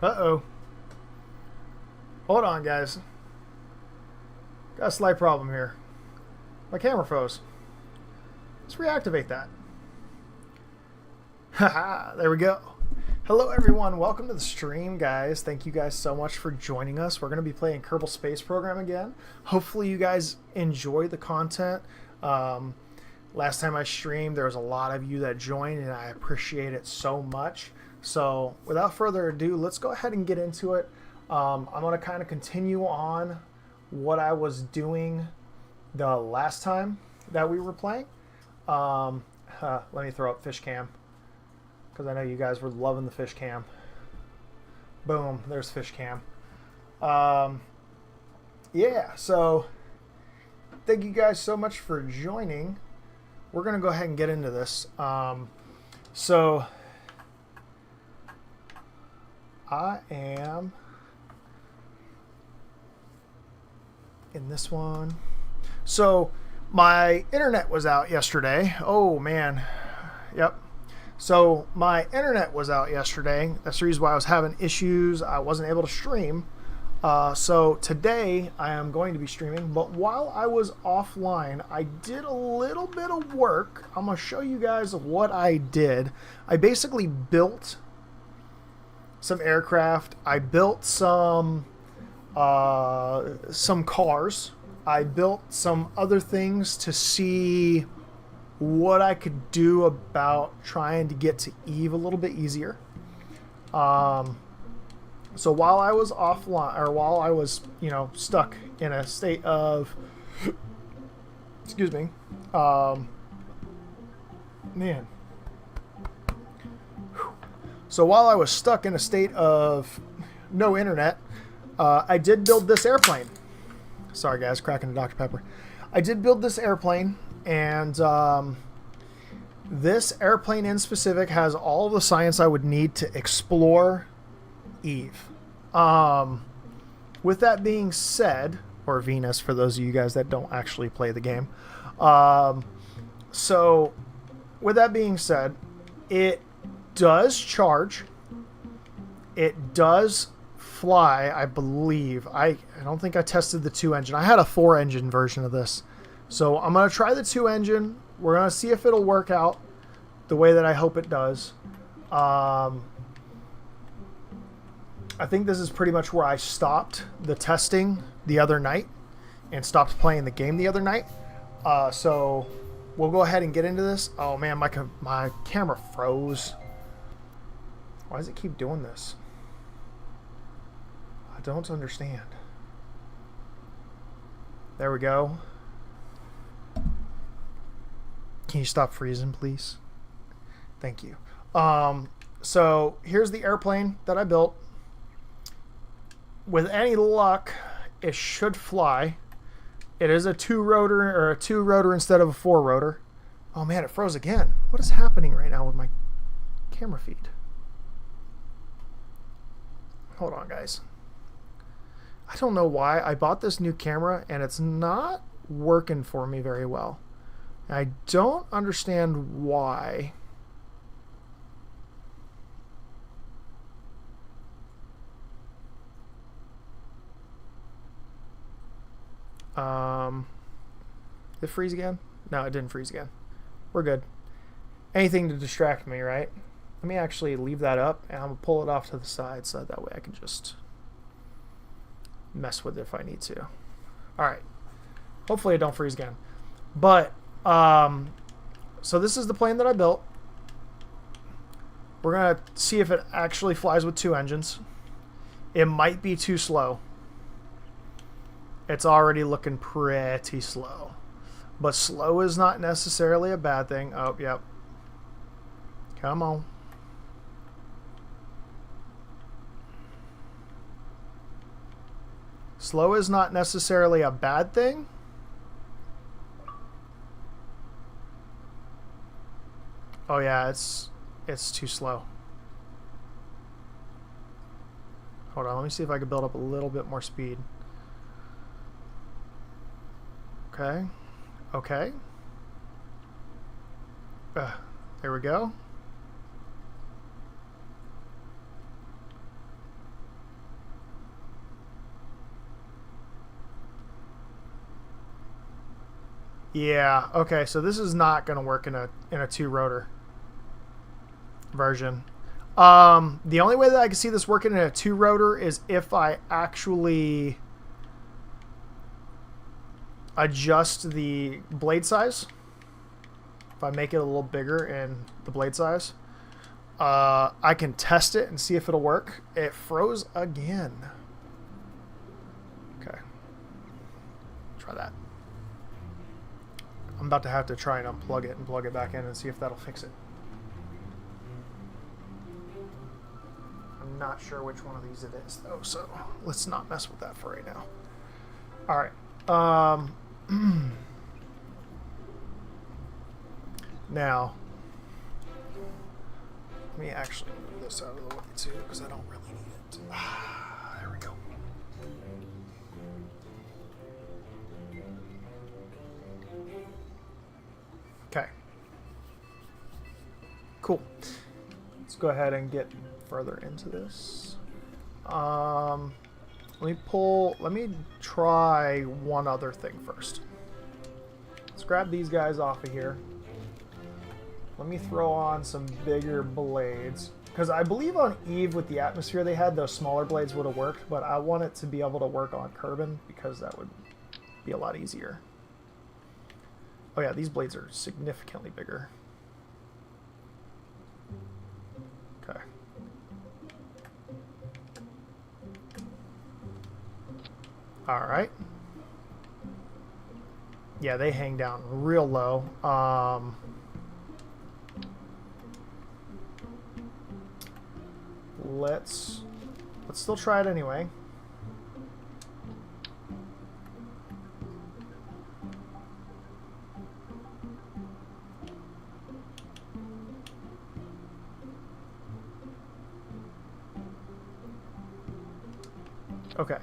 Uh-oh. Hold on, guys. Got a slight problem here. My camera froze. Let's reactivate that. Haha, there we go. Hello, everyone. Welcome to the stream, guys. Thank you guys so much for joining us. We're going to be playing Kerbal Space Program again. Hopefully, you guys enjoy the content. Last time I streamed, there was a lot of you that joined, and I appreciate it so much. So, without further ado, let's go ahead and get into it. I'm going to kind of continue on what I was doing the last time that we were playing. Let me throw up fish cam, because I know you guys were loving the fish cam. Boom, there's fish cam. Yeah, so thank you guys so much for joining. We're going to go ahead and get into this. So I am in this one. So my internet was out yesterday. Oh, man. Yep. So my internet was out yesterday. That's the reason why I was having issues. I wasn't able to stream. So today I am going to be streaming. But while I was offline, I did a little bit of work. I'm going to show you guys what I did. I basically built some aircraft. I built some cars. I built some other things to see what I could do about trying to get to Eve a little bit easier. So while I was offline, or while I was, stuck in a state of, excuse me, man. So while I was stuck in a state of no internet, I did build this airplane. Sorry guys, cracking a Dr. Pepper. I did build this airplane, and this airplane in specific has all the science I would need to explore Eve. With that being said, or Venus for those of you guys that don't actually play the game. So with that being said, it does charge. It does fly, I believe. I don't think I tested the 2-engine. I had a 4-engine version of this. So I'm going to try the 2-engine. We're going to see if it'll work out the way that I hope it does. I think this is pretty much where I stopped the testing the other night and stopped playing the game the other night. So we'll go ahead and get into this. Oh man, my camera froze. Why does it keep doing this? I don't understand. There we go. Can you stop freezing, please? Thank you. So here's the airplane that I built. With any luck, it should fly. It is a 2-rotor instead of a 4-rotor. Oh man, it froze again. What is happening right now with my camera feed? Hold on, guys. I don't know why. I bought this new camera and it's not working for me very well. I don't understand why. Did it freeze again? No, it didn't freeze again. We're good. Anything to distract me, right? Let me actually leave that up, and I'm going to pull it off to the side so that way I can just mess with it if I need to. Alright. Hopefully it don't freeze again. But, so this is the plane that I built. We're going to see if it actually flies with 2 engines. It might be too slow. It's already looking pretty slow. But slow is not necessarily a bad thing. Oh, yep. Come on. Slow is not necessarily a bad thing. Oh yeah, it's too slow. Hold on, let me see if I can build up a little bit more speed. Okay. Okay. There we go. Yeah, okay, so this is not going to work in a two-rotor version. The only way that I can see this working in a two-rotor is if I actually adjust the blade size. If I make it a little bigger in the blade size, I can test it and see if it'll work. It froze again. Okay. Try that. I'm about to have to try and unplug it and plug it back in and see if that'll fix it. I'm not sure which one of these it is though, so let's not mess with that for right now. Alright. Now, let me actually move this out of the way too, because I don't really need it. There we go. Okay. Cool. Let's go ahead and get further into this. Let me try one other thing first. Let's grab these guys off of here. Let me throw on some bigger blades. Because I believe on Eve with the atmosphere they had, those smaller blades would have worked, but I want it to be able to work on Kerbin because that would be a lot easier. Oh yeah, these blades are significantly bigger. Okay. Alright. Yeah, they hang down real low. Let's still try it anyway. Okay.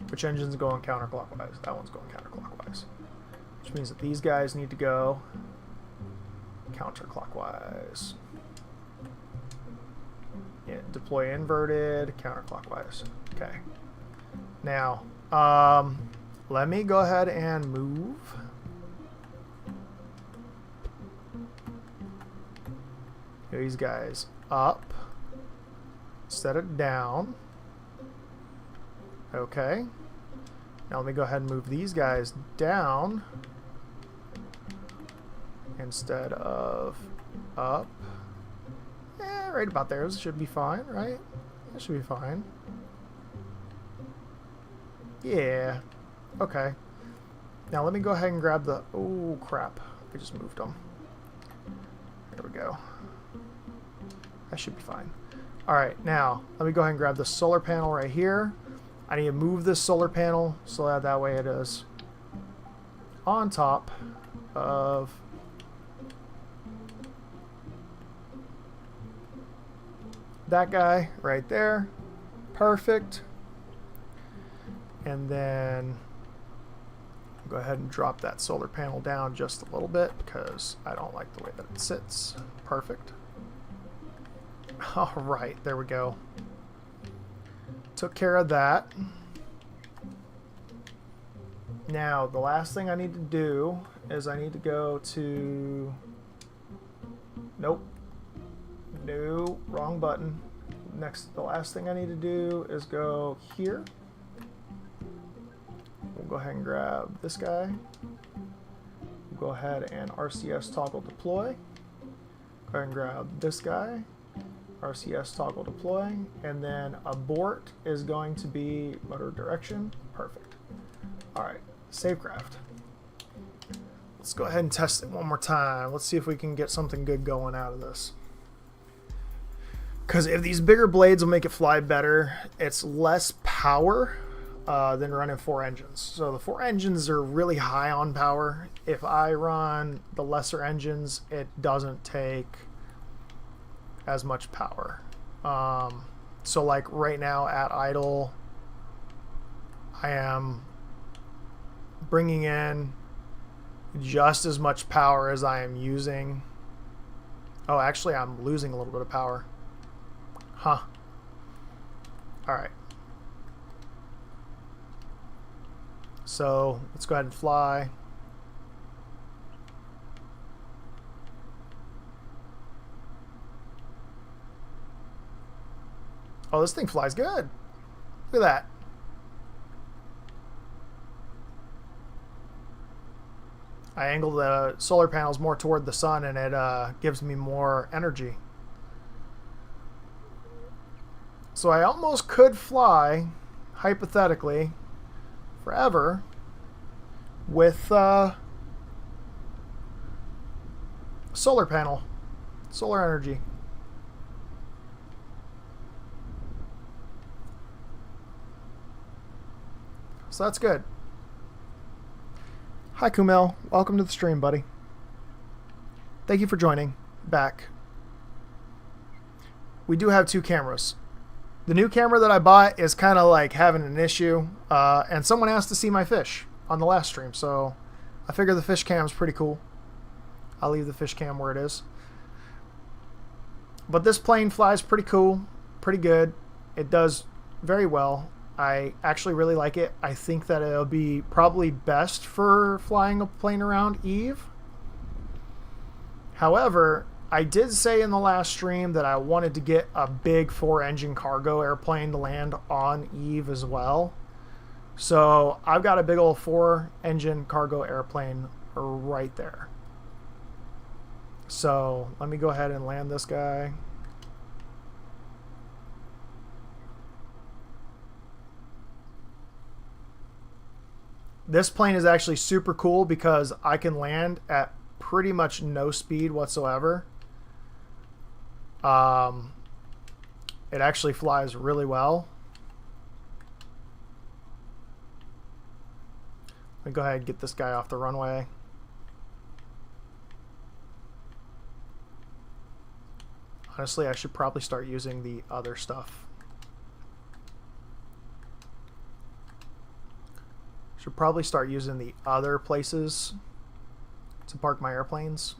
Which engine's going counterclockwise? That one's going counterclockwise. Which means that these guys need to go counterclockwise. Yeah, deploy inverted, counterclockwise. Okay. Now, let me go ahead and move. These guys up instead of down. Okay. Now let me go ahead and move these guys down instead of up. Right about there. This should be fine, right? That should be fine. Yeah. Okay. Now let me go ahead and grab the... Oh, crap. I just moved them. There we go. That should be fine. Alright, now let me go ahead and grab the solar panel right here. I need to move this solar panel so that way it is on top of that guy right there. Perfect. And then go ahead and drop that solar panel down just a little bit because I don't like the way that it sits. Perfect. All right, there we go. Took care of that. Now, the last thing I need to do is I need to go to... Nope. No, wrong button. Next, the last thing I need to do is go here. We'll go ahead and grab this guy. We'll go ahead and RCS toggle deploy. Go ahead and grab this guy. RCS toggle deploy. And then abort is going to be motor direction. Perfect. Alright, savecraft. Let's go ahead and test it one more time. Let's see if we can get something good going out of this. Because if these bigger blades will make it fly better, it's less power than running 4 engines. So the 4 engines are really high on power. If I run the lesser engines, it doesn't take as much power. So like right now at idle, I am bringing in just as much power as I am using. Oh, actually I'm losing a little bit of power. Huh. Alright. So let's go ahead and fly. Oh, this thing flies good. Look at that. I angle the solar panels more toward the sun, and it gives me more energy. So I almost could fly, hypothetically, forever with solar panel, solar energy. So that's good. Hi Kumel, welcome to the stream, buddy. Thank you for joining back. We do have 2 cameras. The new camera that I bought is kind of like having an issue, and someone asked to see my fish on the last stream, so I figure the fish cam's pretty cool. I'll leave the fish cam where it is. But this plane flies pretty cool, pretty good. It does very well. I actually really like it. I think that it'll be probably best for flying a plane around Eve. However, I did say in the last stream that I wanted to get a big 4-engine cargo airplane to land on Eve as well. So I've got a big old 4-engine cargo airplane right there. So let me go ahead and land this guy. This plane is actually super cool because I can land at pretty much no speed whatsoever. It actually flies really well. Let me go ahead and get this guy off the runway. Honestly, I should probably start using the other stuff. Should probably start using the other places to park my airplanes.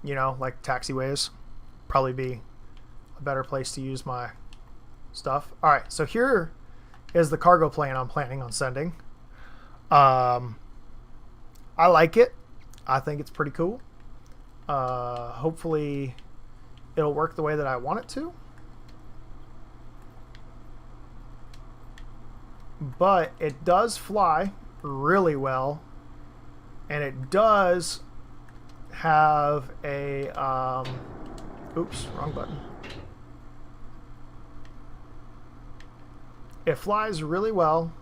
You know, like taxiways. Probably be a better place to use my stuff. Alright, so here is the cargo plane I'm planning on sending. I like it. I think it's pretty cool. Hopefully it'll work the way that I want it to. But it does fly really well, and it does have a oops, wrong button. It flies really well,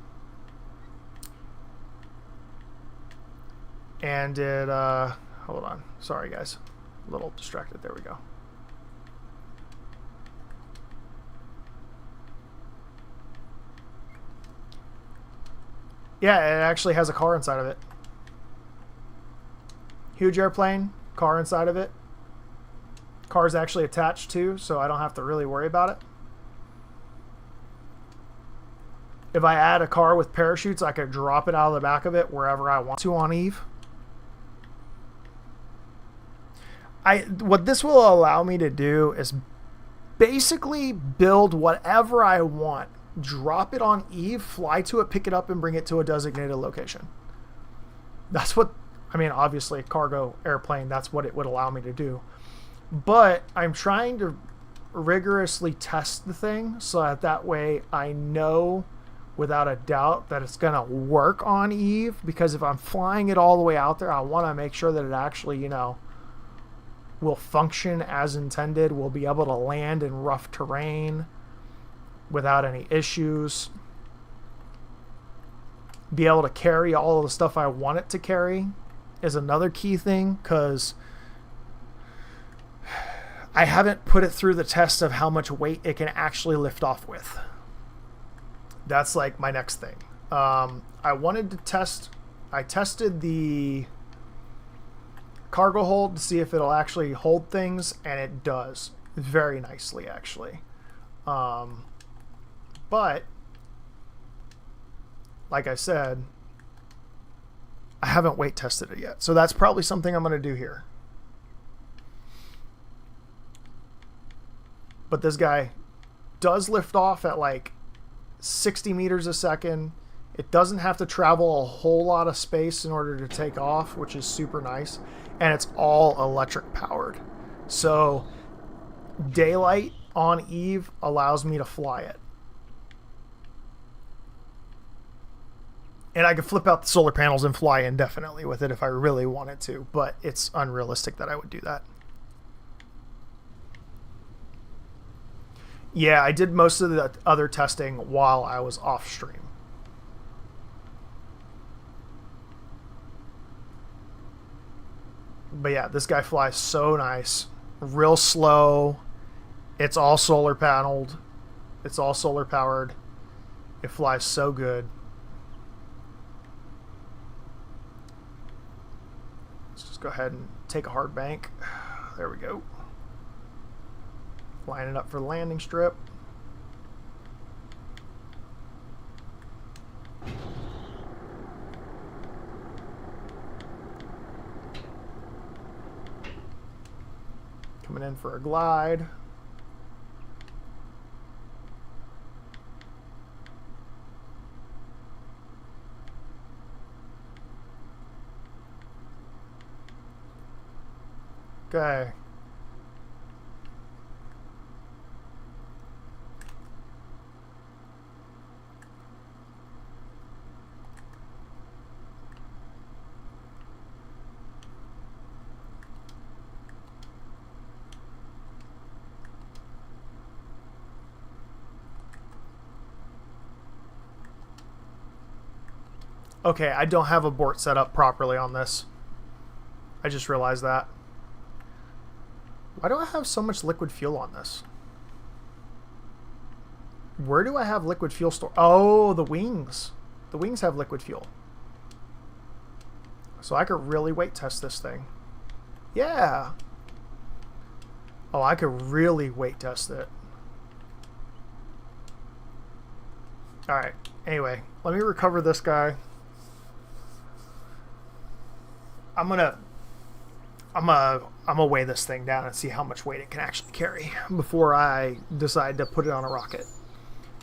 and it hold on, sorry guys, a little distracted. There we go. Yeah, it actually has a car inside of it. Huge airplane, car inside of it. Car's actually attached too, so I don't have to really worry about it. If I add a car with parachutes, I could drop it out of the back of it wherever I want to on Eve. What this will allow me to do is basically build whatever I want. Drop it on Eve, fly to it, pick it up, and bring it to a designated location. That's what, I mean, obviously, cargo airplane, that's what it would allow me to do. But I'm trying to rigorously test the thing so that way I know without a doubt that it's going to work on Eve. Because if I'm flying it all the way out there, I want to make sure that it actually, you know, will function as intended. We'll be able to land in rough terrain without any issues, be able to carry all of the stuff I want it to carry is another key thing, because I haven't put it through the test of how much weight it can actually lift off with. That's like my next thing. I wanted to test, I tested the cargo hold to see if it'll actually hold things, and it does very nicely actually. But, like I said, I haven't weight tested it yet. So that's probably something I'm going to do here. But this guy does lift off at like 60 meters a second. It doesn't have to travel a whole lot of space in order to take off, which is super nice. And it's all electric powered. So daylight on Eve allows me to fly it. And I could flip out the solar panels and fly indefinitely with it if I really wanted to, but it's unrealistic that I would do that. Yeah, I did most of the other testing while I was off stream. But yeah, this guy flies so nice. Real slow. It's all solar paneled. It's all solar powered. It flies so good. Let's just go ahead and take a hard bank. There we go. Line it up for the landing strip. Coming in for a glide. Okay. Okay, I don't have abort set up properly on this. I just realized that. Why do I have so much liquid fuel on this? Where do I have liquid fuel stored? Oh, the wings. The wings have liquid fuel. So I could really weight test this thing. Yeah. Oh, I could really weight test it. Alright, anyway, let me recover this guy. I'm gonna weigh this thing down and see how much weight it can actually carry before I decide to put it on a rocket.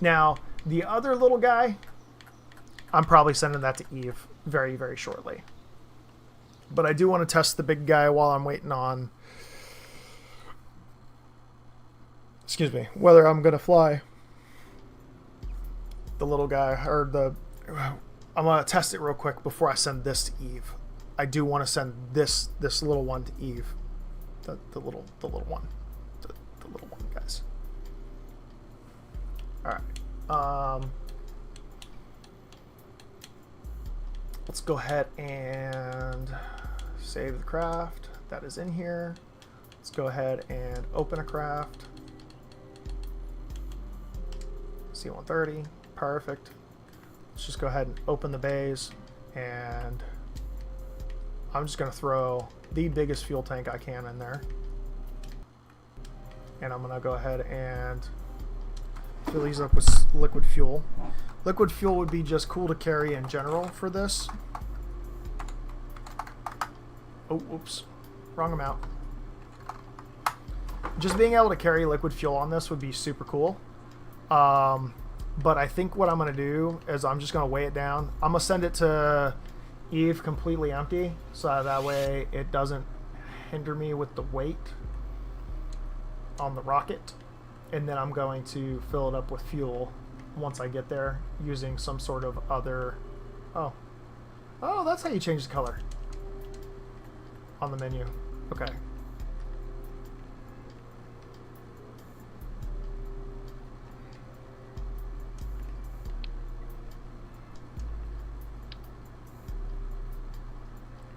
Now, the other little guy, I'm probably sending that to Eve very, very shortly. But I do want to test the big guy while I'm waiting on, excuse me, whether I'm going to fly the little guy or I'm going to test it real quick before I send this to Eve. I do want to send this little one to Eve. The little one. The little one, guys. Alright. Let's go ahead and save the craft. That is in here. Let's go ahead and open a craft. C-130. Perfect. Let's just go ahead and open the bays, and I'm just going to throw the biggest fuel tank I can in there. And I'm going to go ahead and fill these up with liquid fuel. Liquid fuel would be just cool to carry in general for this. Oh, oops. Wrong amount. Just being able to carry liquid fuel on this would be super cool. But I think what I'm going to do is I'm just going to weigh it down. I'm going to send it to Eve completely empty, so that way it doesn't hinder me with the weight on the rocket. And then I'm going to fill it up with fuel once I get there using some sort of other... Oh, that's how you change the color on the menu. Okay.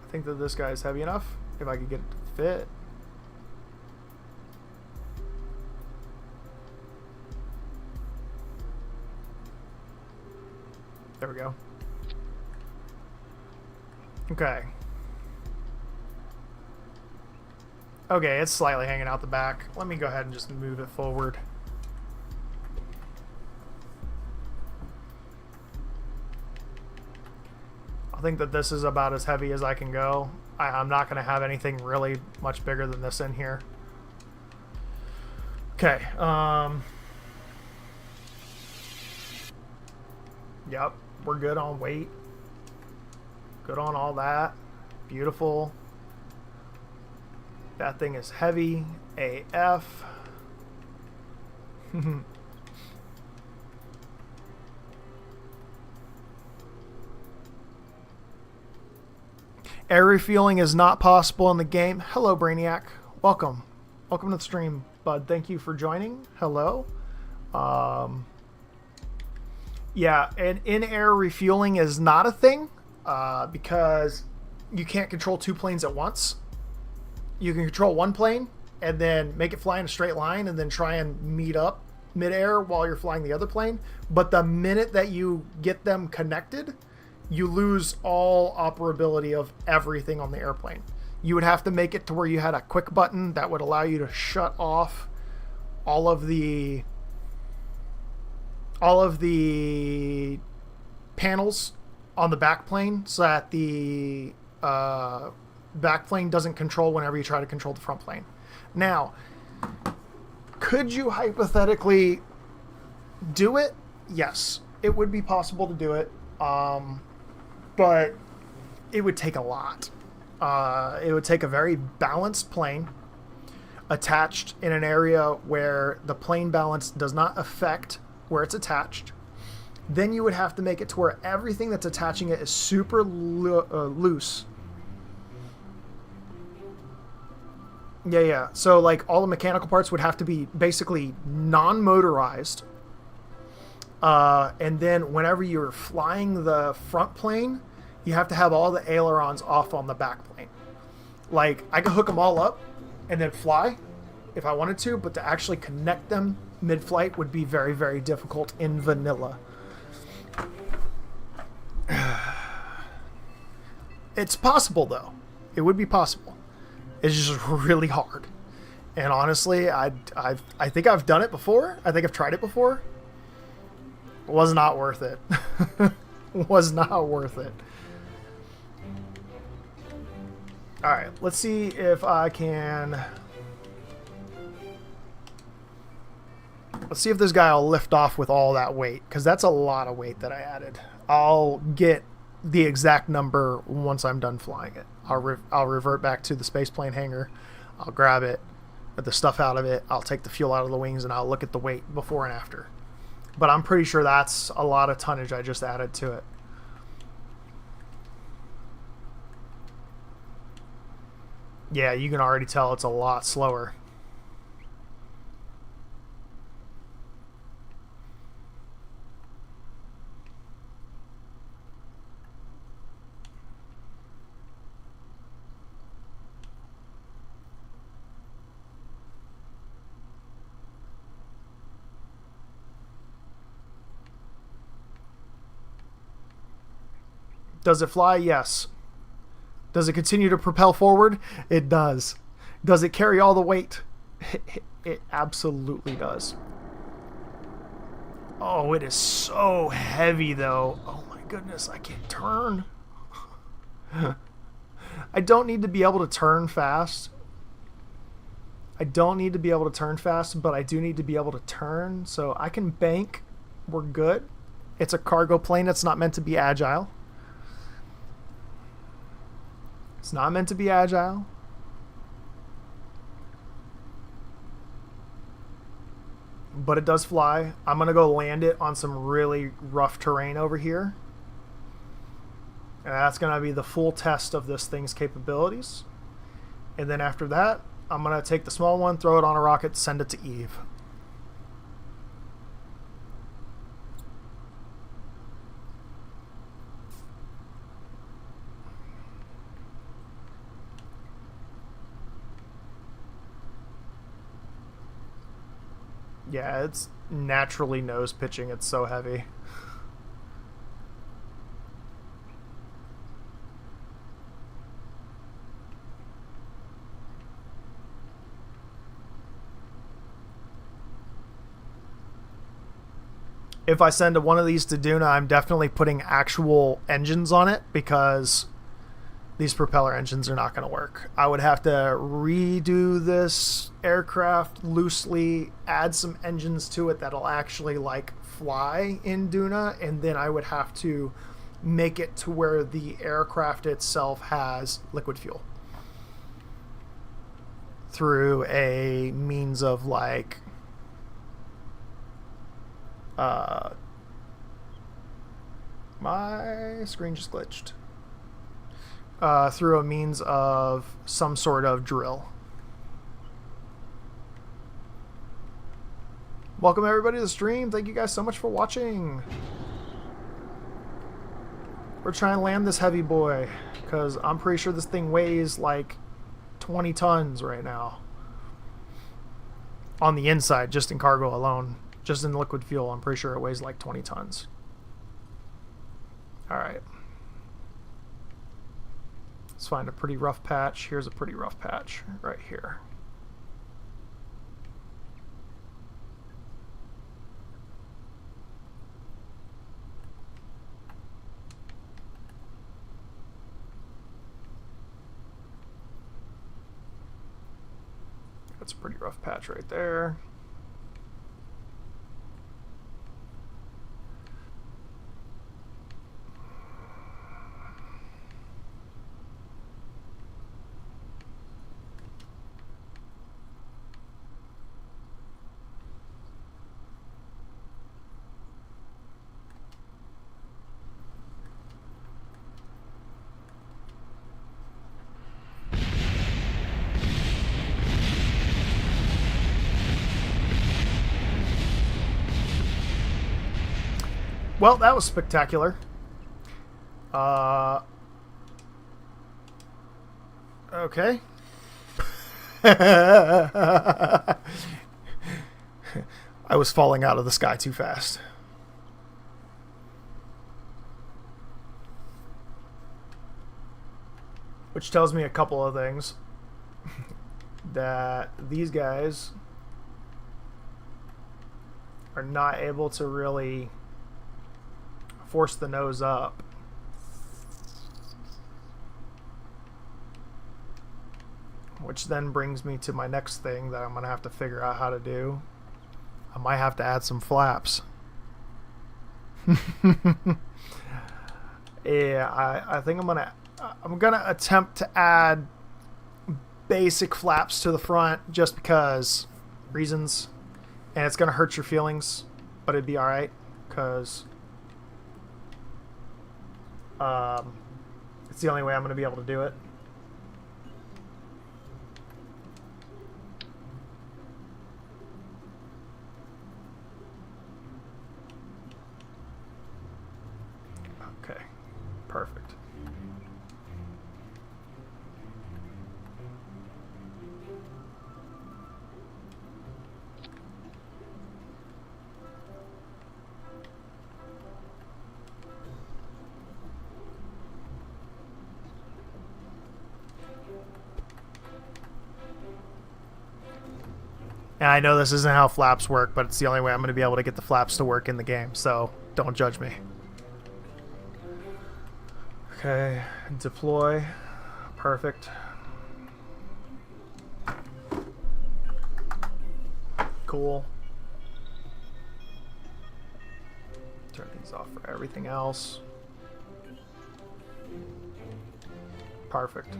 I think that this guy is heavy enough if I could get it to fit. There we go. Okay. Okay, it's slightly hanging out the back. Let me go ahead and just move it forward. I think that this is about as heavy as I can go. I'm not going to have anything really much bigger than this in here. Okay. Yep, we're good on weight. Good on all that. Beautiful. That thing is heavy AF. Air refueling is not possible in the game. Hello, Brainiac. Welcome. Welcome to the stream, bud. Thank you for joining. Hello. Yeah, and in-air refueling is not a thing because you can't control two planes at once. You can control one plane and then make it fly in a straight line and then try and meet up mid-air while you're flying the other plane. But the minute that you get them connected, you lose all operability of everything on the airplane. You would have to make it to where you had a quick button that would allow you to shut off all of the panels on the back plane so that the back plane doesn't control whenever you try to control the front plane. Now, could you hypothetically do it? Yes, it would be possible to do it, but it would take a lot. It would take a very balanced plane attached in an area where the plane balance does not affect where it's attached. Then you would have to make it to where everything that's attaching it is super loose. Yeah. So like all the mechanical parts would have to be basically non-motorized. And then whenever you're flying the front plane, you have to have all the ailerons off on the back plane. Like, I could hook them all up and then fly if I wanted to, but to actually connect them mid-flight would be very, very difficult in vanilla. It's possible, though. It would be possible. It's just really hard. And honestly, I think I've done it before. I think I've tried it before. Was not worth it. Was not worth it. Alright, let's see if I can... Let's see if this guy will lift off with all that weight, because that's a lot of weight that I added. I'll get the exact number once I'm done flying it. I'll revert back to the spaceplane hangar. I'll grab it, get the stuff out of it. I'll take the fuel out of the wings, and I'll look at the weight before and after. But I'm pretty sure that's a lot of tonnage I just added to it. Yeah, you can already tell it's a lot slower. Does it fly? Yes. Does it continue to propel forward? It does. Does it carry all the weight? It absolutely does. Oh, it is so heavy, though. Oh my goodness, I can't turn. I don't need to be able to turn fast. I don't need to be able to turn fast, but I do need to be able to turn. So I can bank. We're good. It's a cargo plane. It's not meant to be agile. It's not meant to be agile. But it does fly. I'm going to go land it on some really rough terrain over here. And that's going to be the full test of this thing's capabilities. And then after that, I'm going to take the small one, throw it on a rocket, send it to Eve. Yeah, it's naturally nose pitching. It's so heavy. If I send one of these to Duna, I'm definitely putting actual engines on it because these propeller engines are not going to work. I would have to redo this aircraft loosely, add some engines to it that'll actually like fly in Duna, and then I would have to make it to where the aircraft itself has liquid fuel through a means of like My screen just glitched. Through a means of some sort of drill. Welcome everybody to the stream. Thank you guys so much for watching. We're trying to land this heavy boy because I'm pretty sure this thing weighs like 20 tons right now. On the inside, just in cargo alone. Just in liquid fuel, I'm pretty sure it weighs like 20 tons. Alright. Let's find a pretty rough patch. Here's a pretty rough patch right here. That's a pretty rough patch right there. Well, that was spectacular. Okay. I was falling out of the sky too fast. Which tells me a couple of things. That these guys are not able to really force the nose up. Which then brings me to my next thing that I'm going to have to figure out how to do. I might have to add some flaps. Yeah, I think I'm gonna attempt to add basic flaps to the front just because reasons, and it's gonna hurt your feelings, but it'd be all right because it's the only way I'm gonna be able to do it. Okay, perfect. And I know this isn't how flaps work, but it's the only way I'm going to be able to get the flaps to work in the game, so don't judge me. Okay, deploy. Perfect. Cool. Turn these off for everything else. Perfect.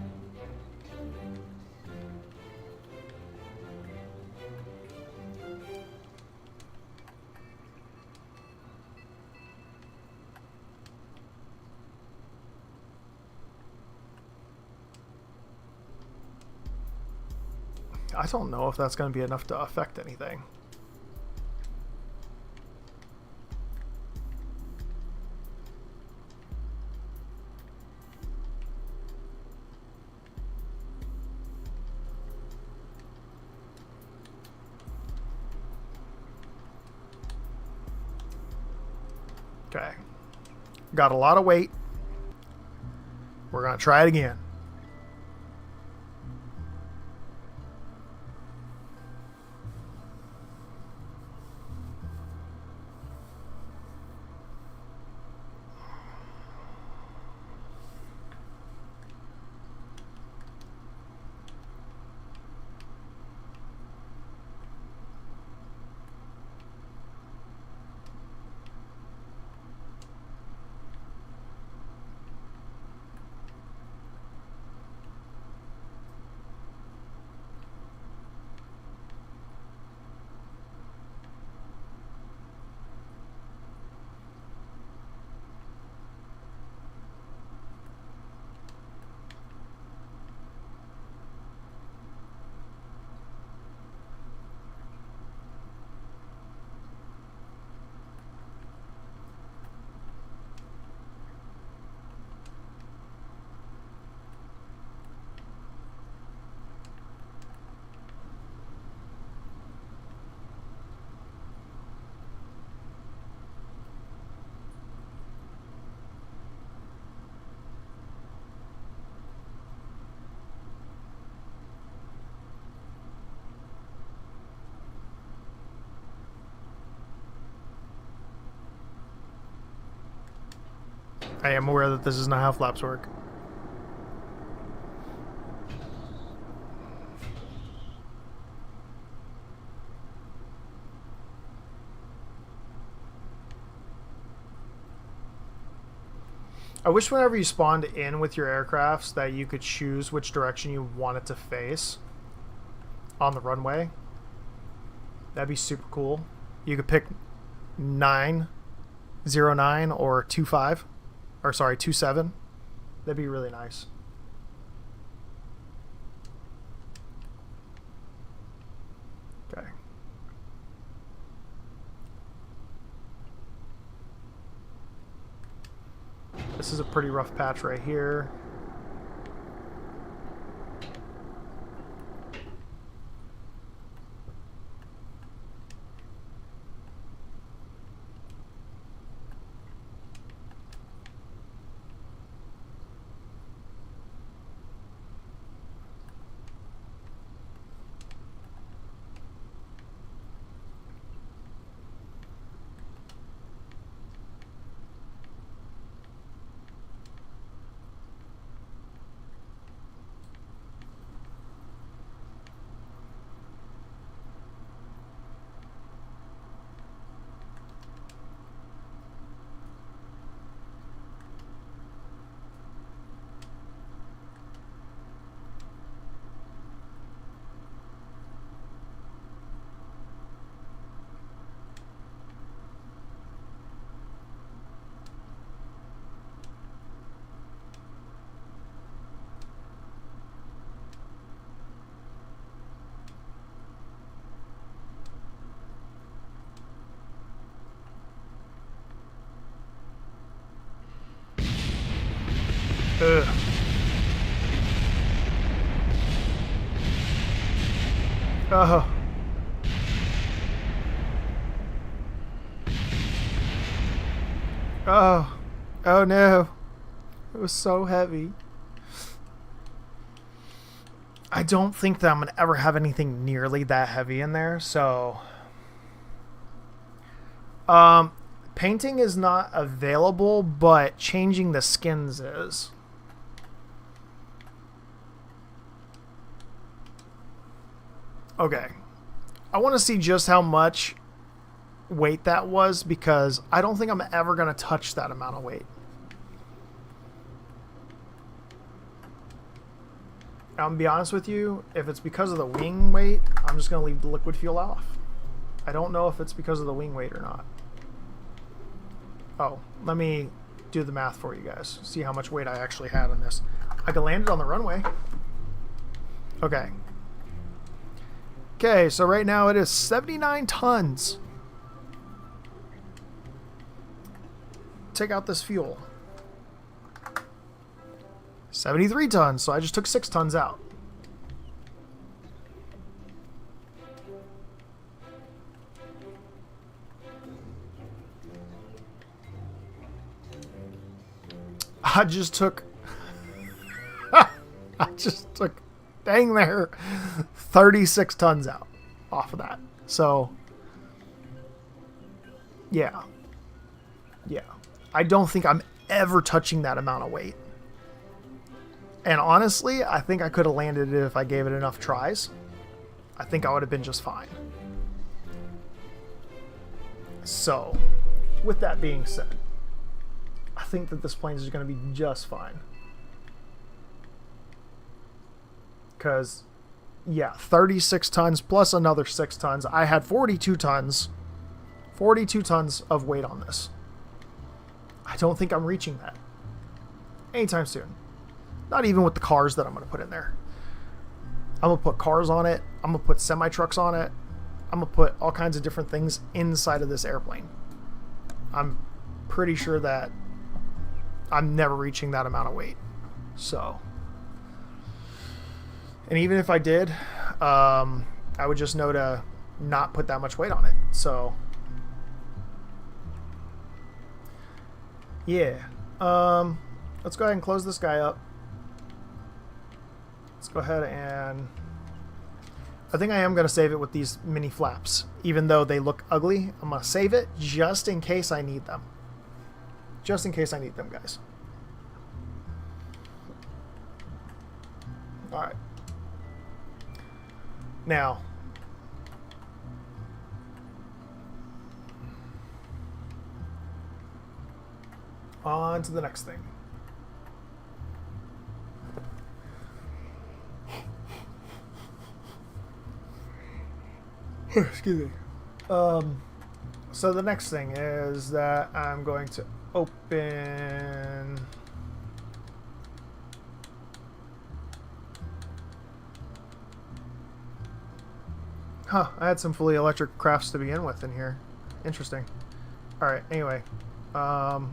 I don't know if that's going to be enough to affect anything. Okay. Got a lot of weight. We're going to try it again. I am aware that this is not how flaps work. I wish whenever you spawned in with your aircrafts that you could choose which direction you want it to face on the runway. That'd be super cool. You could pick 909 or 25, or sorry, 27. That'd be really nice. Okay. This is a pretty rough patch right here. Ugh. Oh. Oh. Oh no. It was so heavy. I don't think that I'm going to ever have anything nearly that heavy in there, so... painting is not available, but changing the skins is. Okay. I want to see just how much weight that was, because I don't think I'm ever going to touch that amount of weight. I'm going to be honest with you, if it's because of the wing weight, I'm just going to leave the liquid fuel off. I don't know if it's because of the wing weight or not. Oh, let me do the math for you guys. See how much weight I actually had on this. I could land it on the runway. Okay. Okay, so right now it is 79 tons. Take out this fuel. 73 tons, so I just took 6 tons out. I just took dang there 36 tons out off of that. So yeah. I don't think I'm ever touching that amount of weight. And honestly, I think I could have landed it if I gave it enough tries. I think I would have been just fine. So, with that being said, I think that this plane is going to be just fine. Because, yeah, 36 tons plus another 6 tons. I had 42 tons. 42 tons of weight on this. I don't think I'm reaching that anytime soon. Not even with the cars that I'm going to put in there. I'm going to put cars on it. I'm going to put semi-trucks on it. I'm going to put all kinds of different things inside of this airplane. I'm pretty sure that I'm never reaching that amount of weight. So, and even if I did, I would just know to not put that much weight on it. So, yeah. Let's go ahead and close this guy up. Let's go ahead and... I think I am going to save it with these mini flaps. Even though they look ugly, I'm going to save it just in case I need them. just in case I need them, guys. All right. Now, on to the next thing. Excuse me. So the next thing is that I'm going to open... Huh, I had some fully electric crafts to begin with in here. Interesting. Alright, anyway. I'm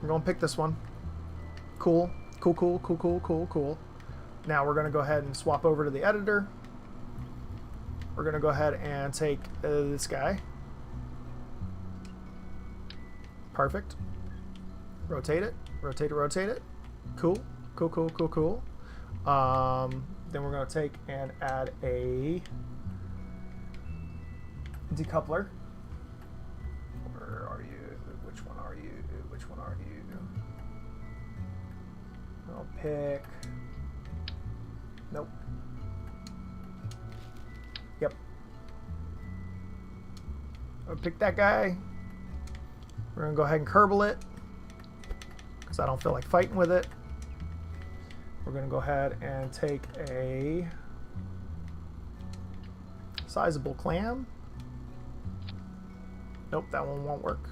going to pick this one. Cool. Cool. Now we're going to go ahead and swap over to the editor. We're going to go ahead and take this guy. Perfect. Rotate it. Rotate it. Cool. Then we're going to take and add a decoupler. Where are you? Which one are you? I'll pick... Nope. Yep. I'll pick that guy. We're going to go ahead and Kerbal it, because I don't feel like fighting with it. We're going to go ahead and take a sizable clam. Nope, that one won't work.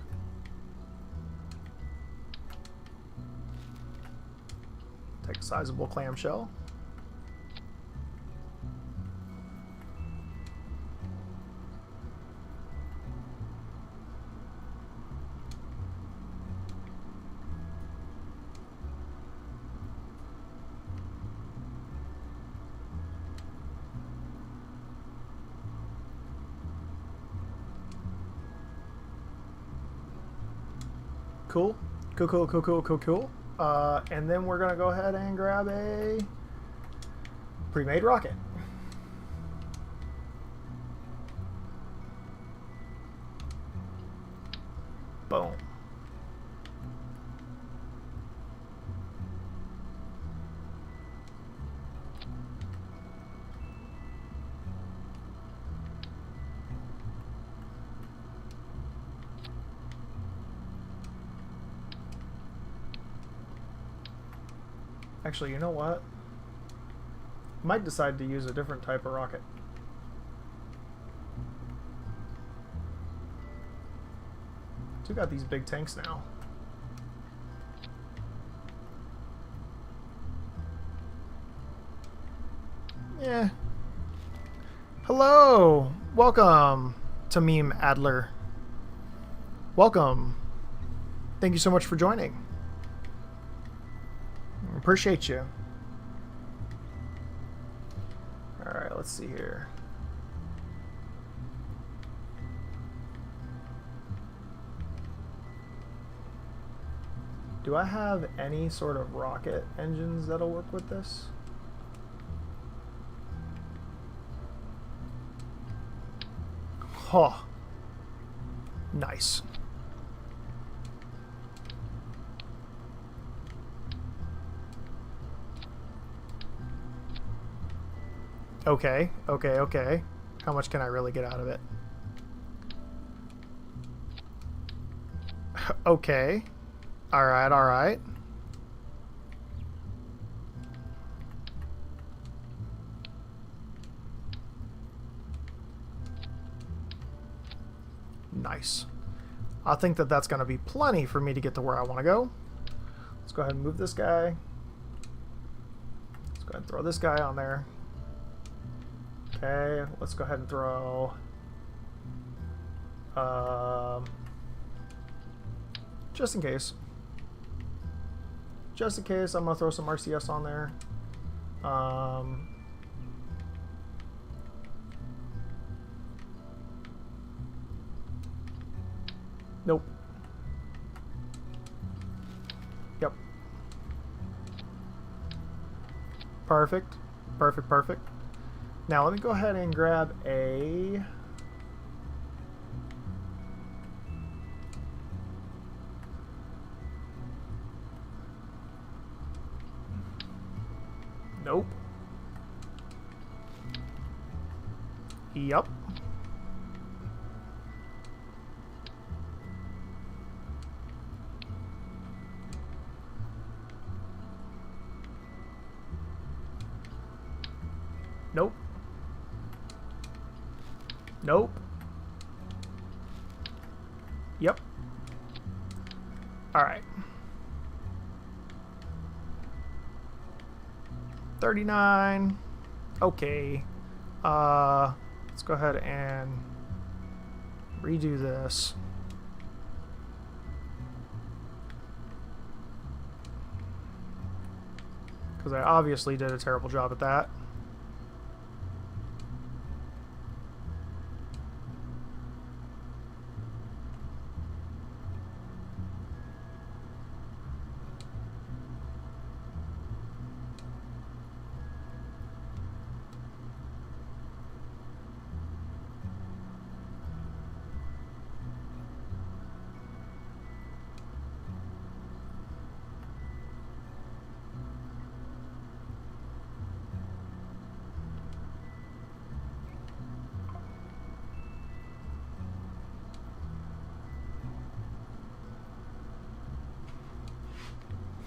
Take a sizable clamshell. Cool. And then we're going to go ahead and grab a pre-made rocket. Boom. Actually, you know what? Might decide to use a different type of rocket. We got these big tanks now. Yeah. Hello! Welcome to Meme Adler. Welcome. Thank you so much for joining. Appreciate you. Alright, let's see here. Do I have any sort of rocket engines that'll work with this? Huh. Nice. Okay. How much can I really get out of it? Okay. Alright. Nice. I think that that's going to be plenty for me to get to where I want to go. Let's go ahead and move this guy. Let's go ahead and throw this guy on there. Okay, let's go ahead and throw just in case, I'm gonna throw some RCS on there. Nope. Yep. Perfect. Now let me go ahead and grab a Nope. Yup. Nope. Nope. Yep. All right. 39. Okay. Let's go ahead and redo this. Because I obviously did a terrible job at that.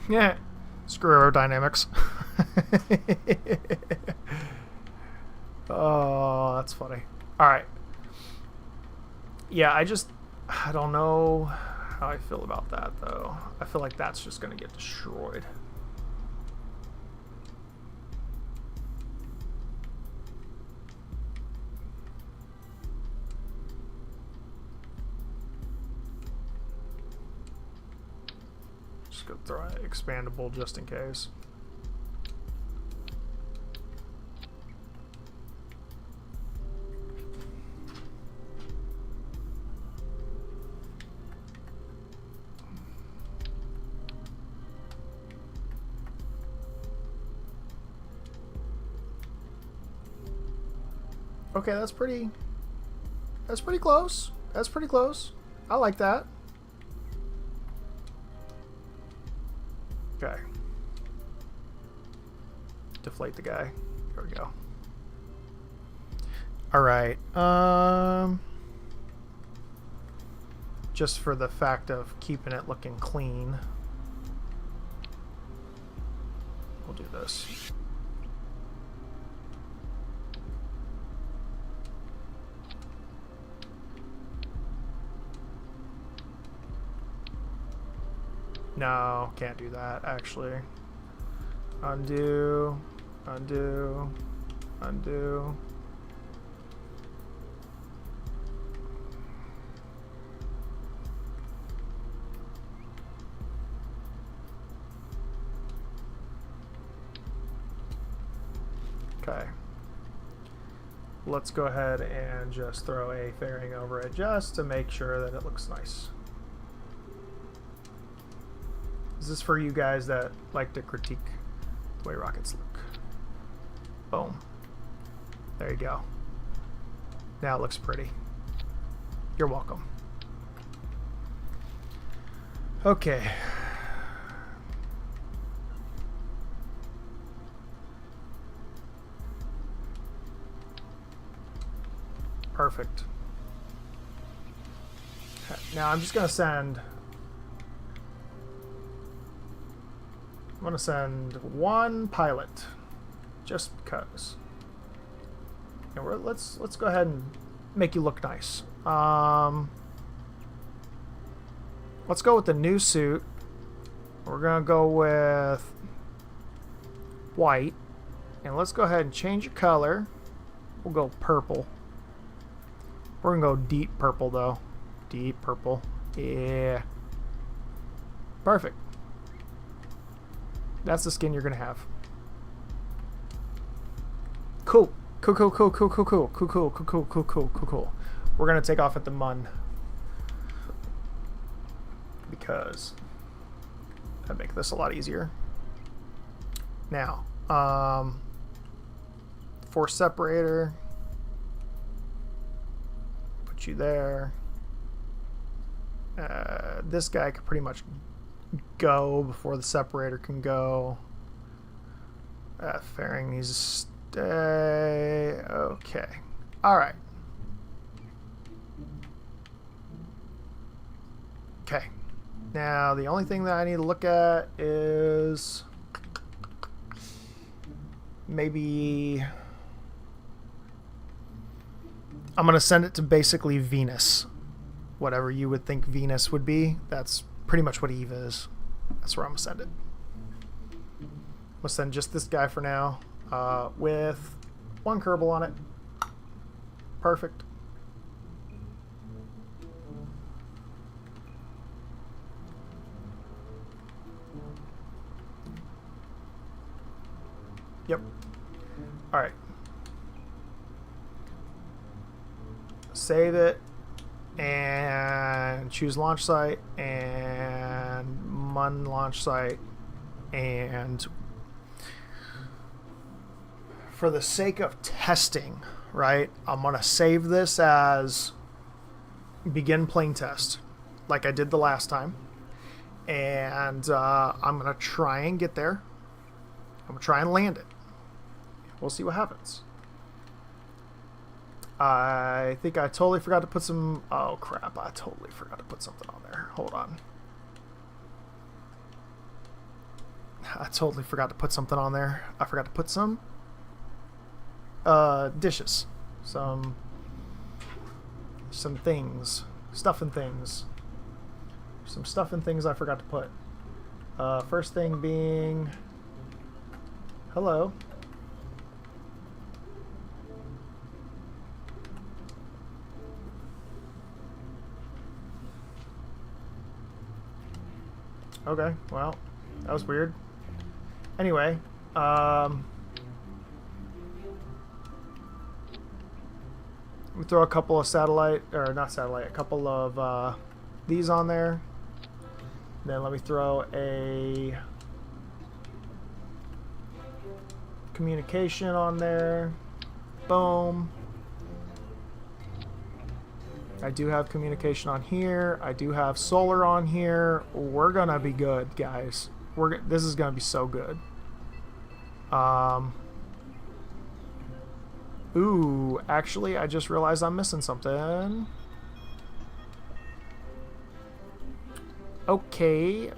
Yeah, screw aerodynamics. Oh, that's funny. All right. Yeah, I don't know how I feel about that, though. I feel like that's just going to get destroyed. Just going to throw an expandable just in case. Okay, that's pretty close. That's pretty close. I like that. Okay. Deflate the guy. There we go. All right. Just for the fact of keeping it looking clean, we'll do this. No, can't do that, actually. Undo, undo, undo. Okay. Let's go ahead and just throw a fairing over it just to make sure that it looks nice. This is for you guys that like to critique the way rockets look. Boom. There you go. Now it looks pretty. You're welcome. Okay. Perfect. Now I'm just going to send... I'm going to send one pilot, just because. And let's go ahead and make you look nice. Let's go with the new suit. We're going to go with white. And let's go ahead and change your color. We'll go purple. We're going to go deep purple, though. Deep purple. Yeah. Perfect. That's the skin you're gonna have. Cool. Cool, cool, cool, cool, cool, cool, cool, cool, cool, cool, cool, cool, cool, cool. We're gonna take off at the mun. Because that'd make this a lot easier. Now, force separator. Put you there. This guy could pretty much go before the separator can go. Fairing needs to stay. Okay. All right. Okay. Now, the only thing that I need to look at is maybe I'm going to send it to basically Venus. Whatever you would think Venus would be, that's pretty much what Eve is. That's where I'm going to send it. I'm going to send just this guy for now with one Kerbal on it. Perfect. Yep. All right. Save it and choose launch site and Mun launch site, and for the sake of testing, right, I'm gonna save this as begin plane test like I did the last time, and I'm gonna try and get there. I'm gonna try and land it. We'll see what happens. I think I totally forgot to put some... Oh, crap. I totally forgot to put something on there. Hold on. I totally forgot to put something on there. I forgot to put some dishes. Some things. Stuff and things. Some stuff and things I forgot to put. First thing being... Hello. Okay, well, that was weird. Anyway, we throw a couple of satellite, or not satellite, a couple of these on there. Then let me throw a communication on there. Boom. I do have communication on here. I do have solar on here. We're gonna be good, guys. This is gonna be so good. Ooh, actually, I just realized I'm missing something. Okay.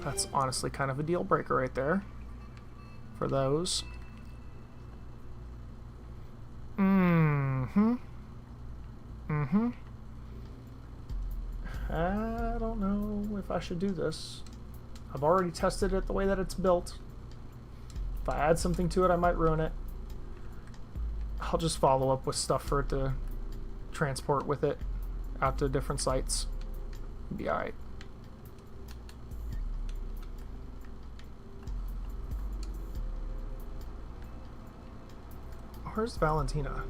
That's honestly kind of a deal breaker right there for those. I don't know if I should do this. I've already tested it the way that it's built. If I add something to it, I might ruin it. I'll just follow up with stuff for it to transport with it out to different sites. Be alright. Where's Valentina?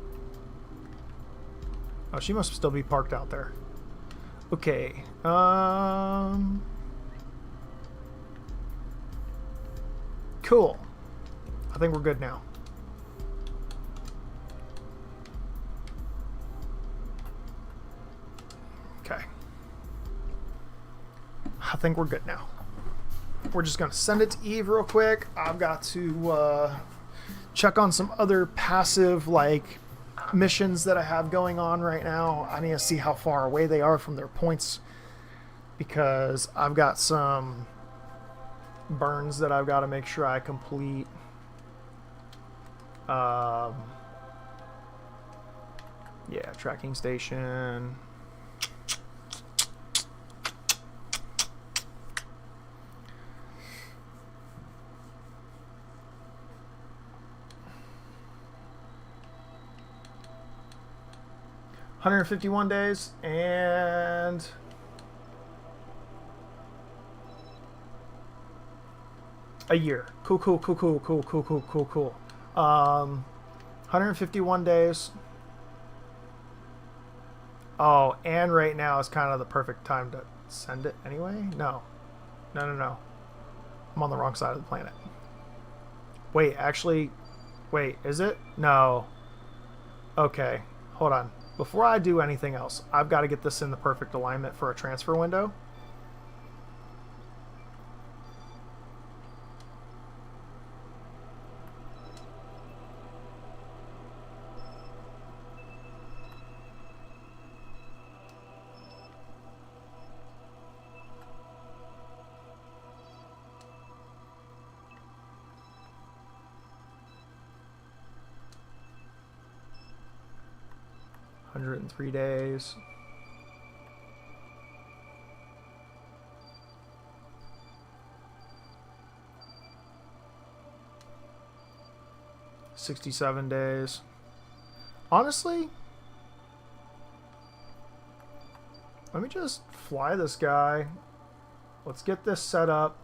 Oh, she must still be parked out there. Okay. Cool. I think we're good now. Okay. I think we're good now. We're just gonna send it to Eve real quick. I've got to check on some other passive like missions that I have going on right now. I need to see how far away they are from their points, because I've got some burns that I've got to make sure I complete. Yeah, tracking station. $151 days and a year. Cool. 151 days. Oh, and right now is kind of the perfect time to send it anyway. No. I'm on the wrong side of the planet. Wait, actually, wait, is it? No. Okay, hold on. Before I do anything else, I've got to get this in the perfect alignment for a transfer window. In 3 days. $67 days. Honestly, let me just fly this guy. Let's get this set up.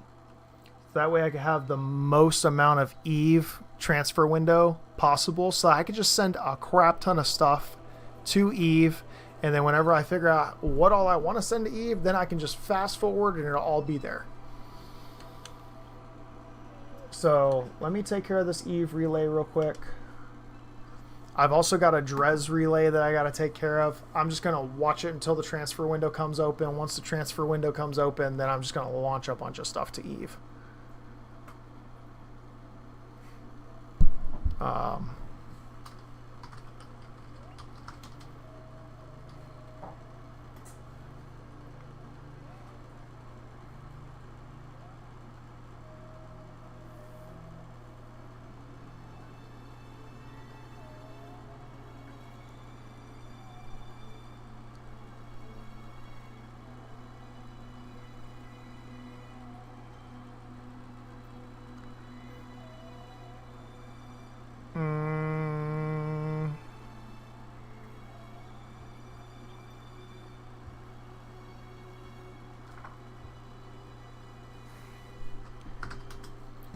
That way I can have the most amount of Eve transfer window possible, so I can just send a crap ton of stuff to Eve, and then whenever I figure out what all I want to send to Eve, then I can just fast forward and it'll all be there. So let me take care of this Eve relay real quick. I've also got a Dres relay that I got to take care of. I'm just going to watch it until the transfer window comes open. Once the transfer window comes open, then I'm just going to launch a bunch of stuff to Eve.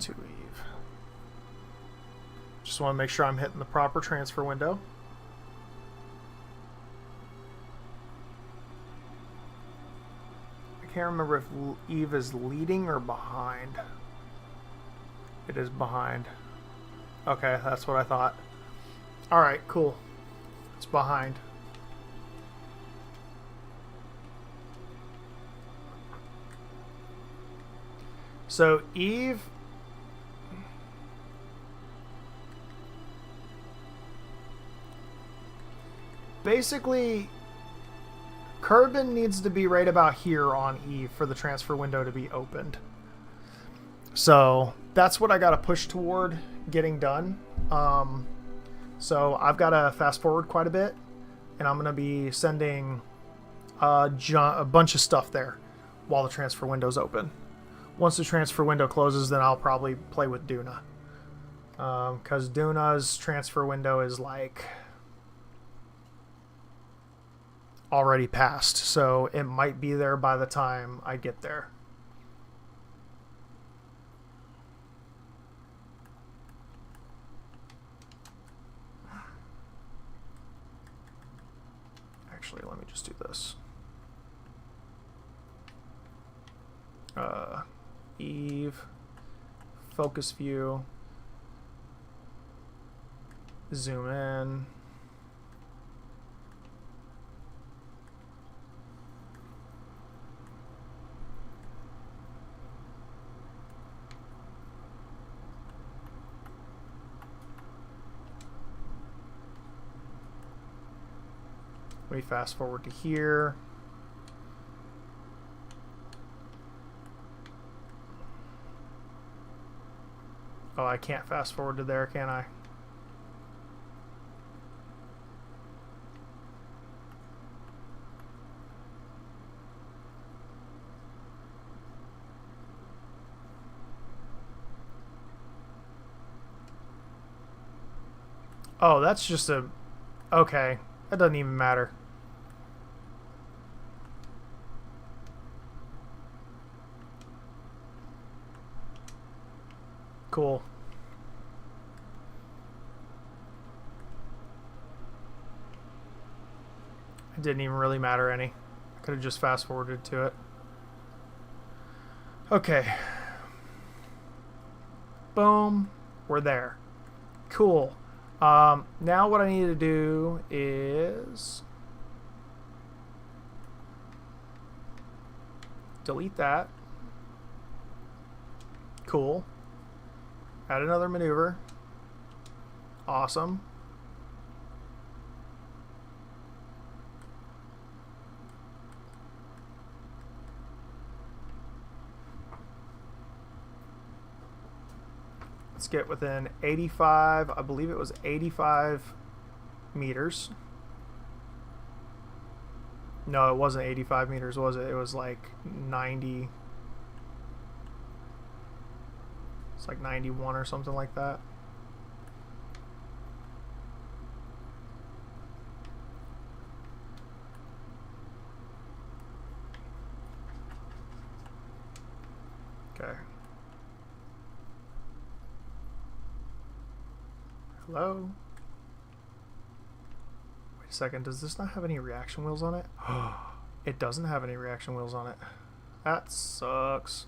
To Eve. Just want to make sure I'm hitting the proper transfer window. I can't remember if Eve is leading or behind. It is behind. Okay, that's what I thought. Alright, cool. It's behind. So Eve... basically, Kerbin needs to be right about here on Eve for the transfer window to be opened. So that's what I got to push toward getting done. So I've got to fast forward quite a bit, and I'm going to be sending a bunch of stuff there while the transfer window's open. Once the transfer window closes, then I'll probably play with Duna. Because Duna's transfer window is like already passed, so it might be there by the time I get there. Actually, let me just do this. Eve, focus view, zoom in. Let me fast forward to here. Oh, I can't fast forward to there, can I? Oh, that's just a... okay. That doesn't even matter. Cool. It didn't even really matter any. I could have just fast forwarded to it. Okay. Boom. We're there. Cool. Now what I need to do is delete that. Cool. Add another maneuver. Awesome. Let's get within 85, I believe it was 85 meters. No, it wasn't 85 meters, was it? It was like 90. It's like 91 or something like that. Okay. Hello? Wait a second, does this not have any reaction wheels on it? It doesn't have any reaction wheels on it. That sucks.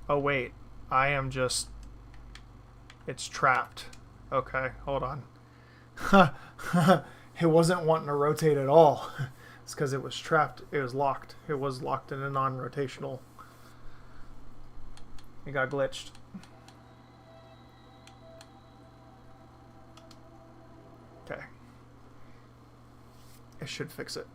Oh wait, I am just... It's trapped. Okay, hold on. It wasn't wanting to rotate at all. It's because it was trapped. It was locked. It was locked in a non-rotational. It got glitched. Okay. It should fix it.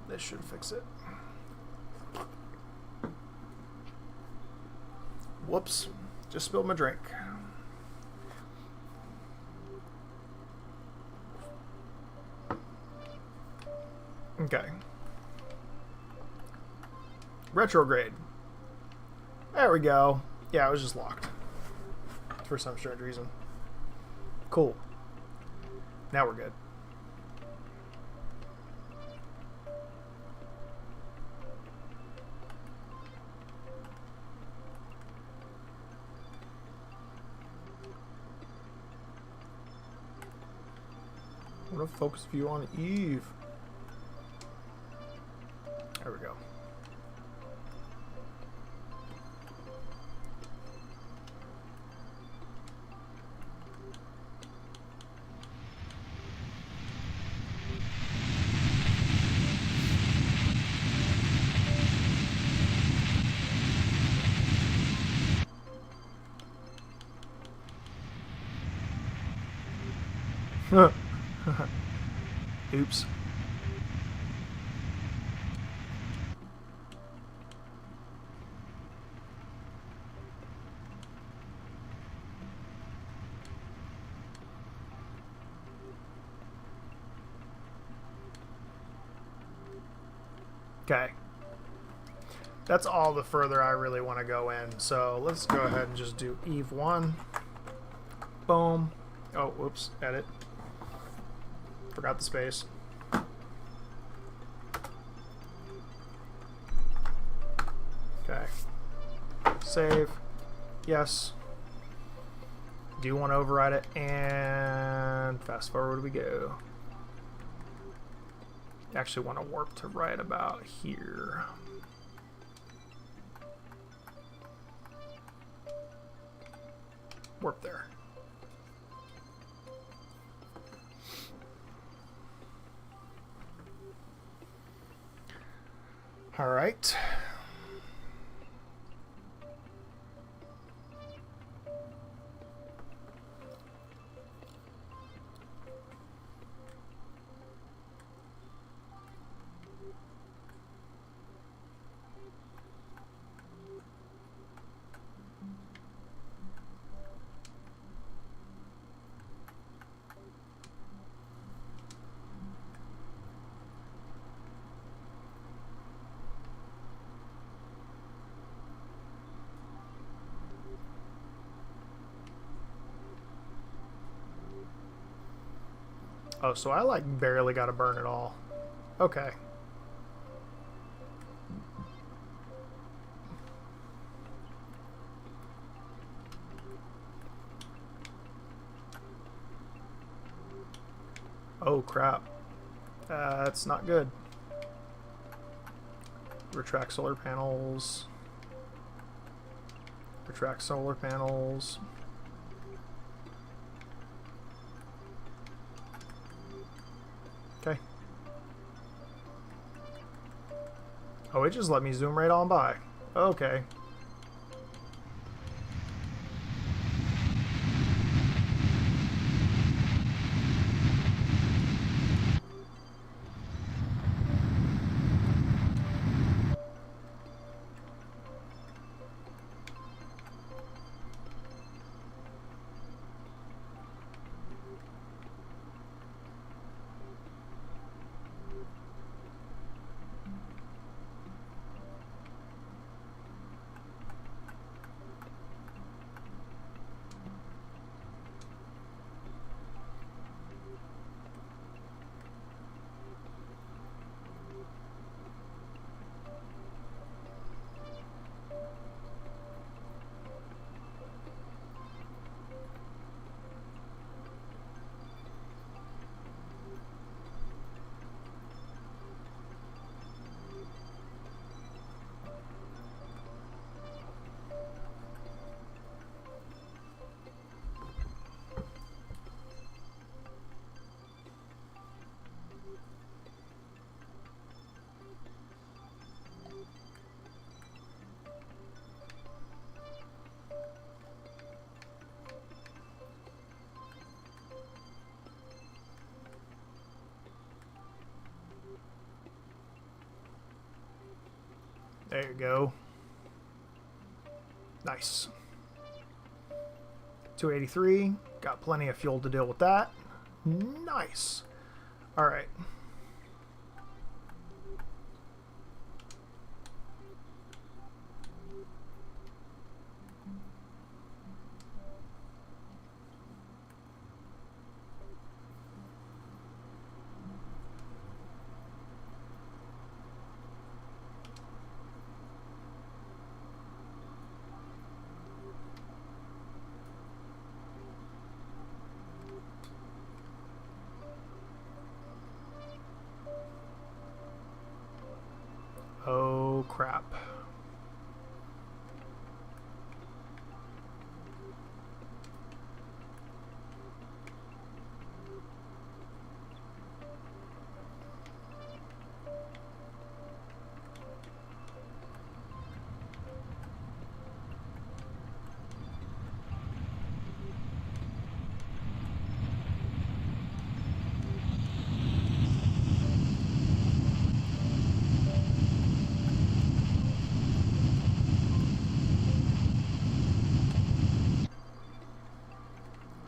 This should fix it. Whoops, just spilled my drink. Okay. Retrograde. There we go. Yeah, it was just locked. For some strange reason. Cool. Now we're good. I'm going to focus view on Eve. There we go. Oops. Okay. That's all the further I really want to go in. So let's go ahead and just do Eve 1. Boom. Oh, whoops. Edit. Forgot the space. Okay. Save. Yes. Do want to override it, and fast forward we go. Actually want to warp to right about here. Warp there. All right. Oh, so I like barely got to burn it all. Okay. Oh crap. That's not good. Retract solar panels. Retract solar panels. Okay. Oh, it just let me zoom right on by. Okay. There you go. Nice. 283. Got plenty of fuel to deal with that. Nice. All right. Oh, crap.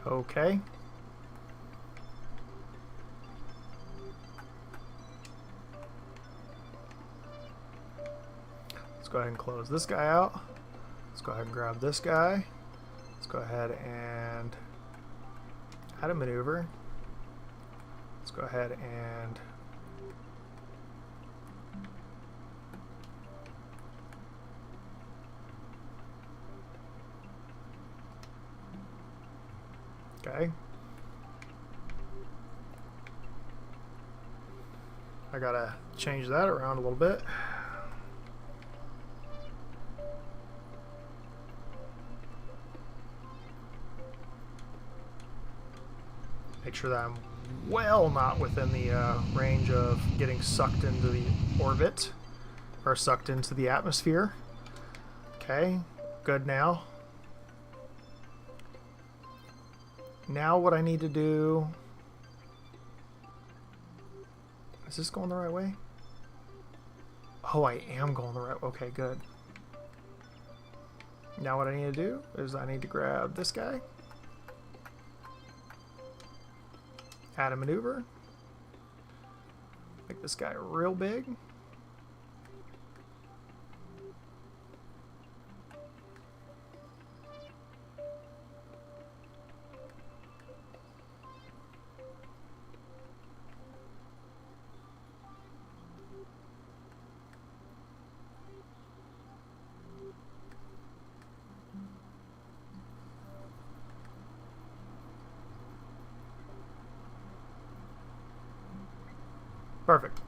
Okay. Let's go ahead and close this guy out. Let's go ahead and grab this guy. Let's go ahead and add a maneuver. Let's go ahead and okay. I gotta change that around a little bit. Make sure that I'm well not within the range of getting sucked into the orbit or sucked into the atmosphere. Okay, good now. Now what I need to do... Is this going the right way? Oh, I am going the right way. Okay, good. Now what I need to do is I need to grab this guy. Add a maneuver. Make this guy real big. Perfect.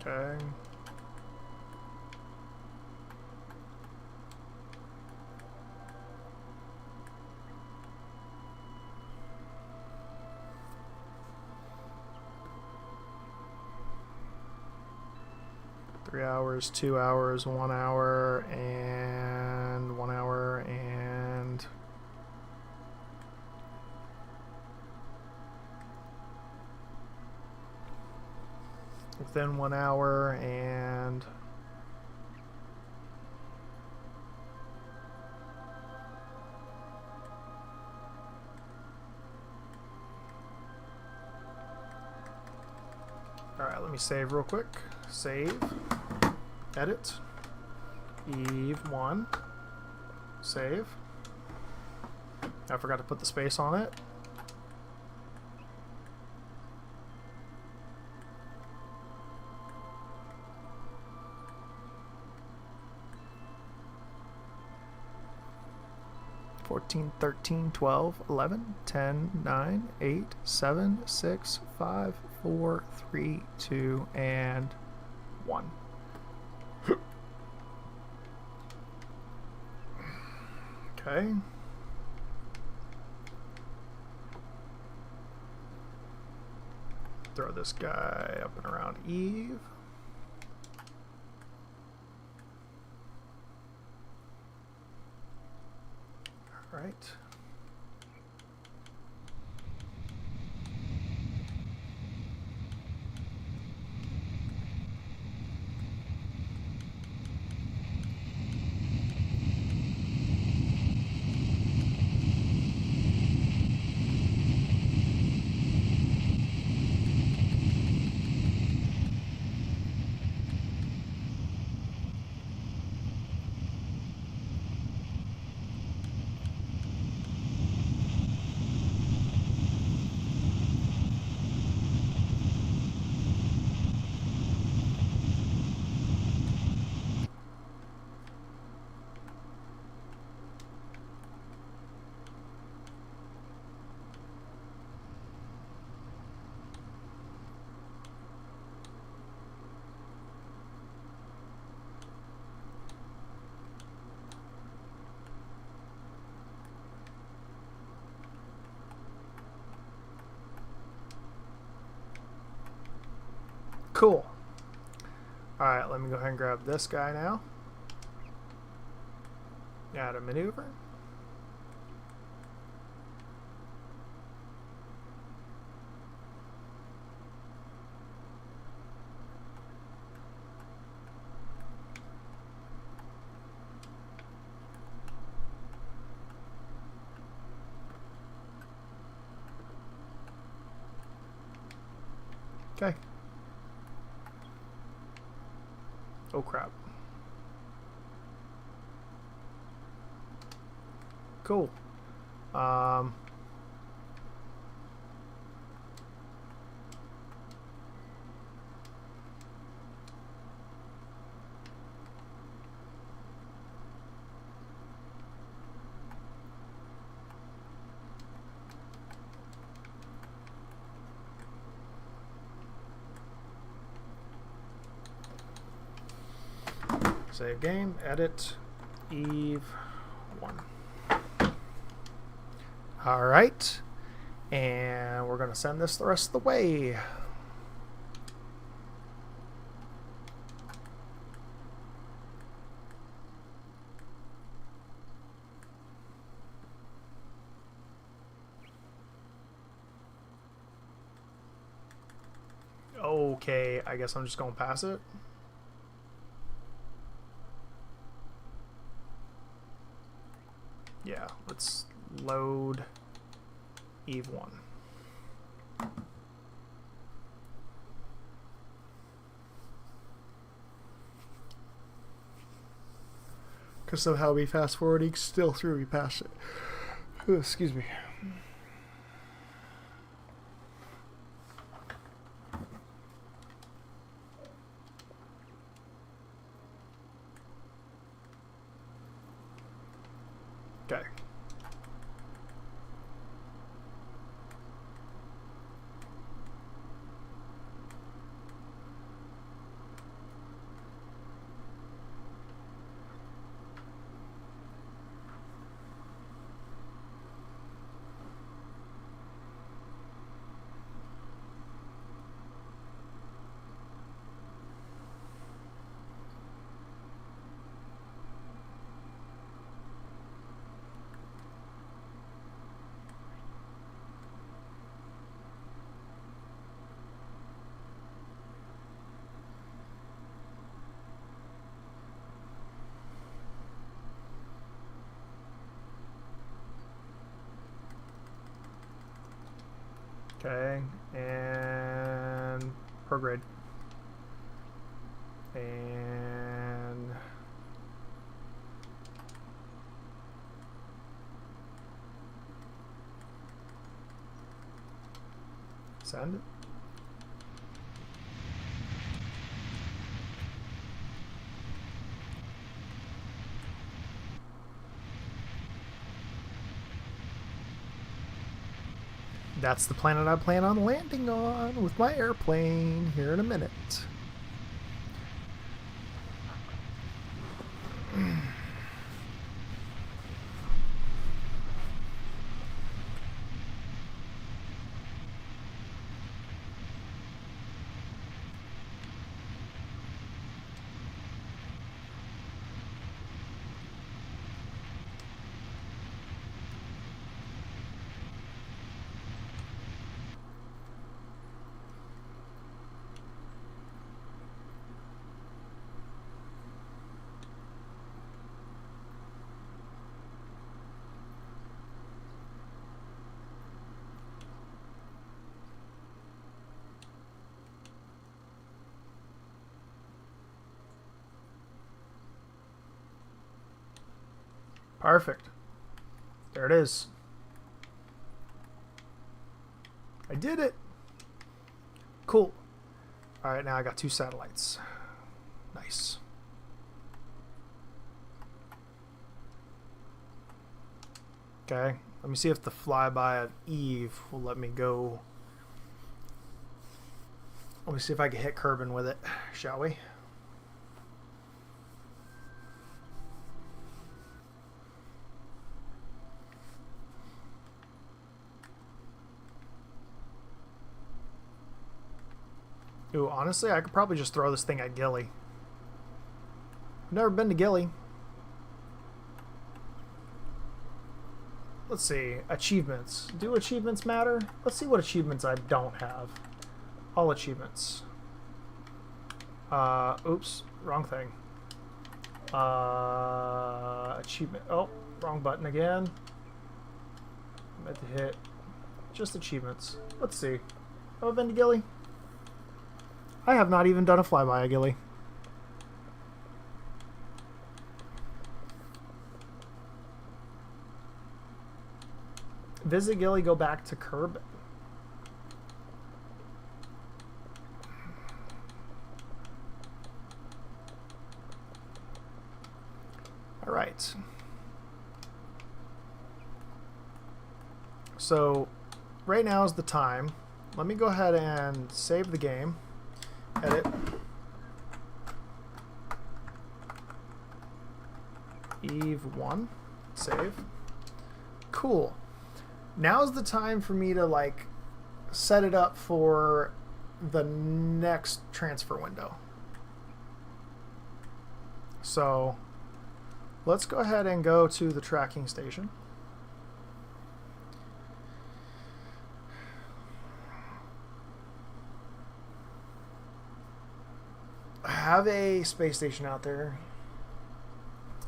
Okay. Three hours, 2 hours, 1 hour, and 1 hour, and within 1 hour, and alright, let me save real quick. Save, edit, Eve 1, save. I forgot to put the space on it. Fourteen, 13, 12, 11, 10, 9, 8, 7, 6, 5, 4, 3, 2, and 1. Okay. Throw this guy up and around Eve. All right. Cool. Alright, let me go ahead and grab this guy now. Add a maneuver. Okay. Oh crap. Cool. Save game, edit, Eve 1. Alright, and we're going to send this the rest of the way. Okay, I guess I'm just going to pass it. Yeah, let's load Eve 1. Because somehow we fast forwarding still through, we passed it. Ooh, excuse me. Okay, and prograde. And send. That's the planet I plan on landing on with my airplane here in a minute. Perfect. There it is. I did it. Cool. All right, now I got 2 satellites. Nice. Okay, let me see if the flyby of Eve will let me go. Let me see if I can hit Kerbin with it, shall we? Ooh, honestly, I could probably just throw this thing at Gilly. I've never been to Gilly. Let's see. Achievements. Do achievements matter? Let's see what achievements I don't have. All achievements. Oops. Wrong thing. Achievement. Oh, wrong button again. I meant to hit just achievements. Let's see. Have I been to Gilly? I have not even done a flyby at Gilly. Visit Gilly, go back to Kerbin. All right. So right now is the time. Let me go ahead and save the game. Edit. Eve 1. Save. Cool. Now's the time for me to like set it up for the next transfer window. So let's go ahead and go to the tracking station. I have a space station out there,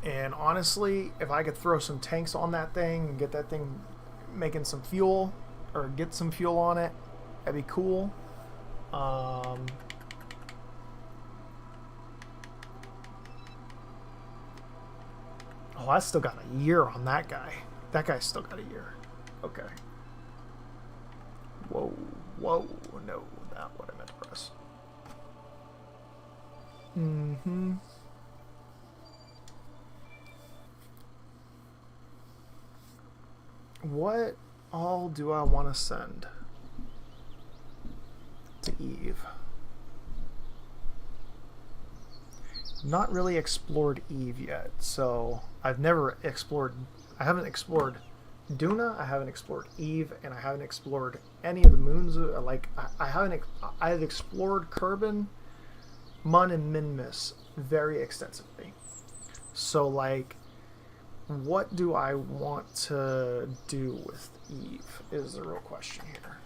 and honestly, if I could throw some tanks on that thing and get that thing making some fuel, or get some fuel on it, that'd be cool. Oh, I still got a year on that guy. That guy's still got a year. Okay. Whoa, whoa, no, not what I meant to press. Mm-hmm. What all do I want to send to Eve? Not really explored Eve yet, so I've never explored. I haven't explored Duna, I haven't explored Eve, and I haven't explored any of the moons. I've explored Kerbin, Mun, and Minmus very extensively. So like, what do I want to do with Eve is the real question here.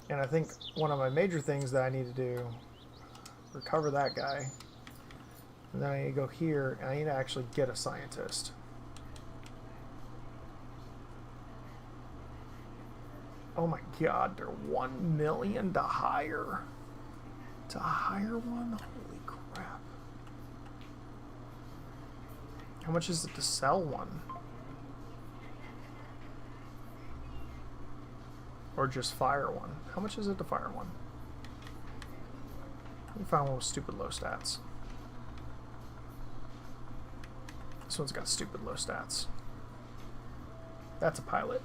And I think one of my major things that I need to do, recover that guy, and then I need to go here and I need to actually get a scientist. Oh my god, they're 1 million to hire. To hire one? Holy crap. How much is it to sell one? Or just fire one? How much is it to fire one? Let me find one with stupid low stats. This one's got stupid low stats. That's a pilot.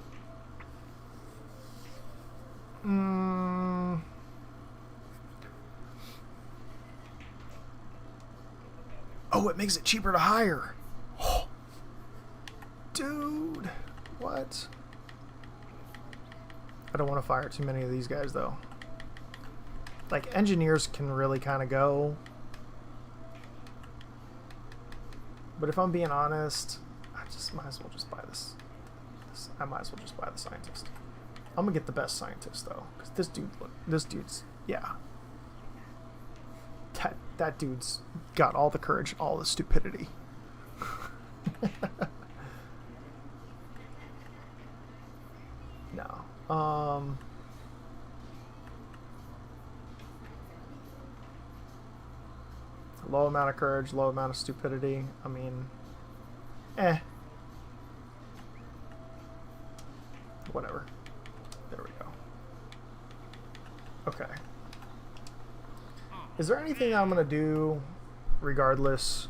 Oh, it makes it cheaper to hire. Oh. Dude, what? I don't want to fire too many of these guys, though. Like, engineers can really kind of go. But if I'm being honest, I just might as well just buy this. I might as well just buy the scientist. I'm gonna get the best scientist, though, because this dude's, yeah. That dude's got all the courage, all the stupidity. No. Low amount of courage, low amount of stupidity. I mean, whatever. There we go. Okay. Is there anything I'm going to do regardless?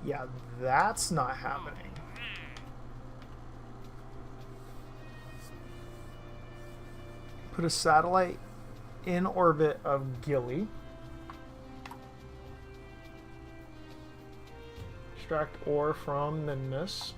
Yeah, that's not happening. Put a satellite in orbit of Gilly. Extract ore from Nimbus.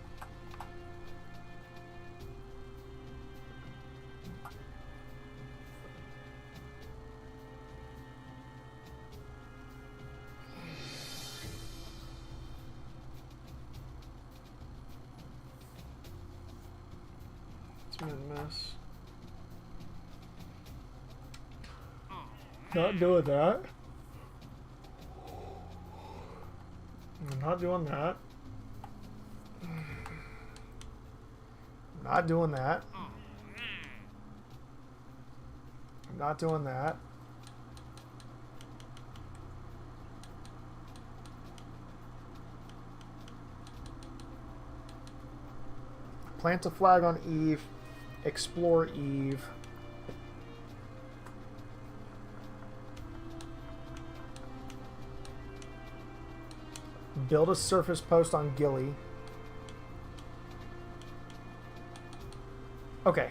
Nimbus. Not doing that. I'm not doing that. Not doing that. I'm not doing that. Plant a flag on Eve. Explore Eve. Build a surface post on Gilly. Okay.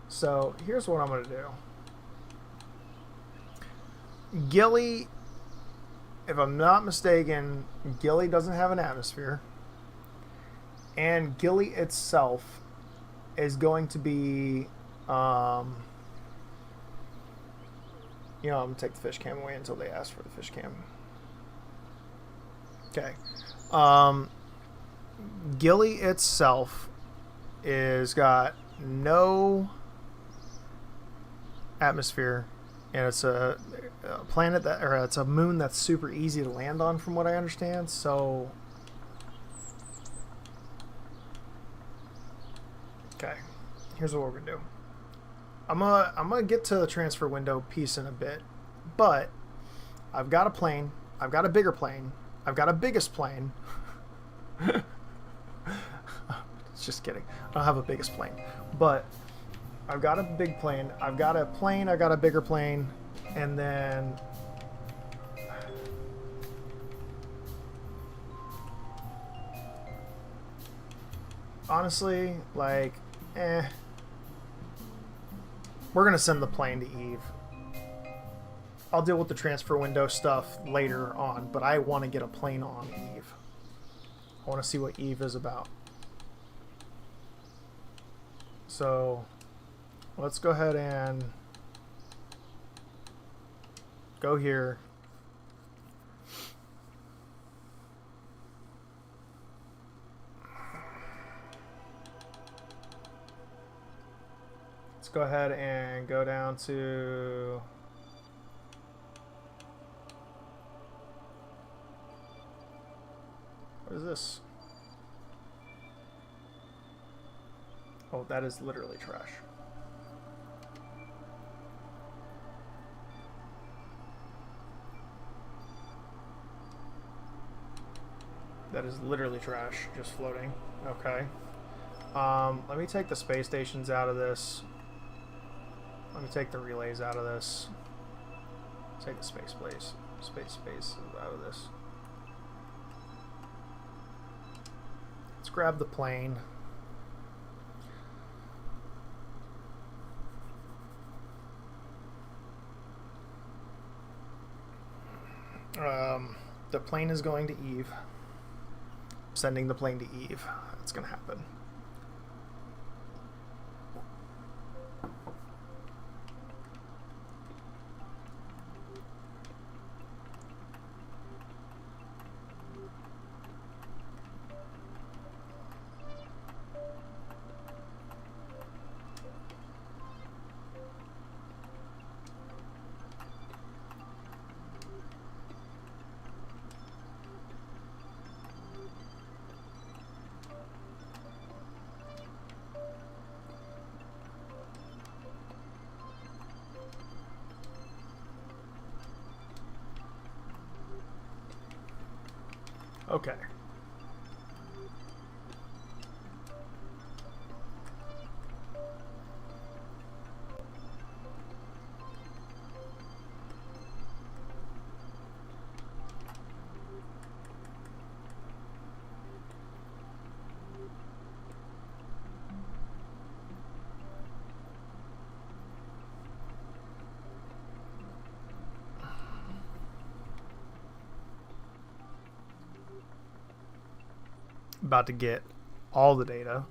So here's what I'm going to do. Gilly, if I'm not mistaken, Gilly doesn't have an atmosphere. And Gilly itself is going to be, you know, I'm going to take the fish cam away until they ask for the fish cam. Okay. Gilly itself is got no atmosphere, and it's a planet that, or it's a moon that's super easy to land on, from what I understand. So, okay, here's what we're gonna do. I'm gonna get to the transfer window piece in a bit, but I've got a plane. I've got a bigger plane. I've got a biggest plane. Just kidding. I don't have a biggest plane, but I've got a big plane. I've got a plane. I got a bigger plane, and then honestly, like, we're gonna send the plane to Eve. I'll deal with the transfer window stuff later on, but I want to get a plane on Eve. I want to see what Eve is about. So let's go ahead and go here. Let's go ahead and go down to What is this? Oh, that is literally trash. That is literally trash, just floating. Okay. Let me take the space stations out of this. Let me take the relays out of this. Take the space out of this. Let's grab the plane. The plane is going to Eve. Sending the plane to Eve. That's going to happen. Okay. About to get all the data.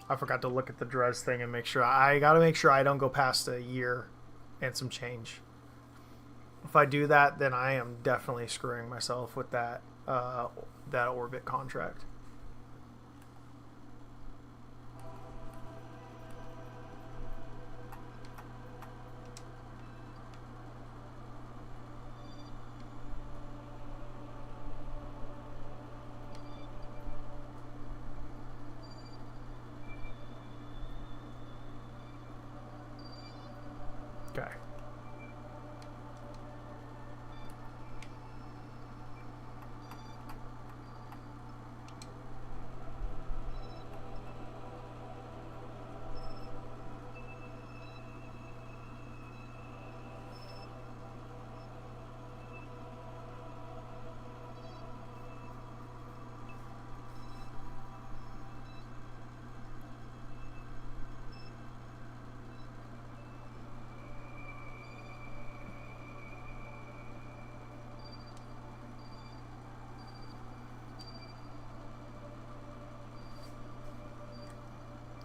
I forgot to look at the Dres thing and make sure. I gotta make sure I don't go past a year and some change. If I do that, then I am definitely screwing myself with that that orbit contract. Okay.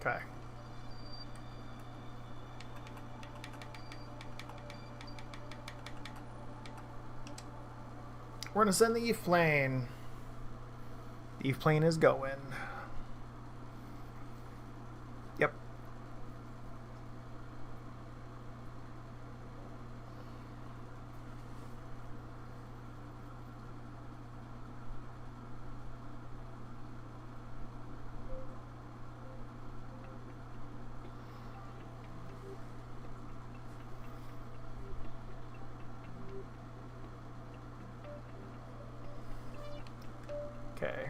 Okay. We're gonna send the Eve plane. The Eve plane is going. Yep. Okay.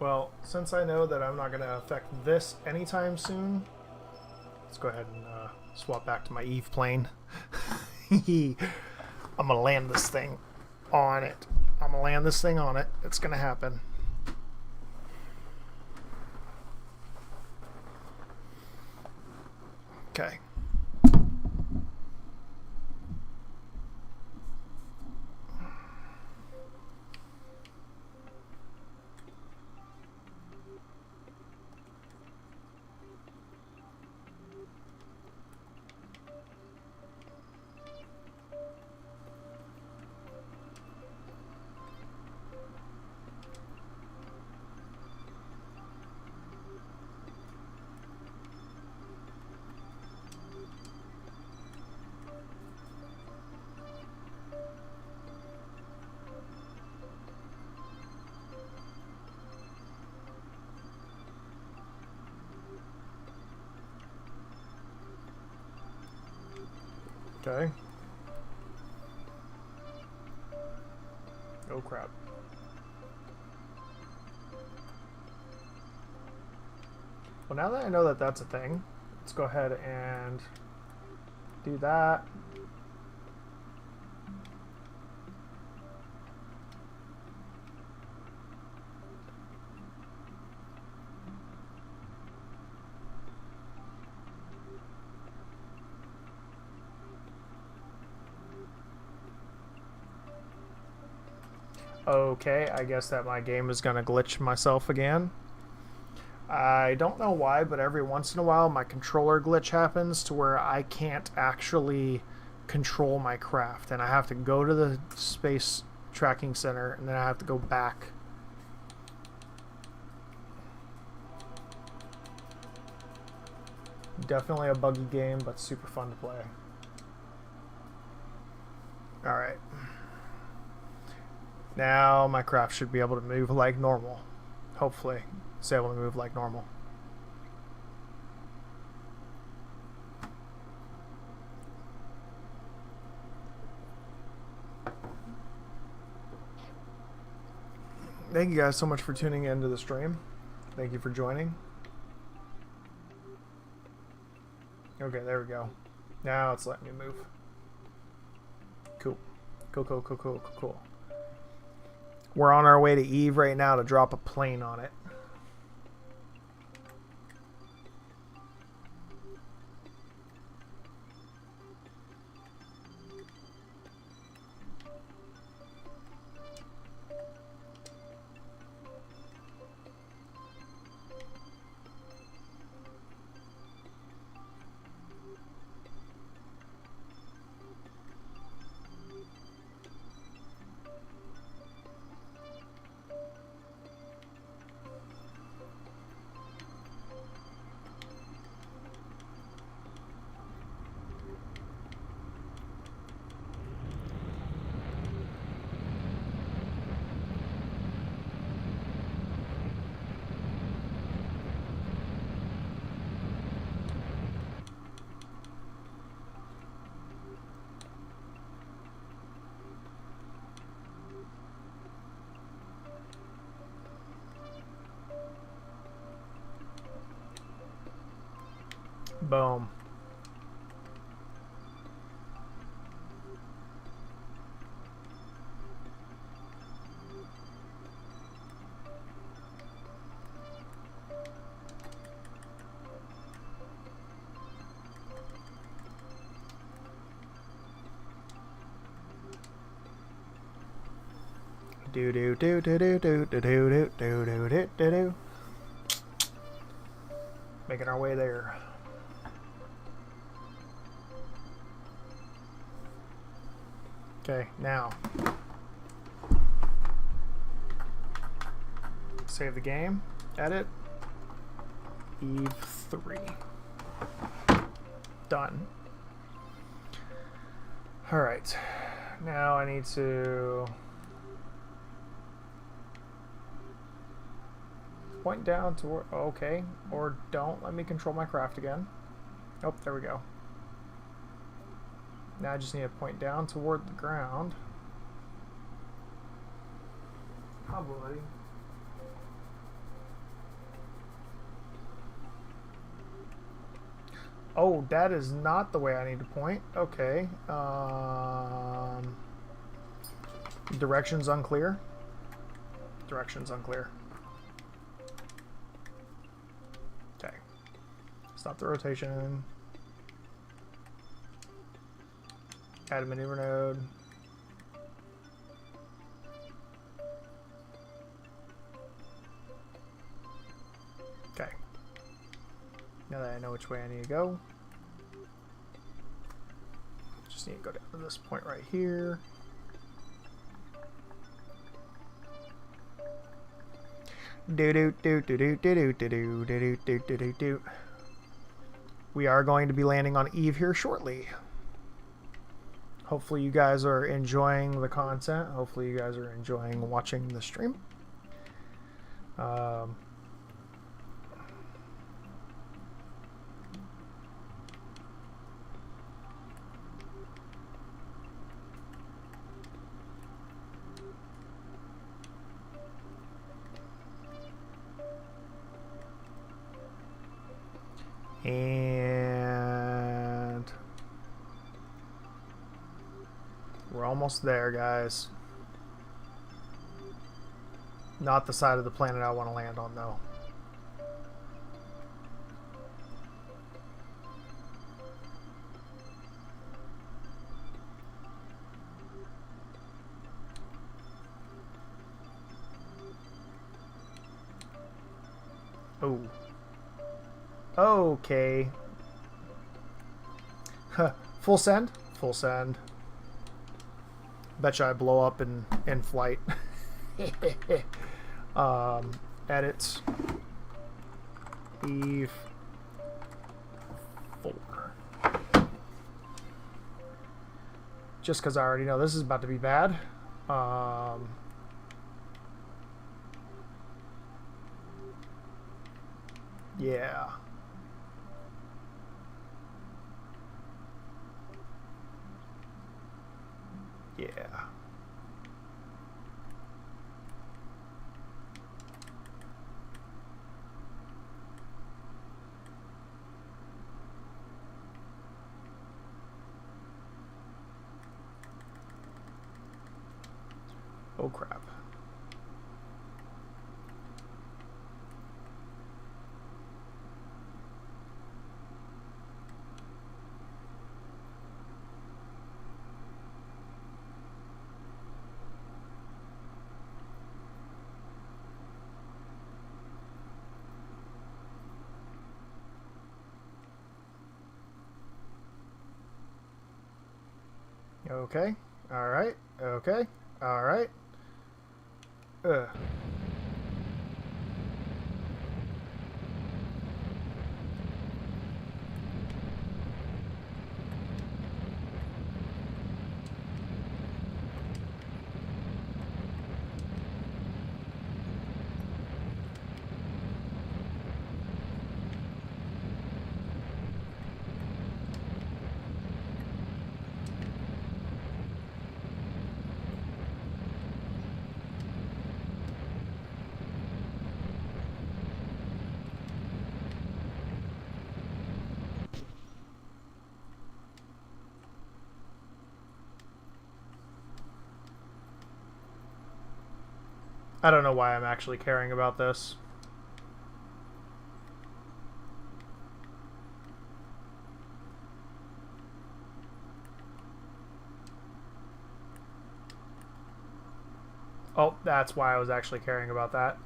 Well, since I know that I'm not going to affect this anytime soon, let's go ahead and swap back to my Eve plane. I'm going to land this thing on it. I'm going to land this thing on it. It's going to happen. Okay. Okay. Oh crap. Well, now that I know that that's a thing, let's go ahead and do that. Okay, I guess that my game is gonna glitch myself again. I don't know why, but every once in a while my controller glitch happens to where I can't actually control my craft, and I have to go to the space tracking center and then I have to go back. Definitely a buggy game, but super fun to play. Alright. Now my craft should be able to move like normal. Hopefully it's able to move like normal. Thank you guys so much for tuning into the stream. Thank you for joining. Okay, there we go. Now it's letting me move. Cool. Cool. We're on our way to Eve right now to drop a plane on it. Boom. Do do do do do do do do do do do do do. Making our way there. Okay, now save the game, edit, Eve 3. Done. Alright, now I need to point down toward, okay, or don't let me control my craft again. Oh, there we go. Now I just need to point down toward the ground. Oh, buddy. Oh, that is not the way I need to point. Okay. Directions unclear. Directions unclear. Okay. Stop the rotation. Add a maneuver node. Okay. Now that I know which way I need to go, just need to go down to this point right here. We are going to be landing on Eve here shortly. Hopefully you guys are enjoying the content. Hopefully you guys are enjoying watching the stream. And we're almost there, guys. Not the side of the planet I want to land on, though. Oh. Okay. Full send? Full send. Betcha I blow up in flight. Edits. Eve 4. Just because I already know this is about to be bad. Yeah. Yeah. Oh crap. Okay. All right. Okay. All right. I don't know why I'm actually caring about this. Oh, that's why I was actually caring about that.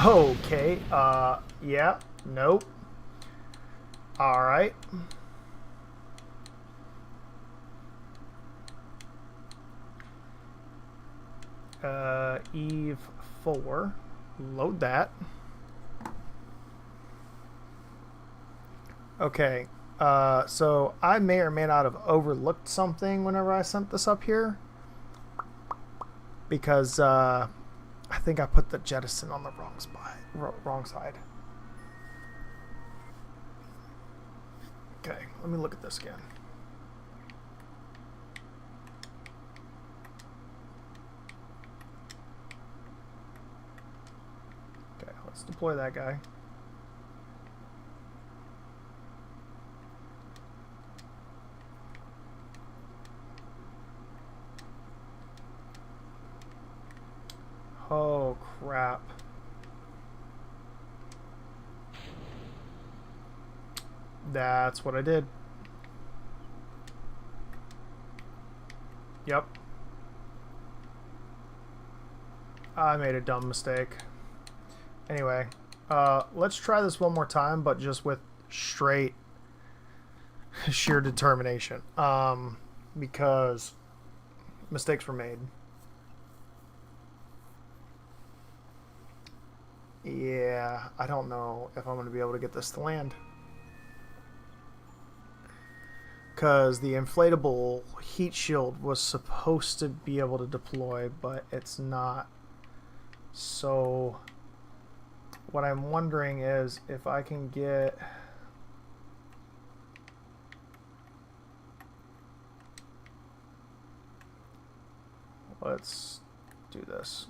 Okay, yeah, nope. Alright. Eve 4. Load that. Okay. So I may or may not have overlooked something whenever I sent this up here. Because I think I put the jettison on the wrong spot, wrong side. Okay, let me look at this again. Okay, let's deploy that guy. Oh, crap. That's what I did. Yep. I made a dumb mistake. Anyway, let's try this one more time, but just with straight sheer determination. Because mistakes were made. Yeah, I don't know if I'm going to be able to get this to land. Because the inflatable heat shield was supposed to be able to deploy, but it's not. So what I'm wondering is if I can get... Let's do this.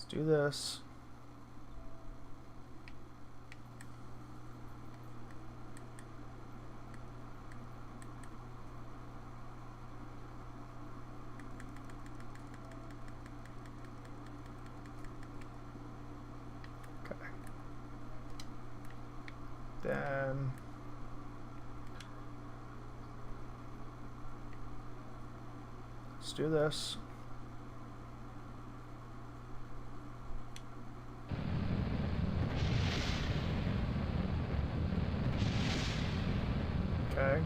Do this. Okay. Then let's do this. Okay.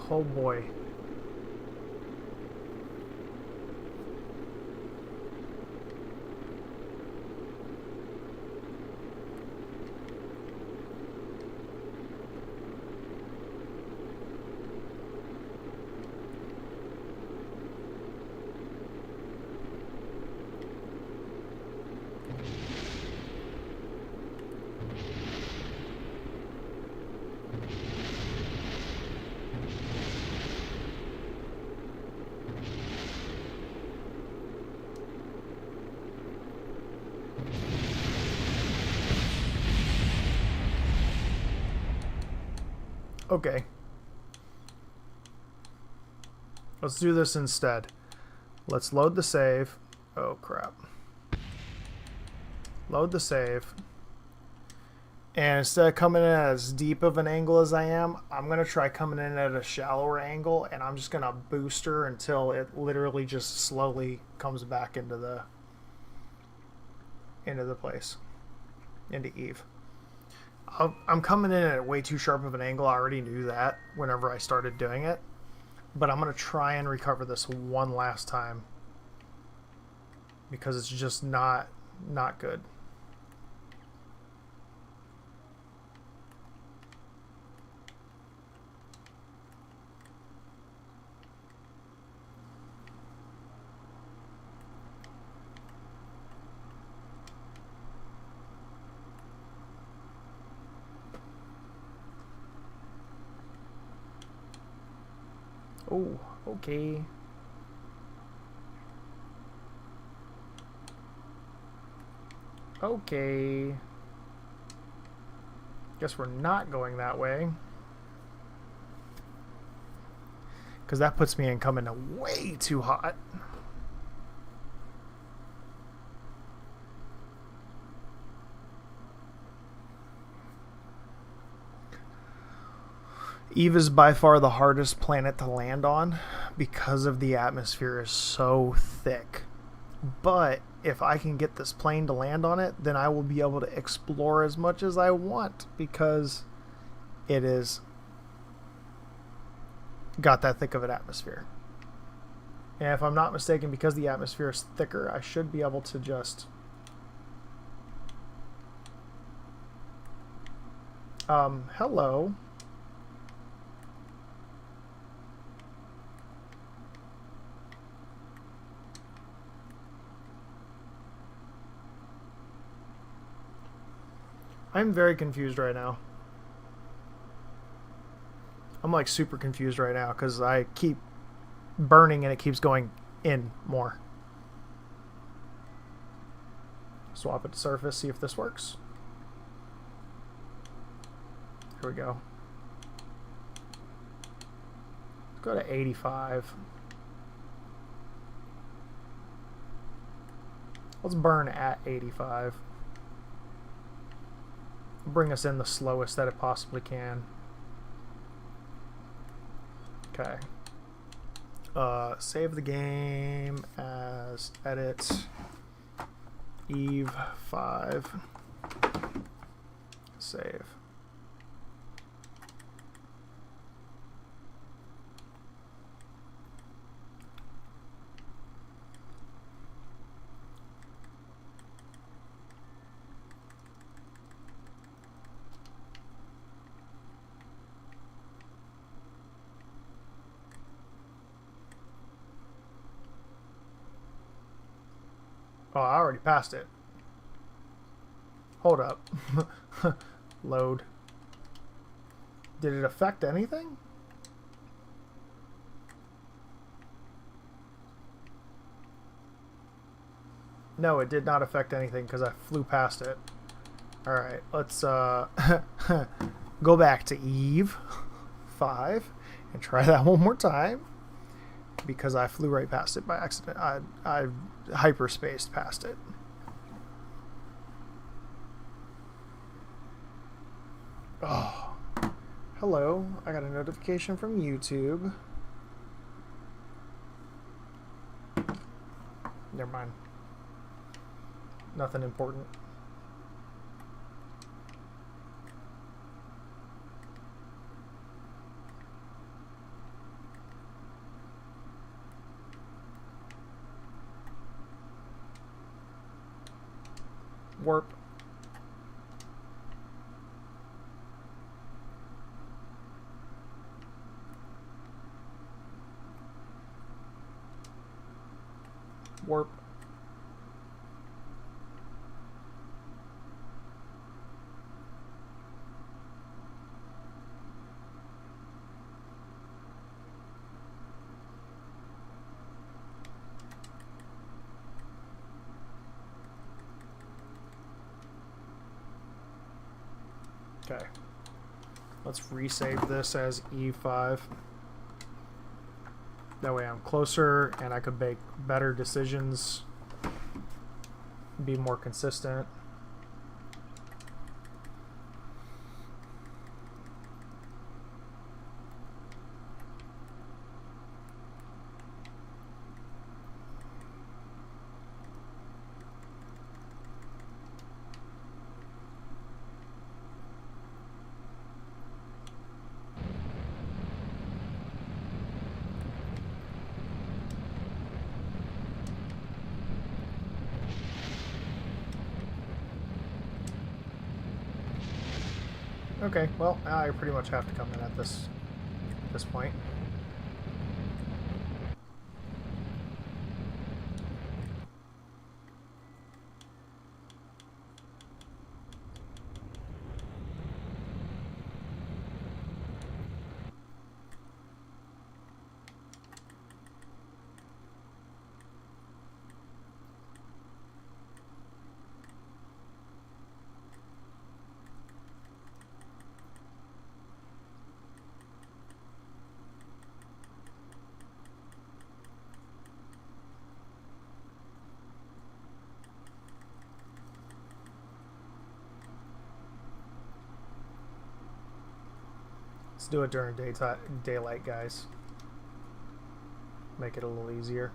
Oh boy. Okay. Let's do this instead. Let's load the save. Oh, crap. Load the save. And instead of coming in at as deep of an angle as I am, I'm going to try coming in at a shallower angle, and I'm just going to boost her until it literally just slowly comes back into the place, into Eve. I'm coming in at way too sharp of an angle. I already knew that whenever I started doing it, but I'm going to try and recover this one last time because it's just not good. Oh, okay. Okay. Guess we're not going that way. Because that puts me in coming way too hot. Eve is by far the hardest planet to land on because of the atmosphere is so thick. But if I can get this plane to land on it, then I will be able to explore as much as I want because it is got that thick of an atmosphere. And if I'm not mistaken, because the atmosphere is thicker, I should be able to just hello. I'm very confused right now. I'm like super confused right now because I keep burning and it keeps going in more. Swap it to surface, see if this works. Here we go. Let's go to 85. Let's burn at 85. Bring us in the slowest that it possibly can. Okay. Save the game as edit Eve 5. Save. Oh, I already passed it. Hold up. Load. Did it affect anything? No, it did not affect anything because I flew past it. Alright, let's go back to Eve 5 and try that one more time. Because I flew right past it by accident. I hyperspaced past it. Oh, hello. I got a notification from YouTube. Never mind. Nothing important. Warp. Warp. Okay. Let's resave this as E5. That way I'm closer and I could make better decisions, be more consistent. Okay, well, now I pretty much have to come in at this point. Let's do it during daylight, guys. Make it a little easier.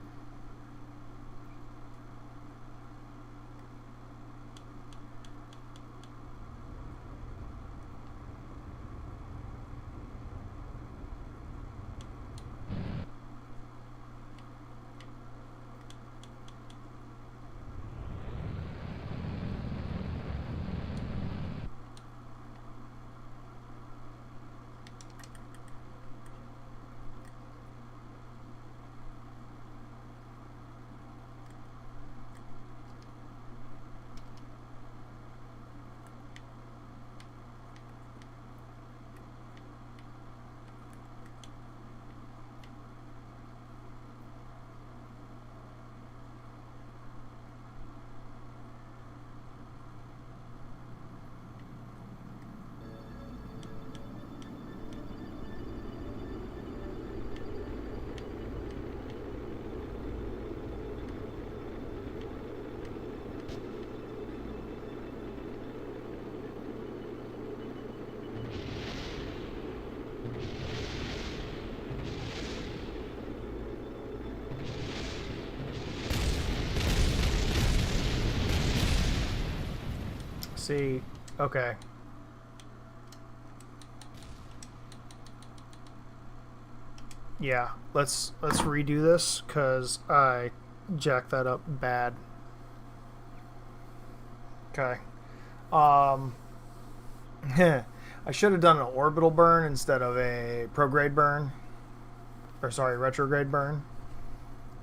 See, okay. Yeah, let's redo this because I jacked that up bad. Okay. I should have done an orbital burn instead of a prograde burn. Or sorry, retrograde burn.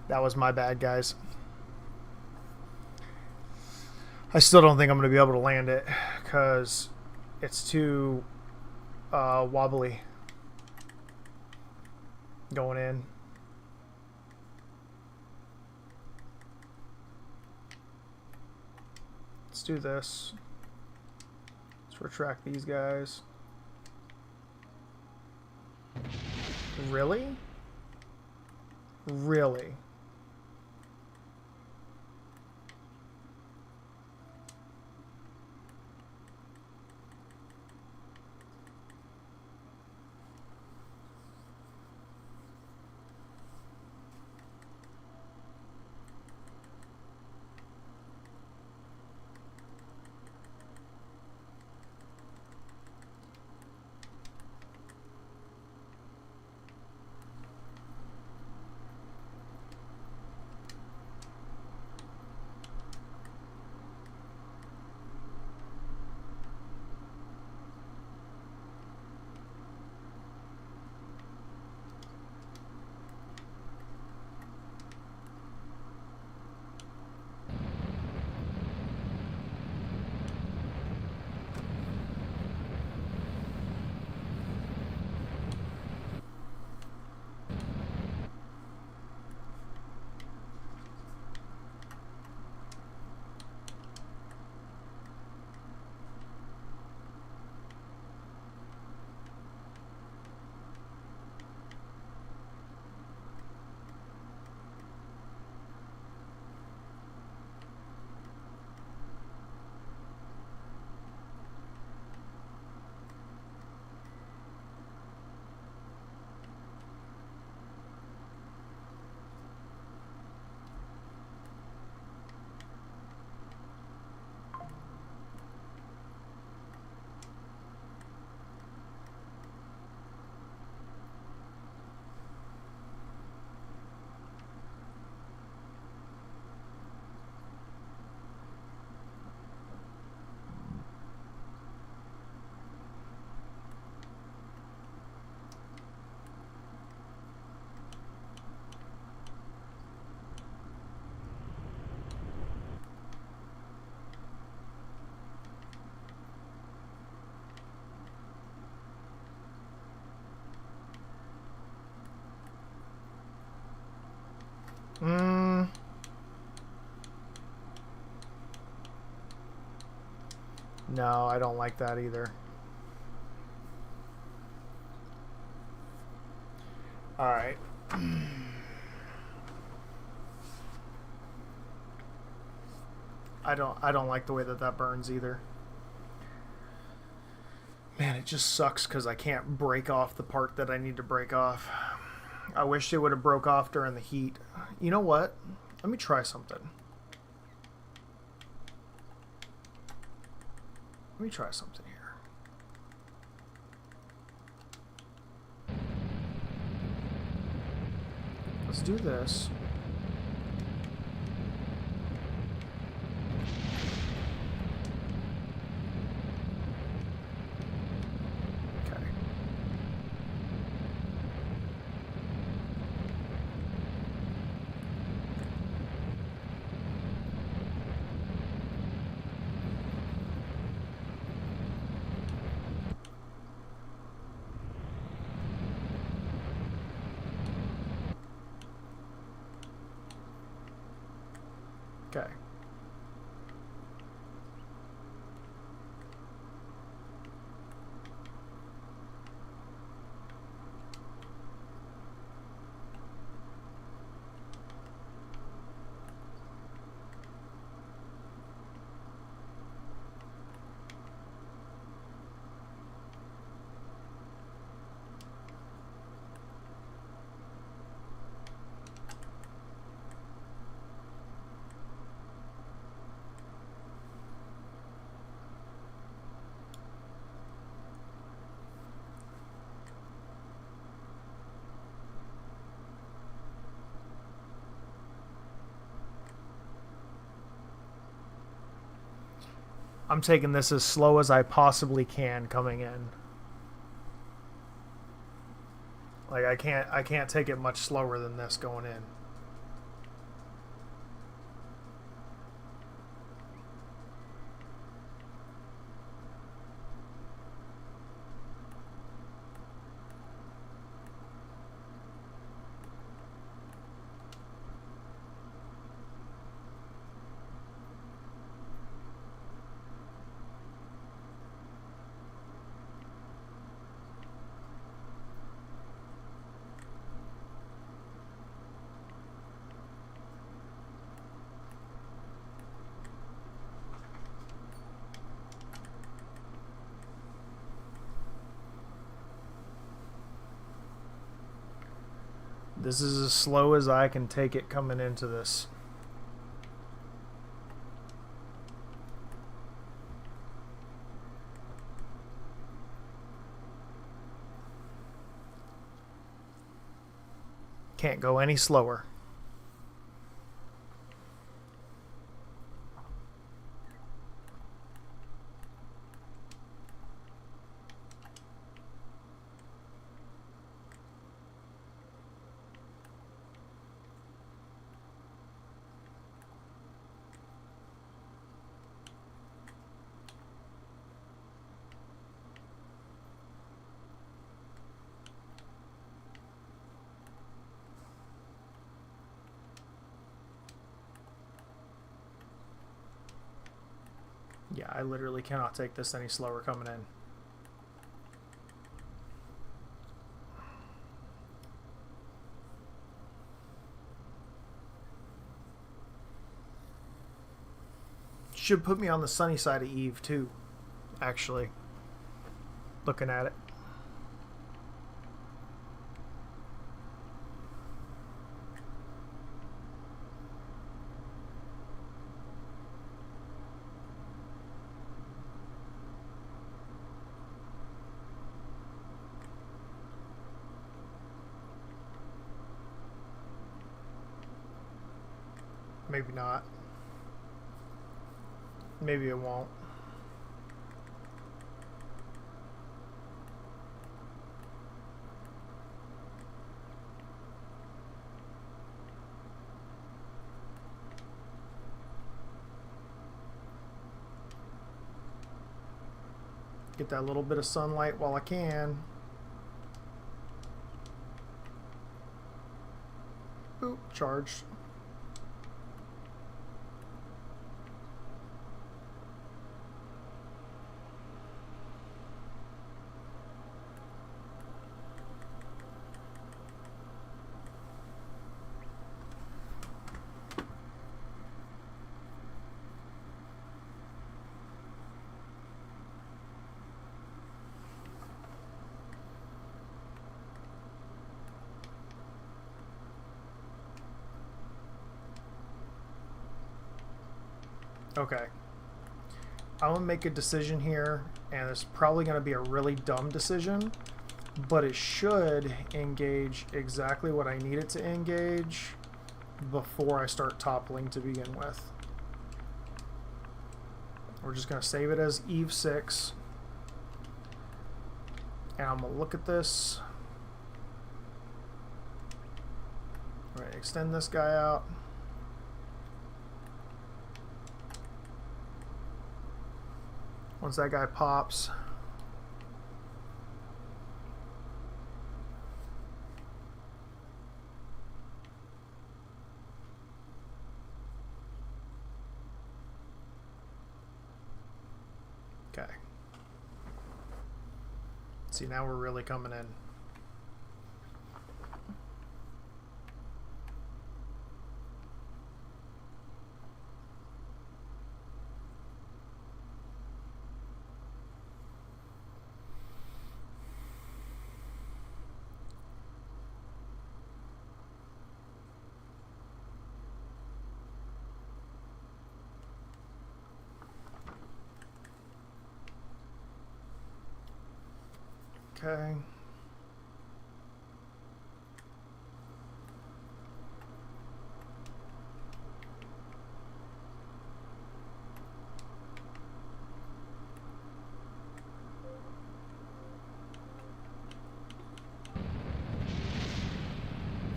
That was my bad, guys. I still don't think I'm going to be able to land it because it's too wobbly going in. Let's do this. Let's retract these guys. Really? Really? No, I don't like that either. All right. I don't like the way that burns either. Man, it just sucks because I can't break off the part that I need to break off. I wish they would have broke off during the heat. You know what? Let me try something. Let me try something here. Let's do this. Okay. Okay. I'm taking this as slow as I possibly can coming in. Like I can't take it much slower than this going in. This is as slow as I can take it coming into this. Can't go any slower. Yeah, I literally cannot take this any slower coming in. Should put me on the sunny side of Eve too, actually. Looking at it. Maybe not. Maybe it won't. Get that little bit of sunlight while I can. Oop, charged. Okay. I'm going to make a decision here, and it's probably going to be a really dumb decision, but it should engage exactly what I need it to engage before I start toppling to begin with. We're just going to save it as Eve 6. And I'm going to look at this. All right, extend this guy out. Once that guy pops, okay. See, now we're really coming in. Okay.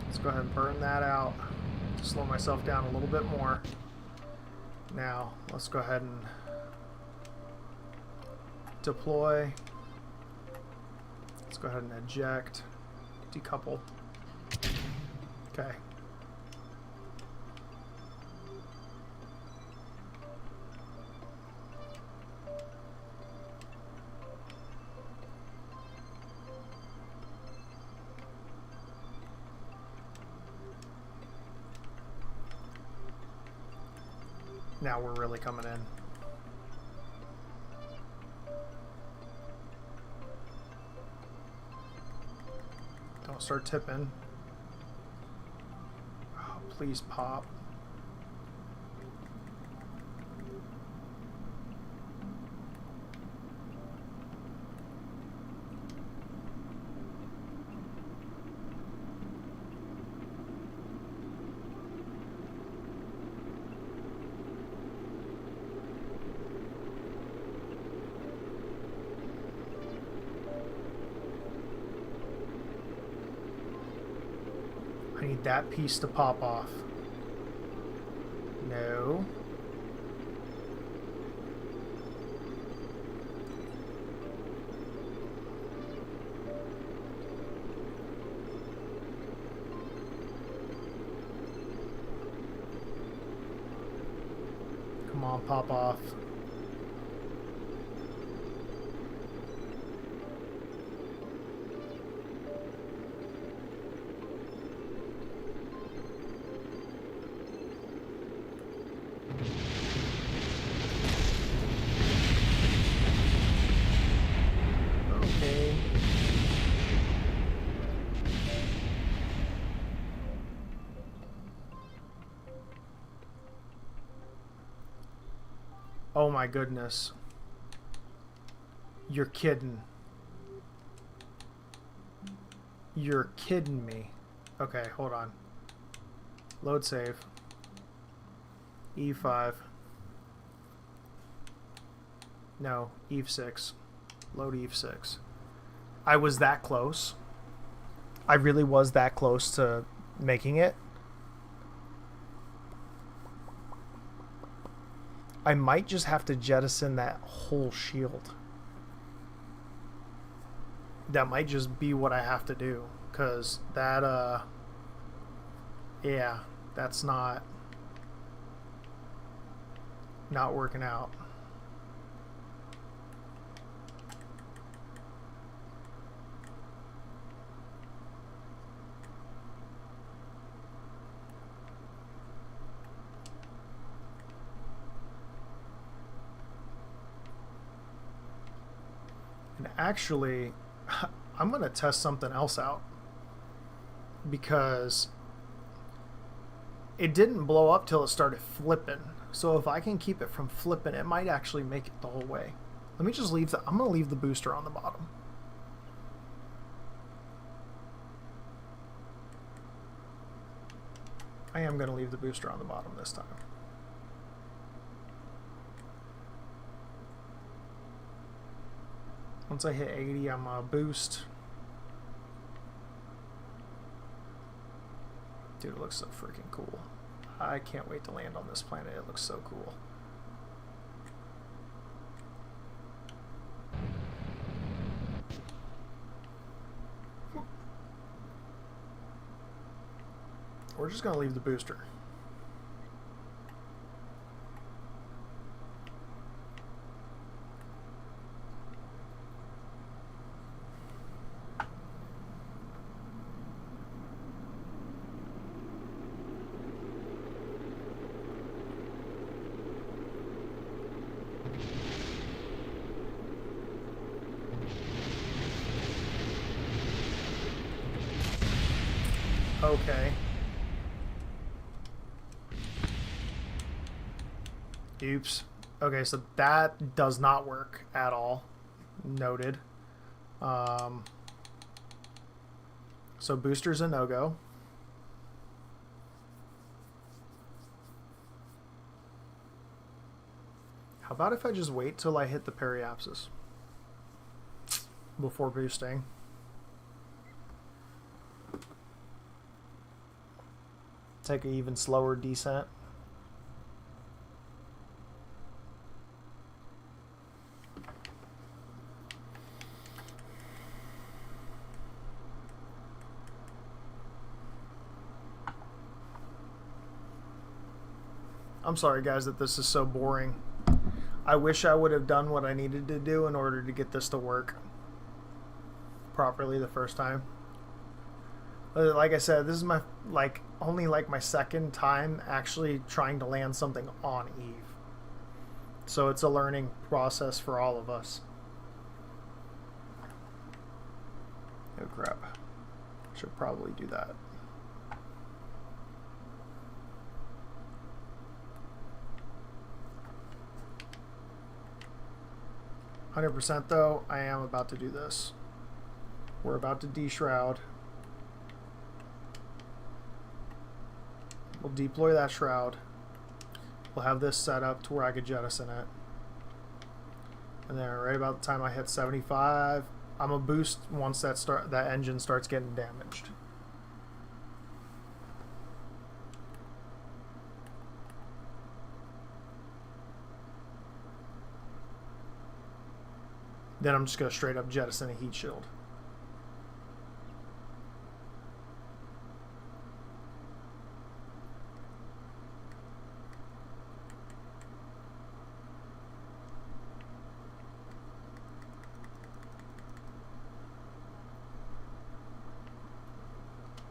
Let's go ahead and burn that out to slow myself down a little bit more. Now, let's go ahead and deploy. Let's go ahead and eject, decouple. Okay. Now we're really coming in. Don't start tipping. Oh, please pop. I need that piece to pop off. No. Come on, pop off. Oh my goodness. You're kidding. You're kidding me. Okay, hold on. Load save. E5. No, E6. Load E6. I was that close. I really was that close to making it. I might just have to jettison that whole shield. That might just be what I have to do, because that, yeah, that's not working out. And actually, I'm going to test something else out, because it didn't blow up till it started flipping. So if I can keep it from flipping, it might actually make it the whole way. Let me just leave I'm going to leave the booster on the bottom. I am going to leave the booster on the bottom this time. Once I hit 80, I'm going to boost. Dude, it looks so freaking cool. I can't wait to land on this planet. It looks so cool. We're just going to leave the booster. Okay. Oops. Okay, so that does not work at all. Noted. So booster's a no-go. How about if I just wait till I hit the periapsis before boosting? Take an even slower descent. I'm sorry guys that this is so boring. I wish I would have done what I needed to do in order to get this to work properly the first time. Like I said, this is my only my second time actually trying to land something on Eve. So it's a learning process for all of us. Oh crap. Should probably do that. %, though, I am about to do this. We're about to de-shroud. We'll deploy that shroud. We'll have this set up to where I could jettison it. And then right about the time I hit 75, I'm gonna boost once that engine starts getting damaged. Then I'm just gonna straight up jettison a heat shield.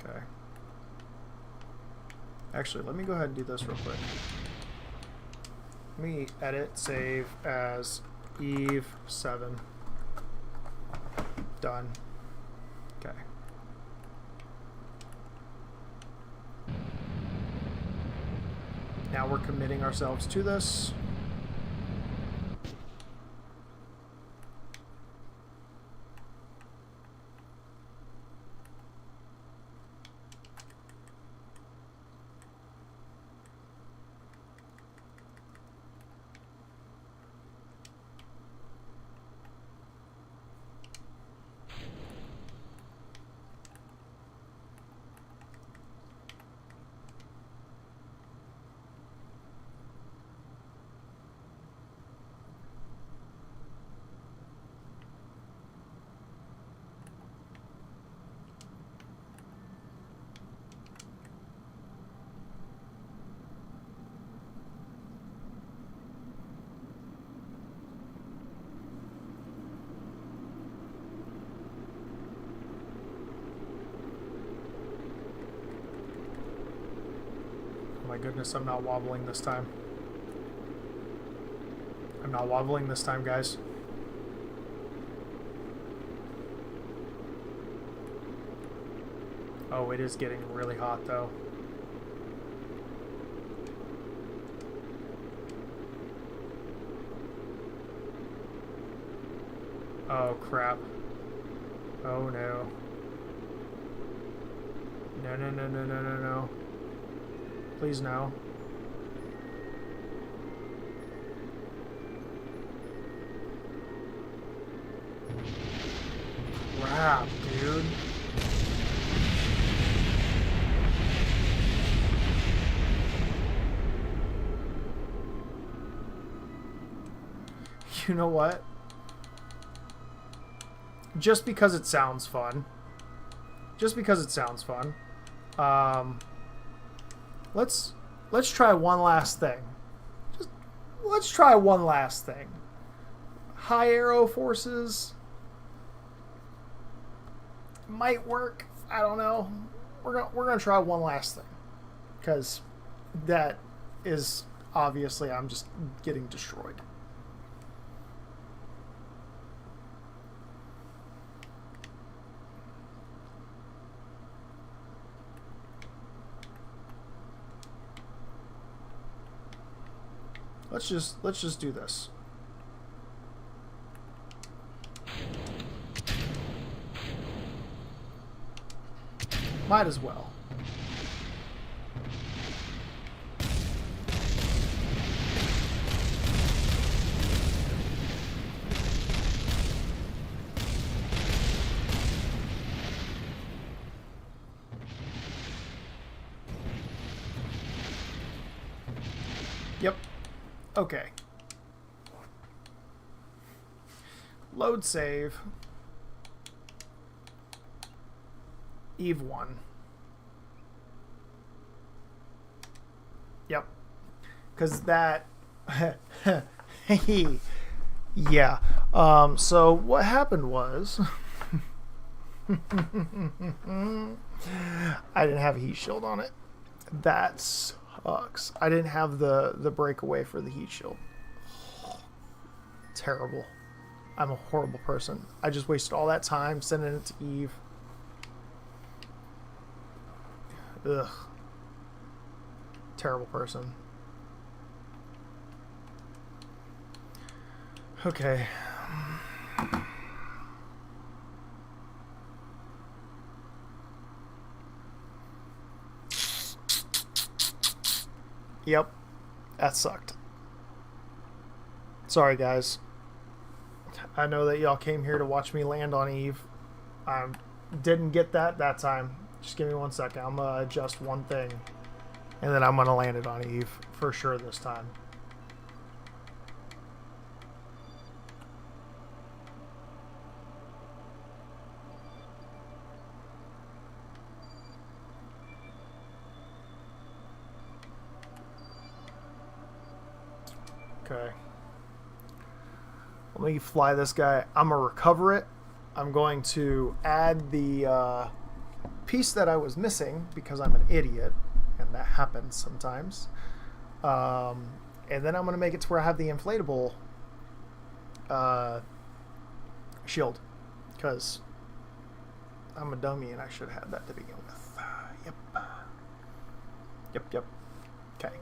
Okay. Actually, let me go ahead and do this real quick. Let me edit, save as Eve 7. Done. Okay. Now we're committing ourselves to this. My goodness, I'm not wobbling this time. I'm not wobbling this time, guys. Oh, it is getting really hot, though. Oh, crap. Oh, no. No, no, no, no, no, no, no. Please, no. Crap, dude. You know what? Just because it sounds fun. Just because it sounds fun. Let's try one last thing. Let's try one last thing. High arrow forces might work. I don't know. We're gonna try one last thing, because that is obviously I'm just getting destroyed. Let's just do this. Might as well. Yep. Okay. Load save. Eve 1. Yep. Because that... yeah. So what happened was... I didn't have a heat shield on it. That sucks. I didn't have the breakaway for the heat shield. Terrible. I'm a horrible person. I just wasted all that time sending it to Eve. Ugh. Terrible person. Okay. Yep. That sucked. Sorry, guys. I know that y'all came here to watch me land on Eve. I didn't get that time. Just give me 1 second. I'm going to adjust one thing. And then I'm going to land it on Eve for sure this time. Okay. Let me fly this guy. I'm going to recover it. I'm going to add the piece that I was missing because I'm an idiot, and that happens sometimes. And then I'm going to make it to where I have the inflatable shield, because I'm a dummy and I should have had that to begin with. Yep. Okay.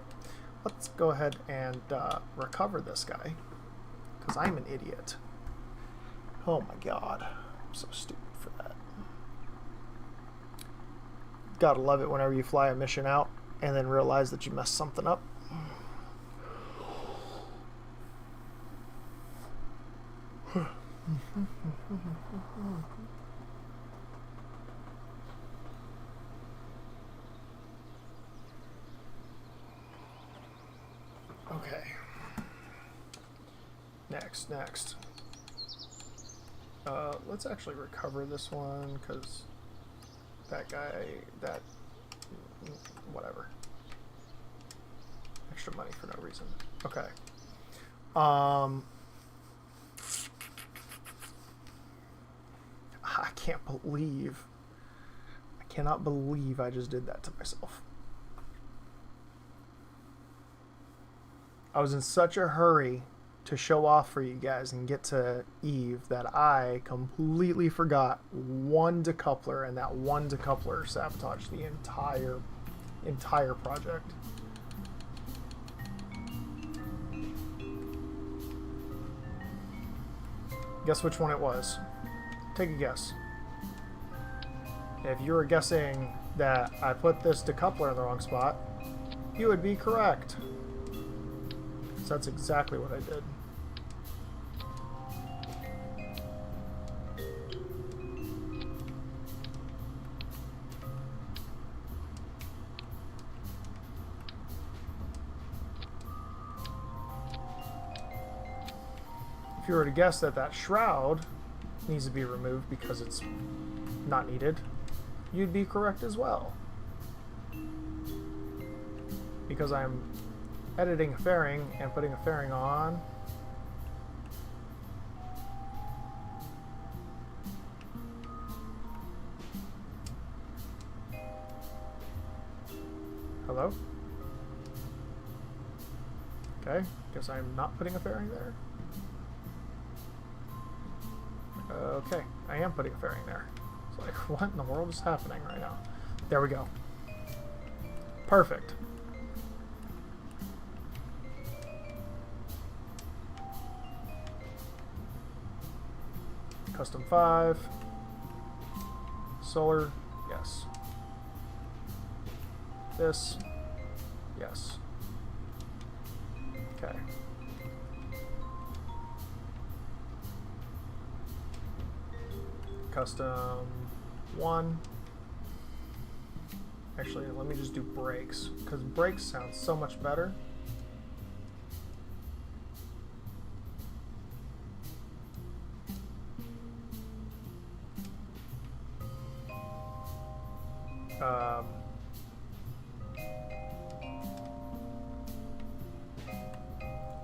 Let's go ahead and recover this guy, because I'm an idiot. Oh my god. I'm so stupid for that. Gotta love it whenever you fly a mission out and then realize that you messed something up. Okay. Next. Let's actually recover this one, because that guy, whatever. Extra money for no reason. Okay. I cannot believe I just did that to myself. I was in such a hurry to show off for you guys and get to Eve that I completely forgot one decoupler, and that one decoupler sabotaged the entire project. Guess which one it was. Take a guess. If you were guessing that I put this decoupler in the wrong spot, you would be correct. So that's exactly what I did. If you were to guess that that shroud needs to be removed because it's not needed, you'd be correct as well. Because I'm editing a fairing and putting a fairing on. Hello? Okay, guess I'm not putting a fairing there. Okay, I am putting a fairing there. It's like, what in the world is happening right now? There we go. Perfect. Custom 5. Solar, yes. This, yes. Okay. Custom 1. Actually, let me just do brakes, because brakes sounds so much better.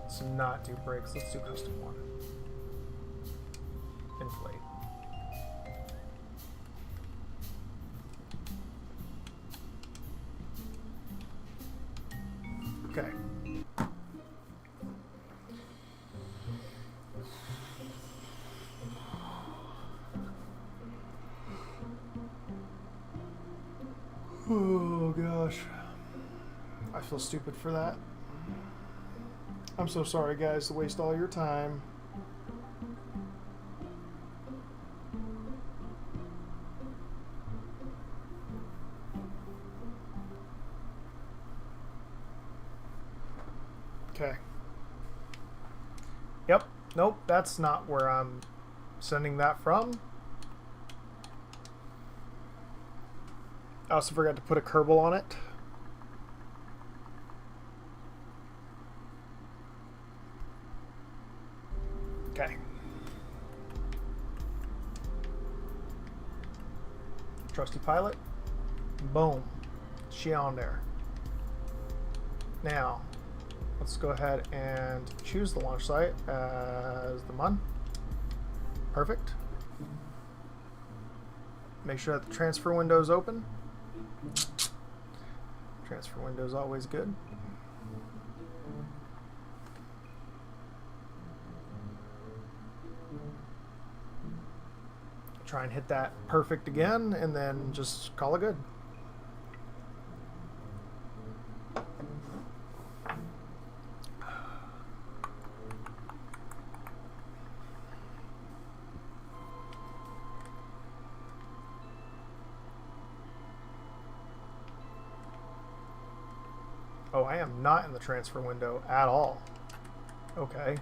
Let's not do brakes, let's do custom 1. Inflate. Okay. Oh gosh. I feel stupid for that. I'm so sorry guys to waste all your time. Okay. Yep. Nope, that's not where I'm sending that from. I also forgot to put a Kerbal on it. Okay. Trusty pilot. Boom. She on there. Now, let's go ahead and choose the launch site as the MUN. Perfect. Make sure that the transfer window is open. Transfer window is always good. Try and hit that perfect again, and then just call it good. Oh, I am not in the transfer window at all. Okay.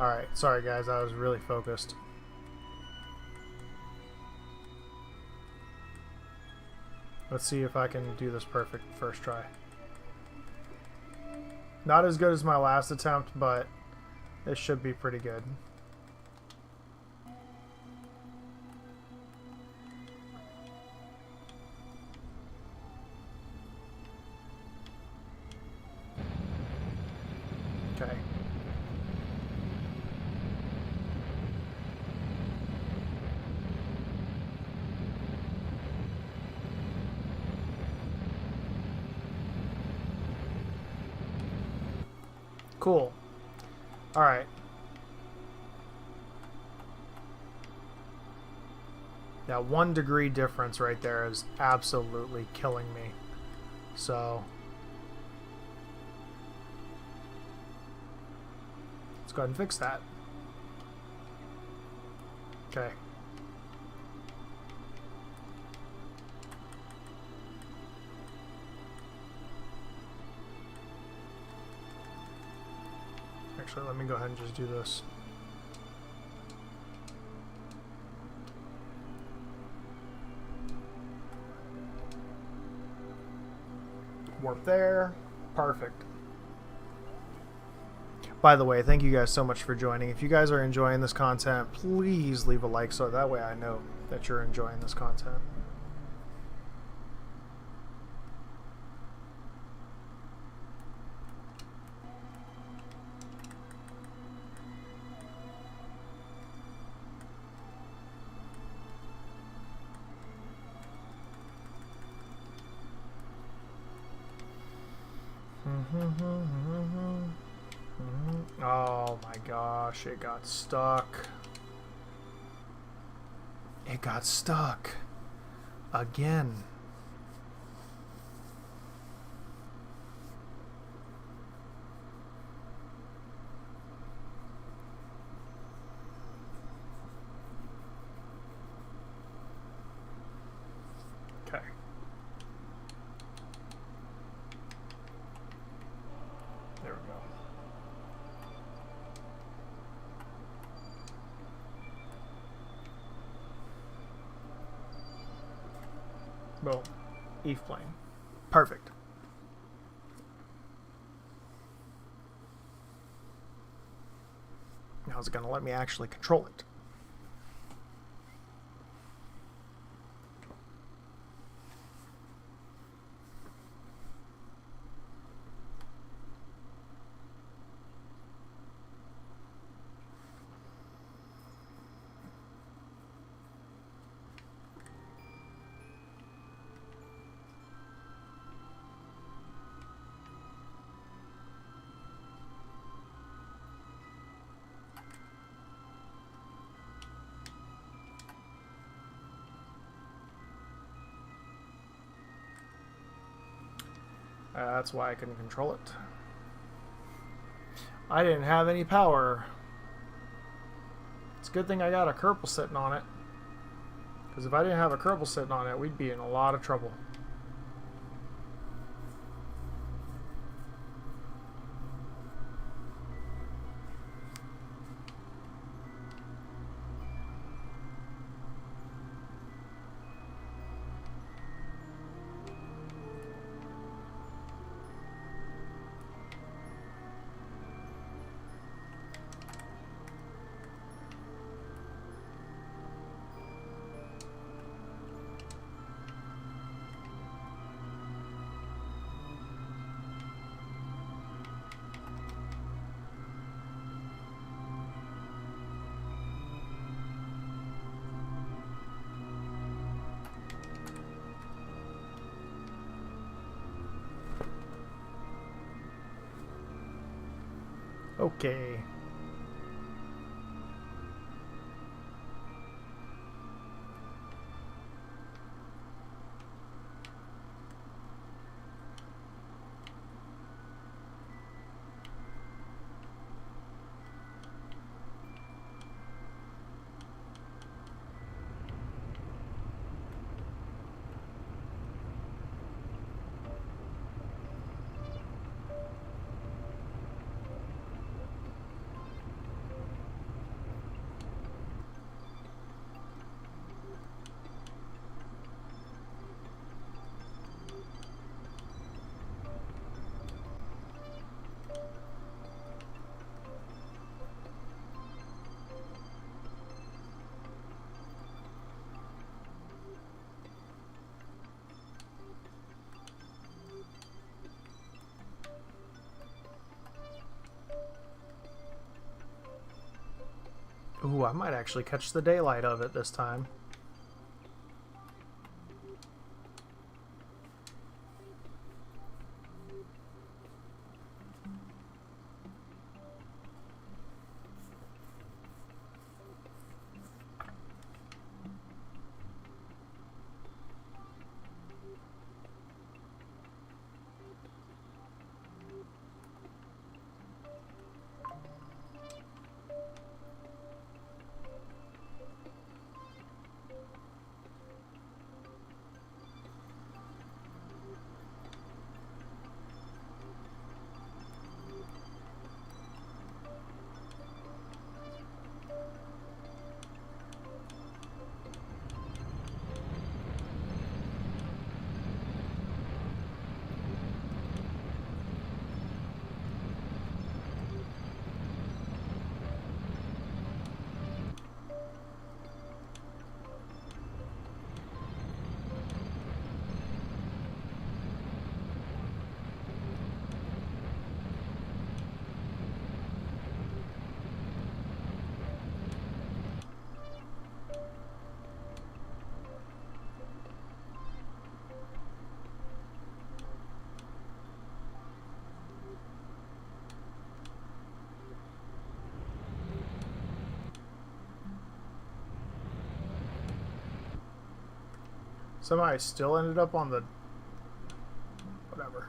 Alright, sorry guys, I was really focused. Let's see if I can do this perfect first try. Not as good as my last attempt, but it should be pretty good. Okay. Cool. Alright. That 1 degree difference right there is absolutely killing me. So let's go ahead and fix that. Okay. Actually, let me go ahead and just do this. Warp there. Perfect. By the way, thank you guys so much for joining. If you guys are enjoying this content, please leave a like so that way I know that you're enjoying this content. Oh my gosh, it got stuck. It got stuck. Again. Okay. There we go. Boom. Eve plane. Perfect. Now it's going to let me actually control it. That's why I couldn't control it. I didn't have any power. It's a good thing I got a Kerbal sitting on it. Because if I didn't have a Kerbal sitting on it, we'd be in a lot of trouble. Okay. Ooh, I might actually catch the daylight of it this time. Somehow I still ended up on the... whatever.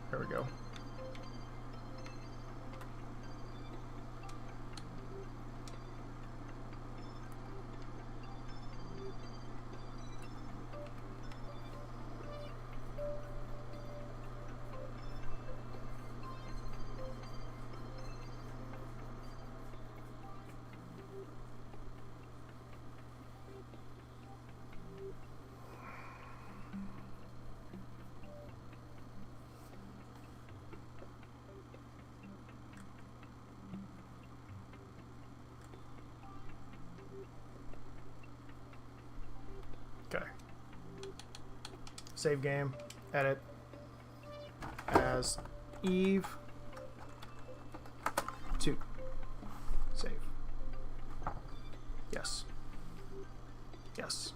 There we go. Okay. Save game. Edit. As Eve 2. Save. Yes. Yes.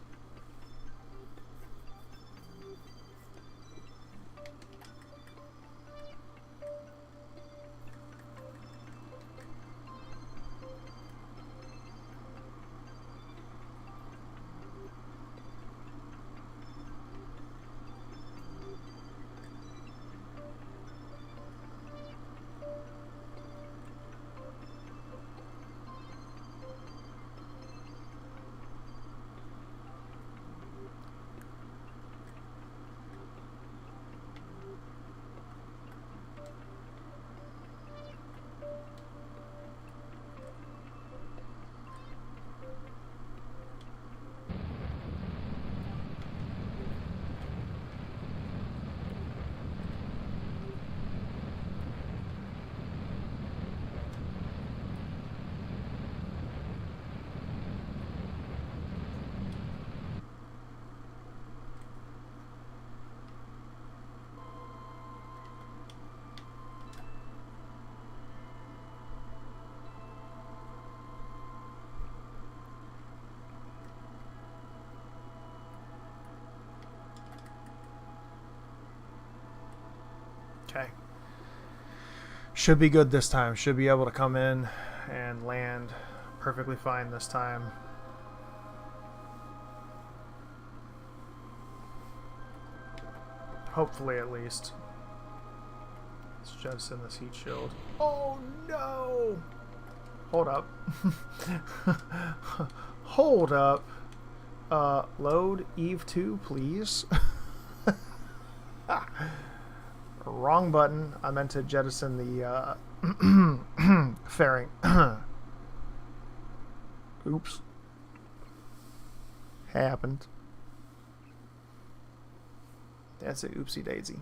Okay. Should be good this time. Should be able to come in and land perfectly fine this time. Hopefully, at least. Let's jettison this heat shield. Oh no! Hold up. Hold up. Load Eve 2, please. Wrong button. I meant to jettison the fairing. Oops. Happened. That's a oopsie daisy.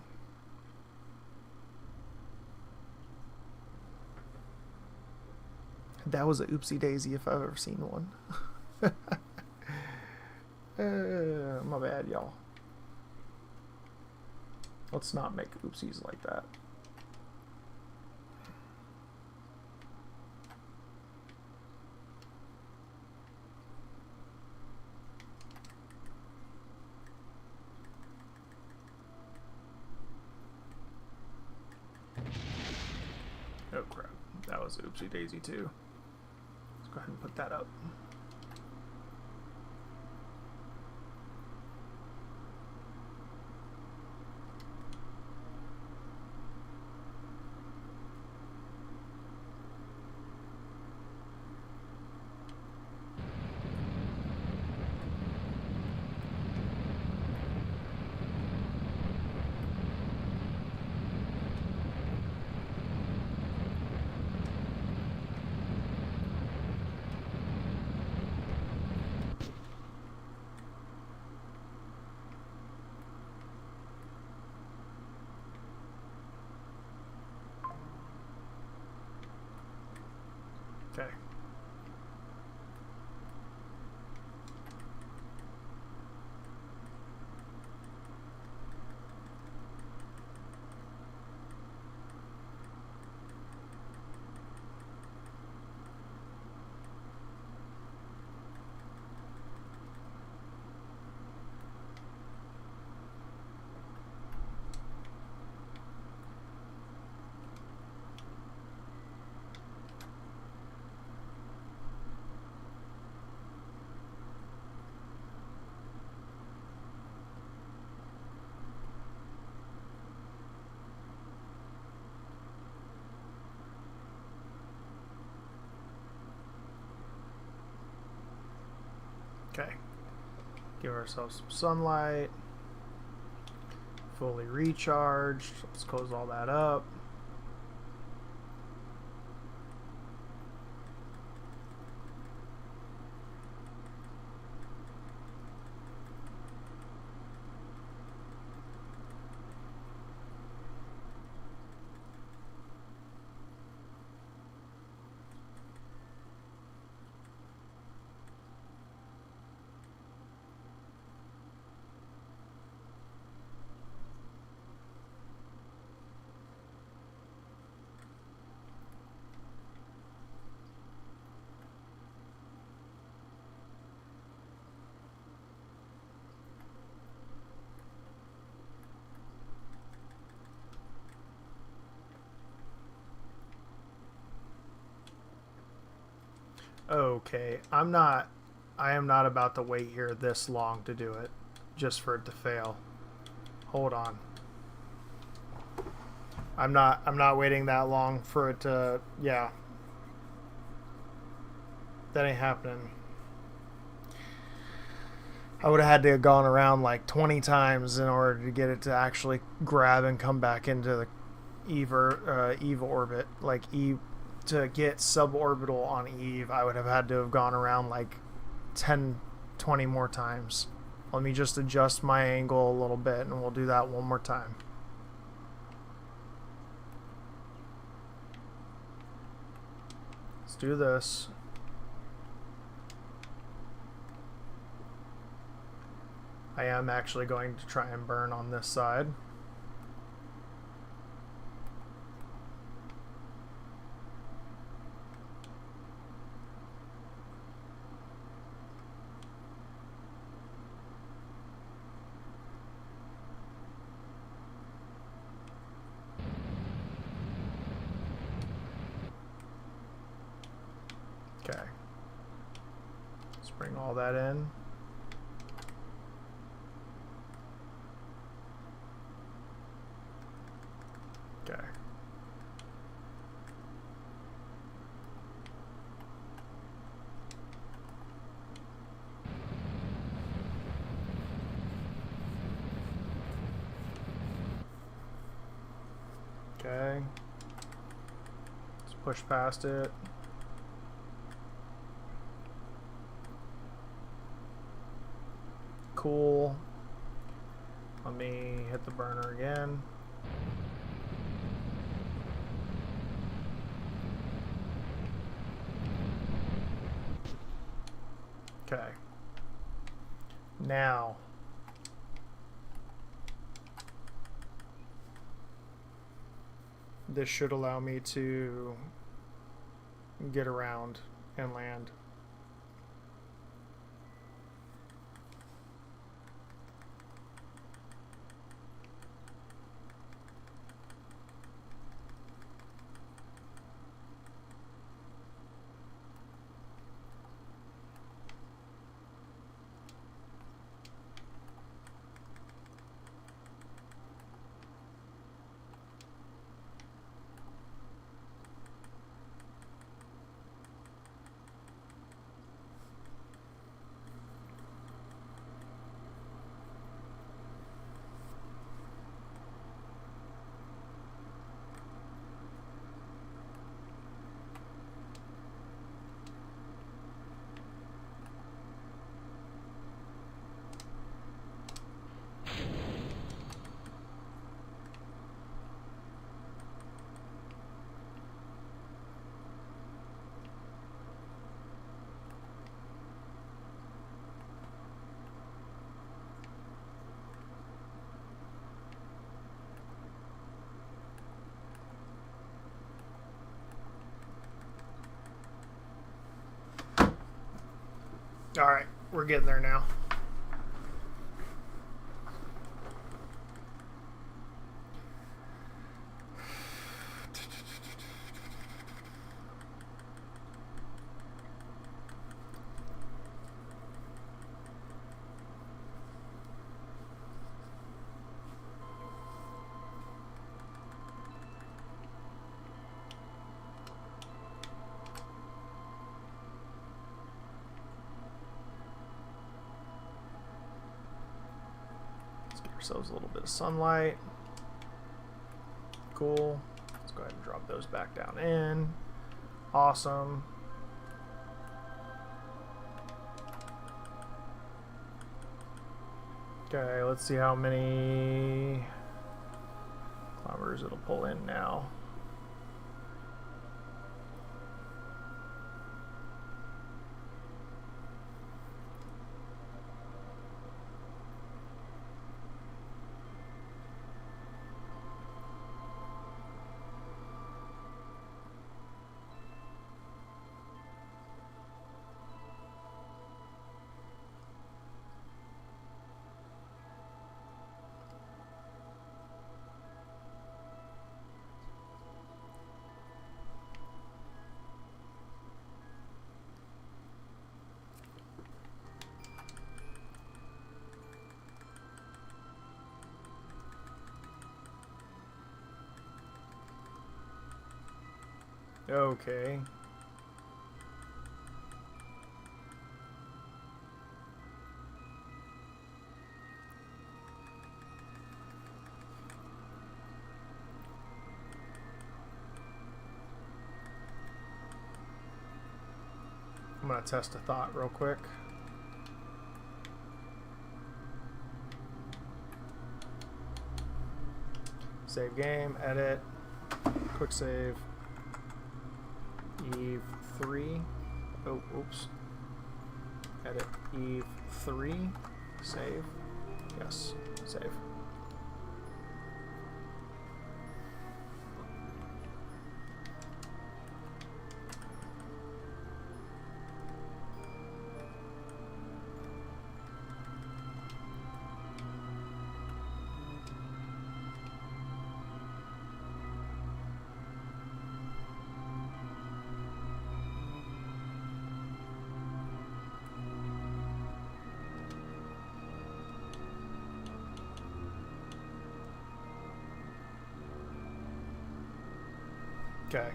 That was a oopsie daisy if I've ever seen one. My bad, y'all. Let's not make oopsies like that. Oh crap, that was oopsie daisy too. Let's go ahead and put that up. Okay. Okay, give ourselves some sunlight, fully recharged. Let's close all that up. Okay, I am not about to wait here this long to do it, just for it to fail. Hold on. I'm not waiting that long for it to, yeah. That ain't happening. I would have had to have gone around like 20 times in order to get it to actually grab and come back into the Eve orbit. Like Eve, to get suborbital on Eve, I would have had to have gone around like 10, 20 more times. Let me just adjust my angle a little bit and we'll do that one more time. Let's do this. I am actually going to try and burn on this side. Okay. Let's bring all that in. Okay. Okay. Let's push past it. Cool. Let me hit the burner again. Okay. Now, this should allow me to get around and land. All right, we're getting there now. Ourselves a little bit of sunlight. Cool. Let's go ahead and drop those back down in. Awesome. Okay, let's see how many kilometers it'll pull in now. Okay. I'm gonna test a thought real quick. Save game, edit, quick save. Eve 3. Oh, oops. Edit Eve 3. Save. Yes, save. Okay.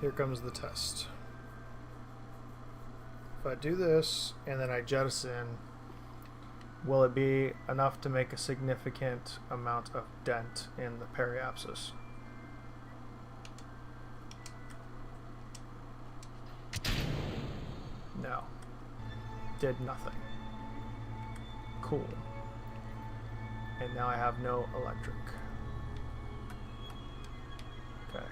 Here comes the test. If I do this and then I jettison, will it be enough to make a significant amount of dent in the periapsis? No. Did nothing. Cool. And now I have no electric. Okay.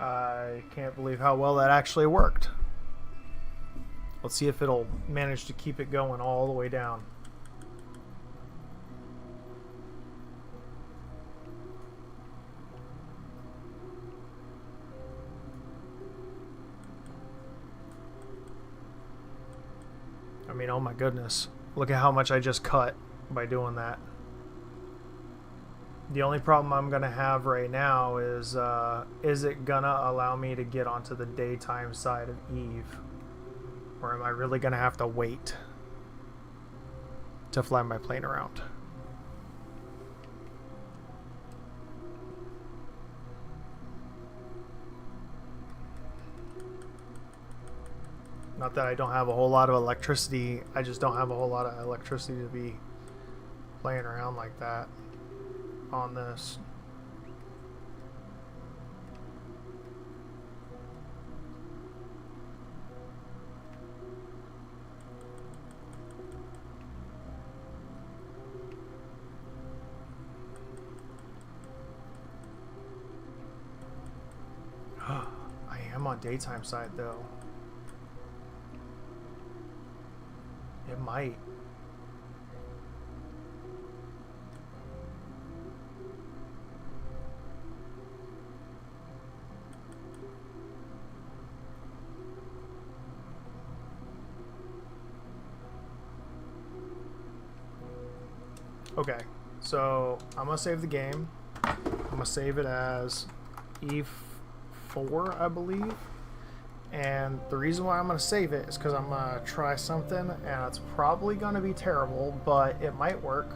I can't believe how well that actually worked. Let's see if it'll manage to keep it going all the way down. I mean, oh my goodness. Look at how much I just cut by doing that. The only problem I'm going to have right now is it going to allow me to get onto the daytime side of Eve? Or am I really going to have to wait to fly my plane around? Not that I don't have a whole lot of electricity, I just don't have a whole lot of electricity to be playing around like that on this. I am on daytime side though. It might. Okay, so I'm gonna save the game. I'm gonna save it as E4, I believe. And the reason why I'm gonna save it is because I'm gonna try something, and it's probably gonna be terrible, but it might work.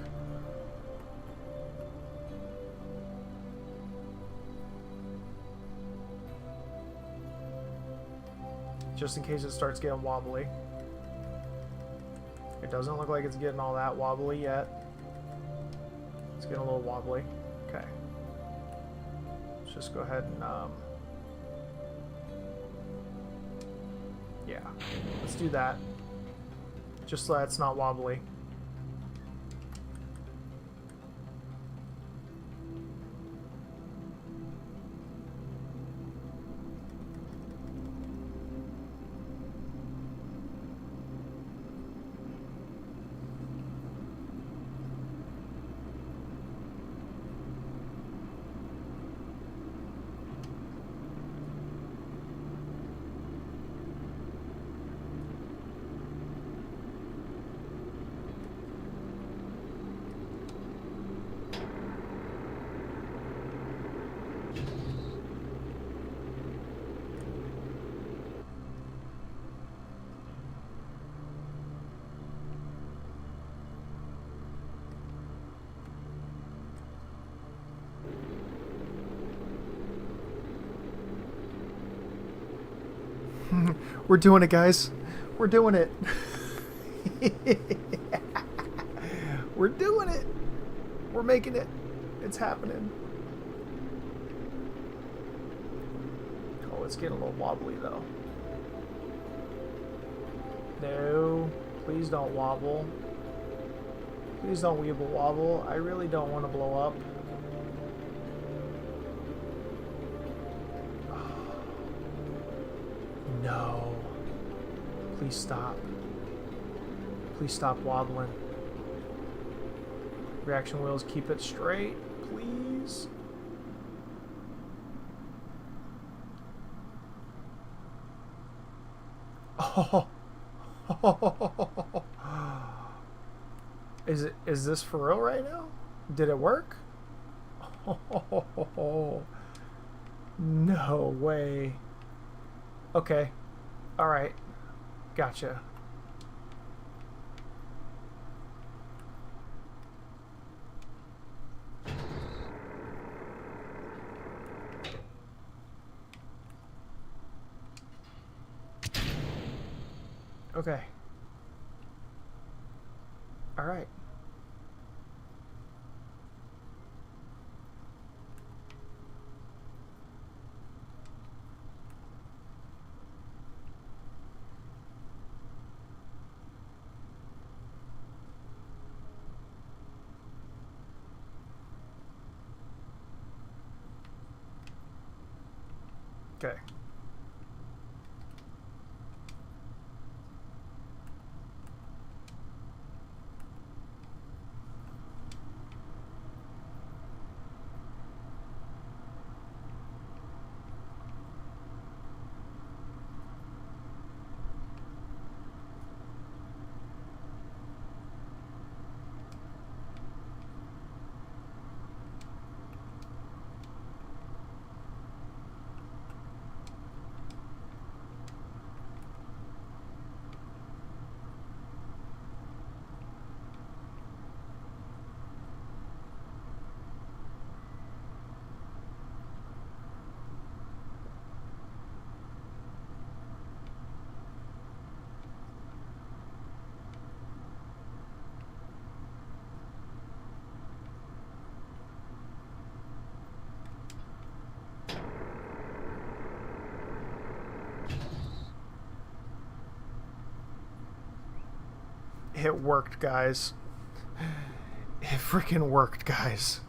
Just in case it starts getting wobbly. It doesn't look like it's getting all that wobbly yet. It's getting a little wobbly. Okay. Let's just go ahead and yeah, let's do that. Just so it's not wobbly. We're doing it, guys. We're doing it. We're doing it. We're making it. It's happening. Oh, it's getting a little wobbly, though. No. Please don't wobble. Please don't weeble wobble. I really don't want to blow up. No. Please stop. Please stop wobbling. Reaction wheels, keep it straight, please. Oh. Is this for real right now? Did it work? Oh, no way. Okay. All right. Gotcha. Okay. All right. Okay. It worked, guys. It freaking worked, guys.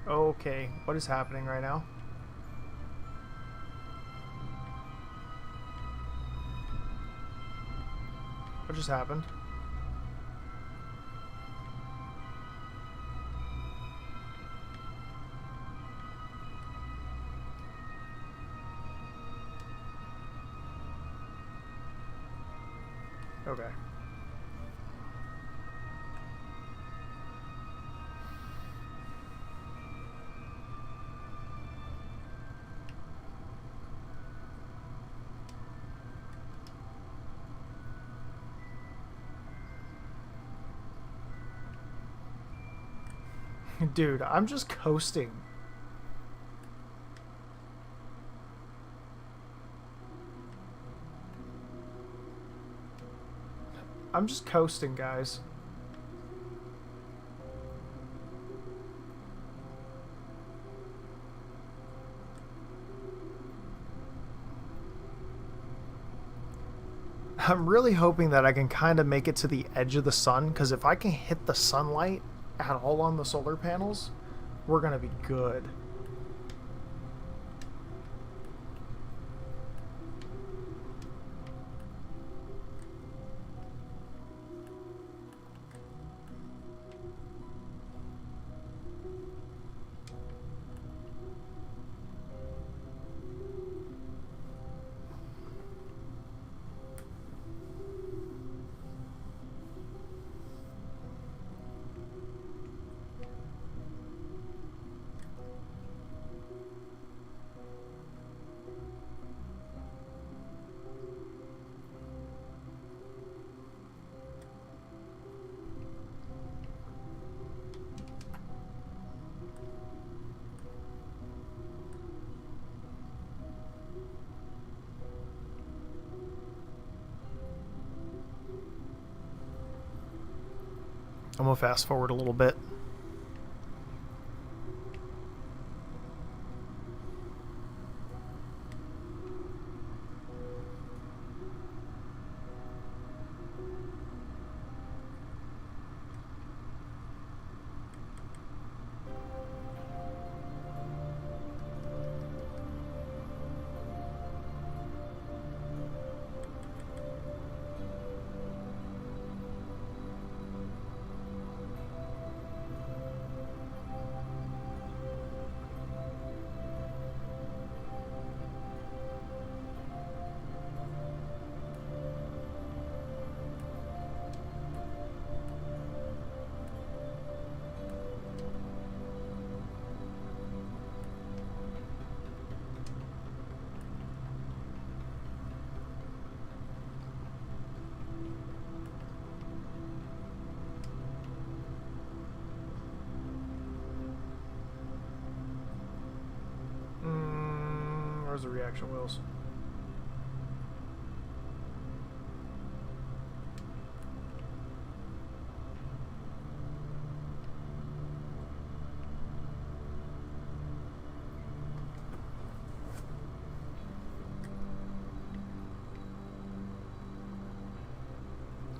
Okay, what is happening right now? What just happened? Okay. Dude, I'm just coasting. I'm just coasting, guys. I'm really hoping that I can kind of make it to the edge of the sun, because if I can hit the sunlight at all on the solar panels, we're going to be good. I'm going to fast forward a little bit. Where's the reaction wheels?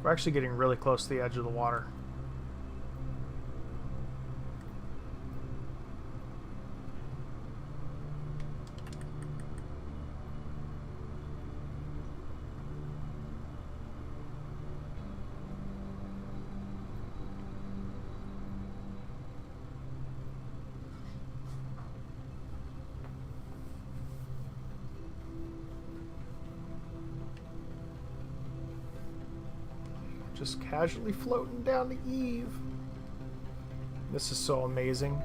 We're actually getting really close to the edge of the water. Just casually floating down the eve. This is so amazing.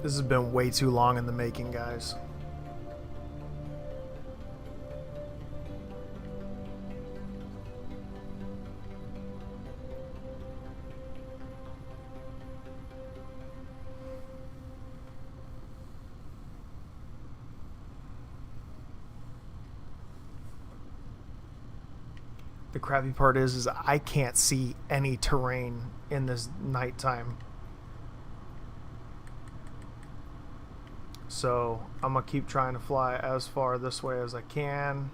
This has been way too long in the making, guys. The crappy part is I can't see any terrain in this nighttime. So I'm gonna keep trying to fly as far this way as I can.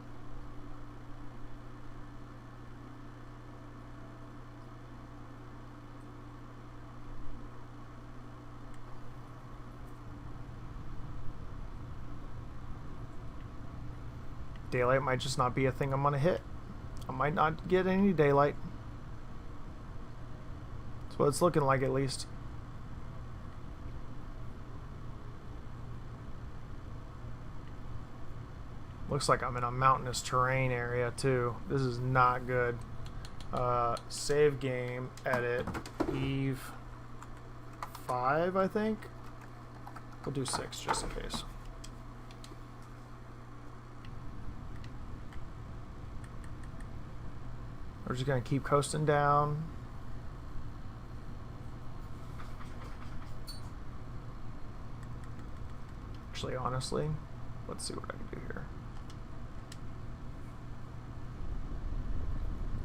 Daylight might just not be a thing I'm gonna hit. I might not get any daylight. That's what it's looking like, at least. Looks like I'm in a mountainous terrain area too. This is not good. Save game, edit, Eve 5, I think. We'll do 6 just in case. We're just gonna keep coasting down. Actually, honestly, let's see what I can do here.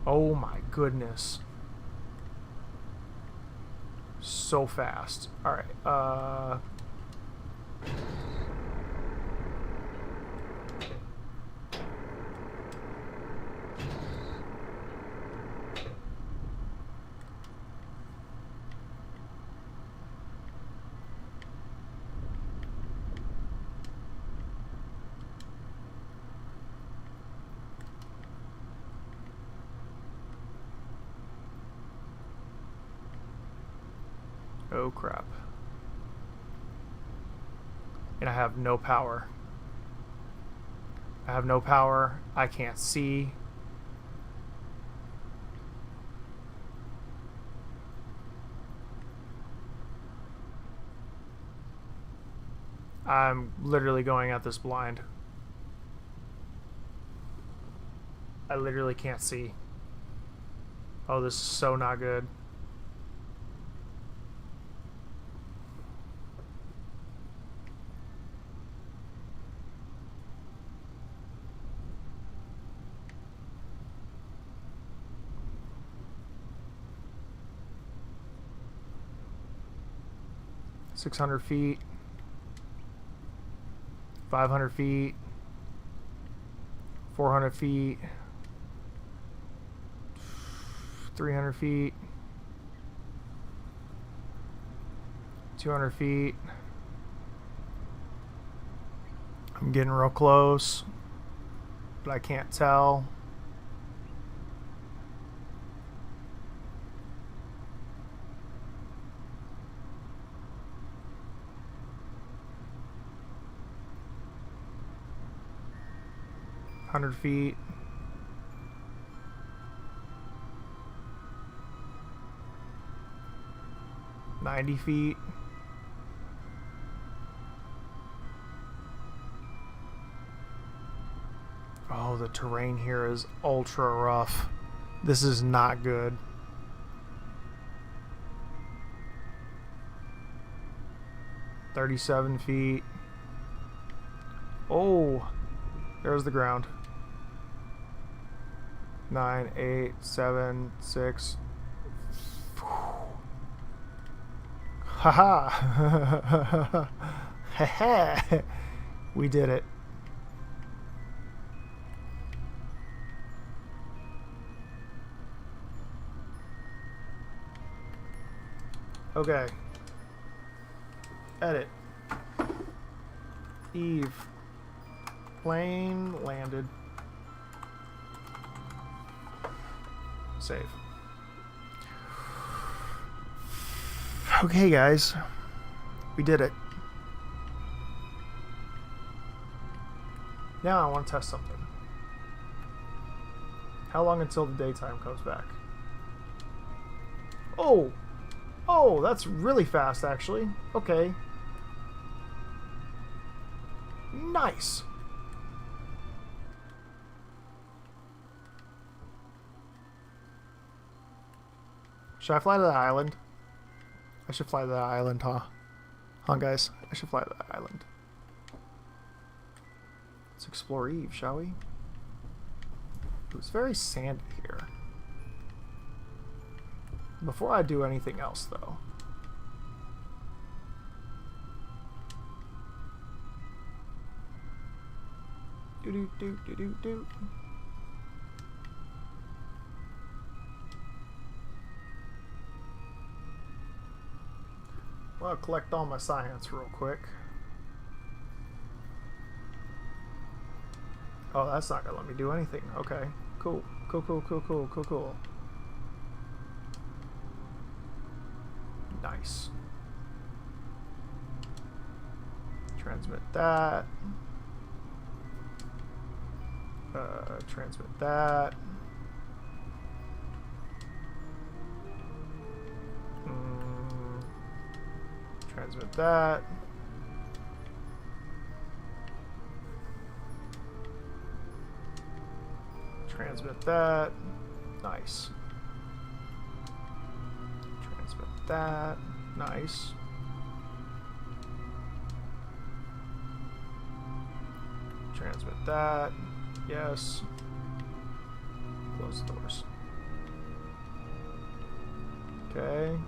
Oh my goodness. So fast. Alright, oh crap. And I have no power. I have no power. I can't see. I'm literally going at this blind. I literally can't see. Oh, this is so not good. $600 feet. 500 feet. 400 feet. 300 feet. 200 feet. I'm getting real close, but I can't tell. $100 feet. $90 feet. Oh, the terrain here is ultra rough. This is not good. $37 feet. Oh, there's the ground. 9, 8, 7, 6. Haha. We did it. Okay. Edit. Eve. Plane landed. Save. Okay, guys. We did it. Now I want to test something. How long until the daytime comes back? Oh! Oh, that's really fast, actually. Okay. Nice. Should I fly to the island? I should fly to the island, huh? Huh, guys? I should fly to the island. Let's explore Eve, shall we? It was very sandy here. Before I do anything else, though. Do. Well, I'll collect all my science real quick. Oh, that's not gonna let me do anything. Okay, cool. Cool. Nice. Transmit that. Transmit that. Transmit that. Transmit that. Nice. Transmit that. Nice. Transmit that. Yes. Close the doors. Okay.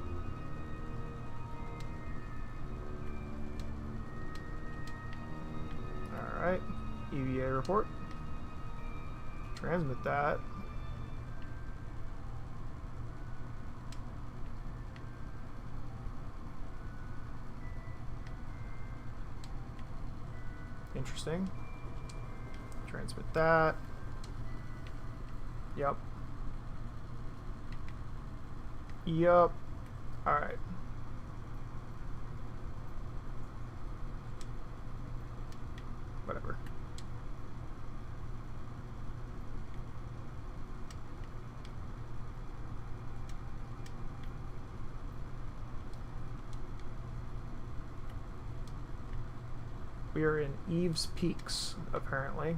Alright. EVA report. Transmit that. Interesting. Transmit that. Yep. Yep. Alright. Whatever. We are in Eve's Peaks, apparently.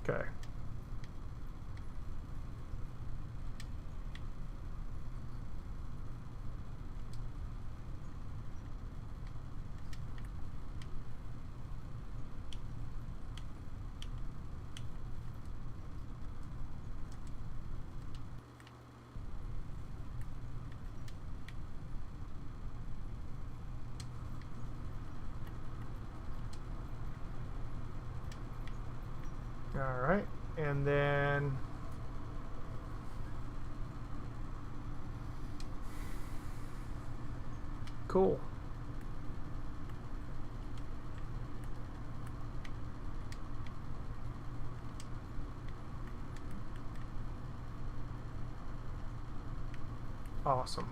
Okay. All right, and then cool. Awesome.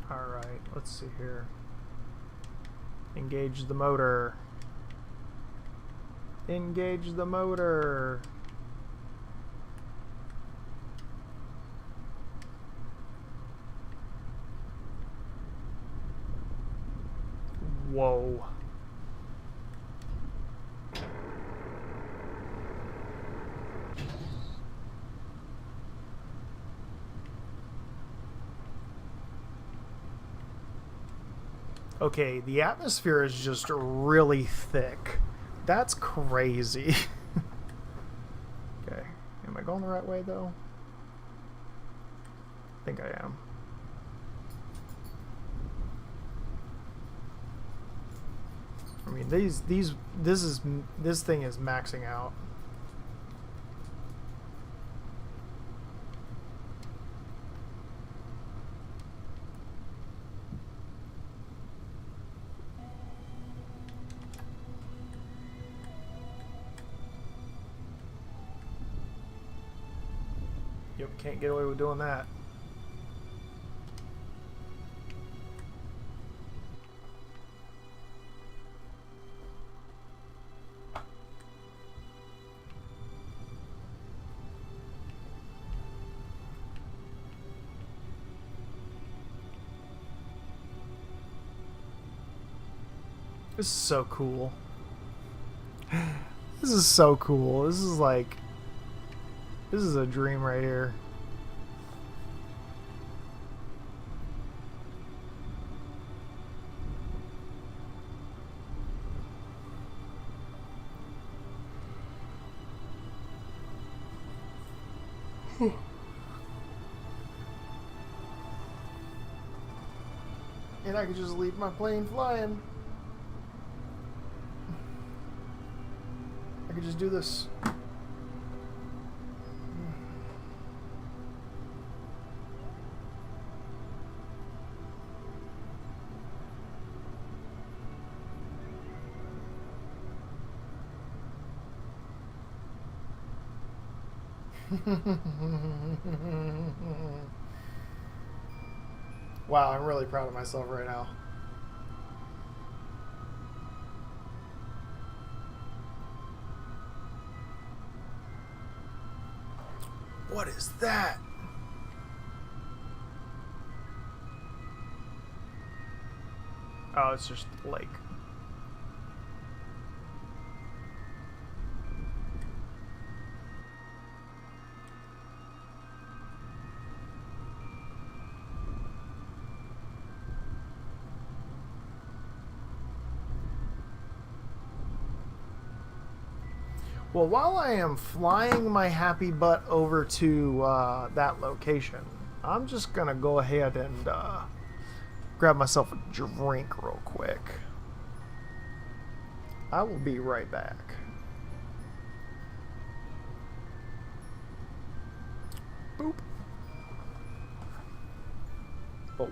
Alright, let's see here. Engage the motor. Engage the motor. Whoa. Okay, the atmosphere is just really thick. That's crazy. Okay, am I going the right way though? I think I am. I mean, this thing is maxing out. Yep, can't get away with doing that. This is so cool. This is so cool. This is like... This is a dream right here. And I could just leave my plane flying. I could just do this. Wow, I'm really proud of myself right now. What is that? Oh, it's just lake. Well, while I am flying my happy butt over to that location, I'm just gonna go ahead and grab myself a drink real quick. I will be right back. Boop. Oh.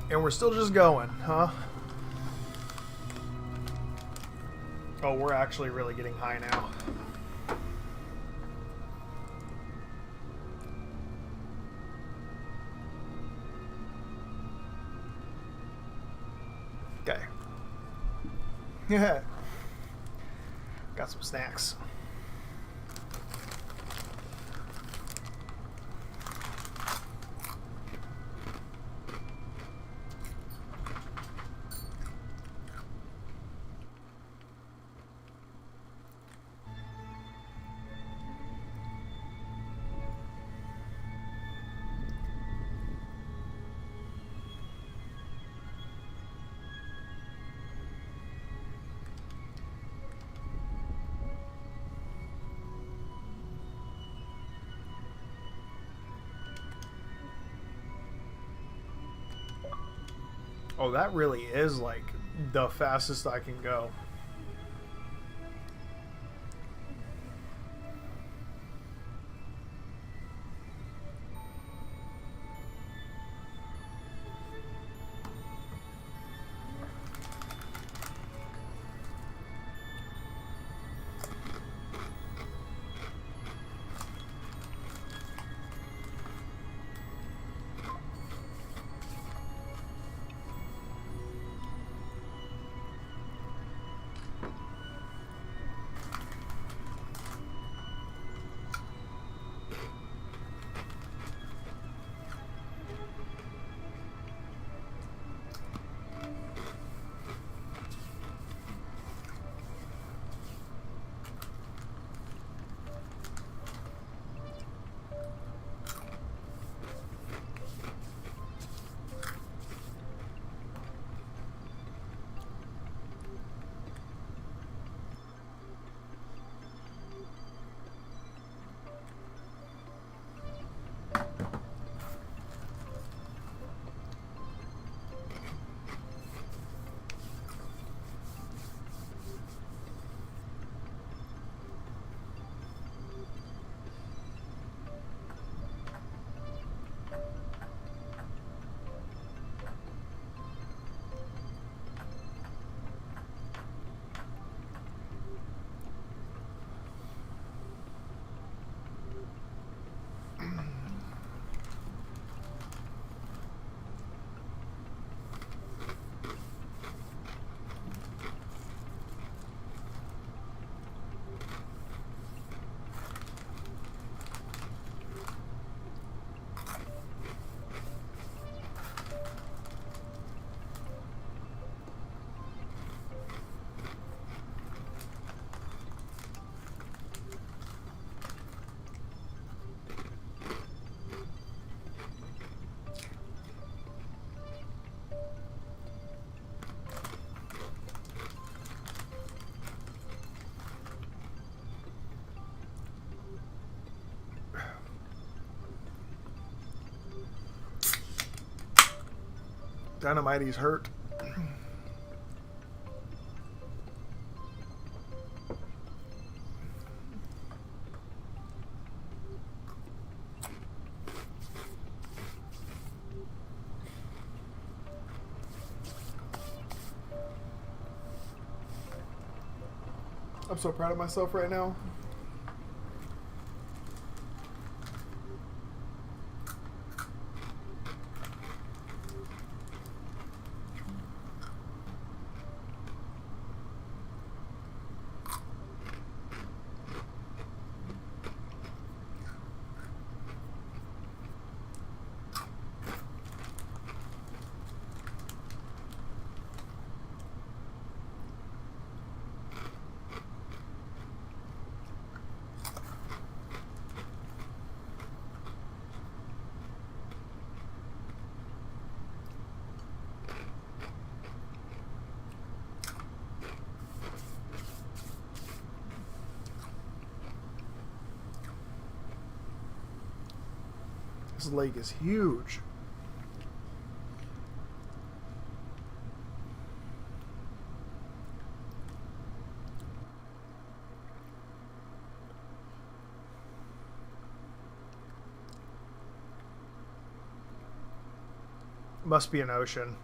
And we're still just going, huh? Oh, we're actually really getting high now. Okay. Yeah. Got some snacks. Oh, that really is like the fastest I can go. Dynamite's hurt. I'm so proud of myself right now. This lake is huge. Must be an ocean.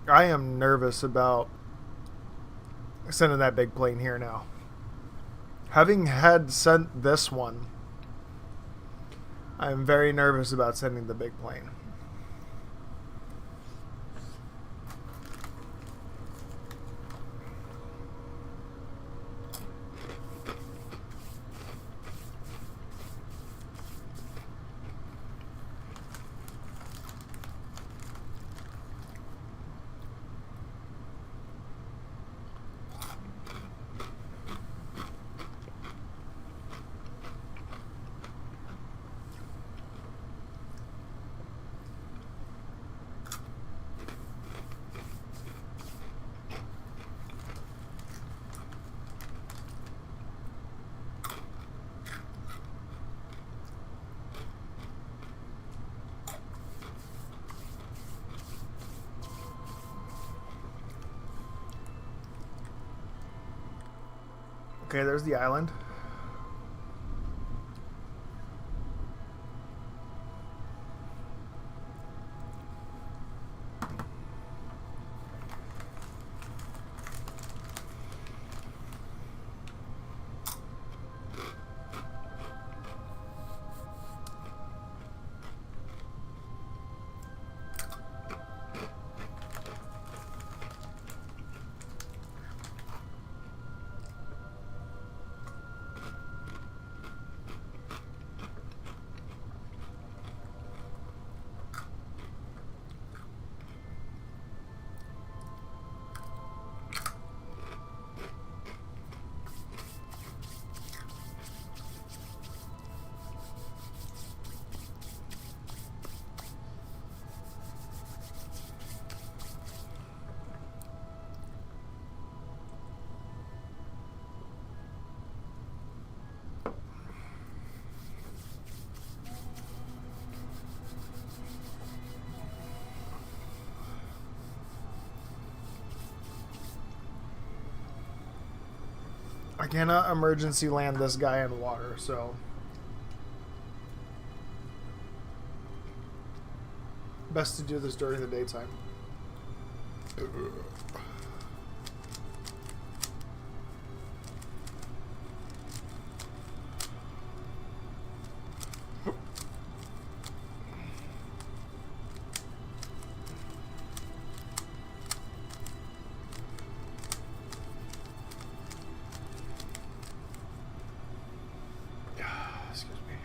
I am nervous about sending that big plane here now. Having had sent this one, I'm very nervous about sending the big plane. Okay, there's the island. I cannot emergency land this guy in water, so best to do this during the daytime. Excuse me.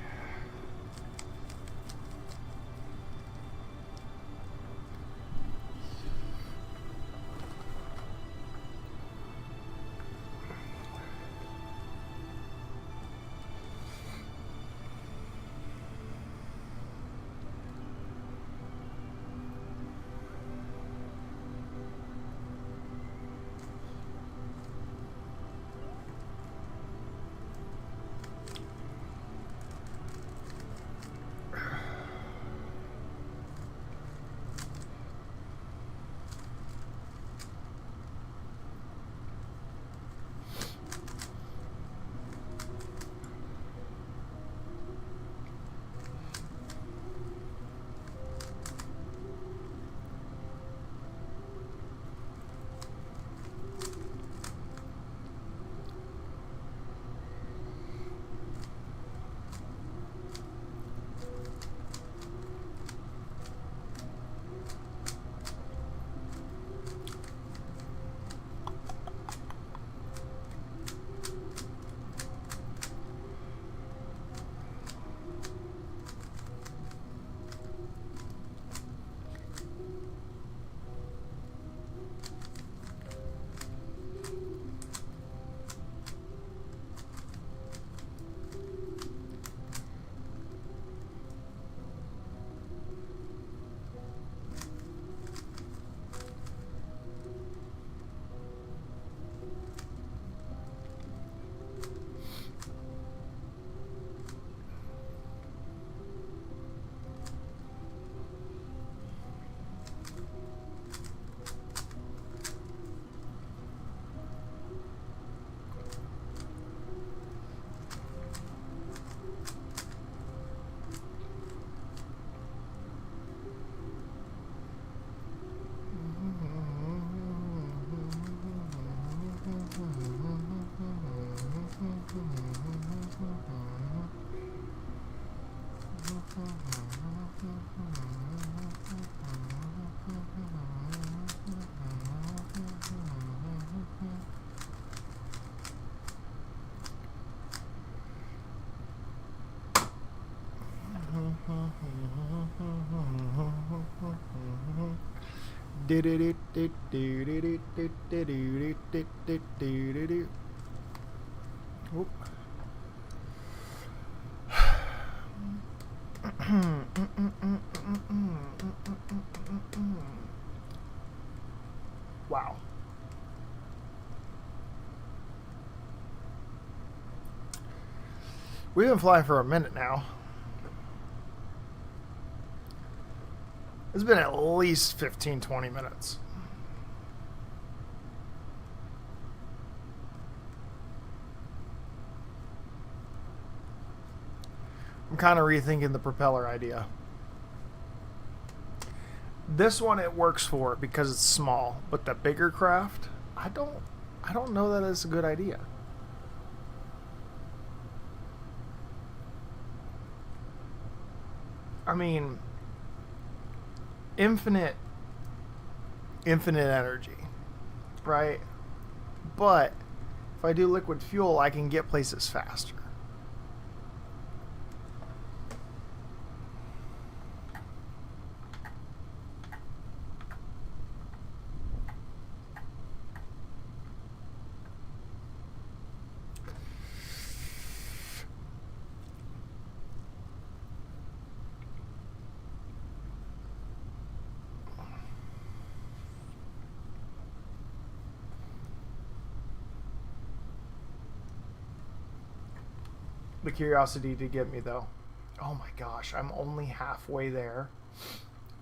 Oop. Wow. We've been flying for a minute now. It's been at least 15-20 minutes. I'm kind of rethinking the propeller idea. This one it works for because it's small, but the bigger craft, I don't know that it's a good idea. I mean, infinite energy, right? But if I do liquid fuel, I can get places faster. The curiosity did get me, though. Oh my gosh, I'm only halfway there.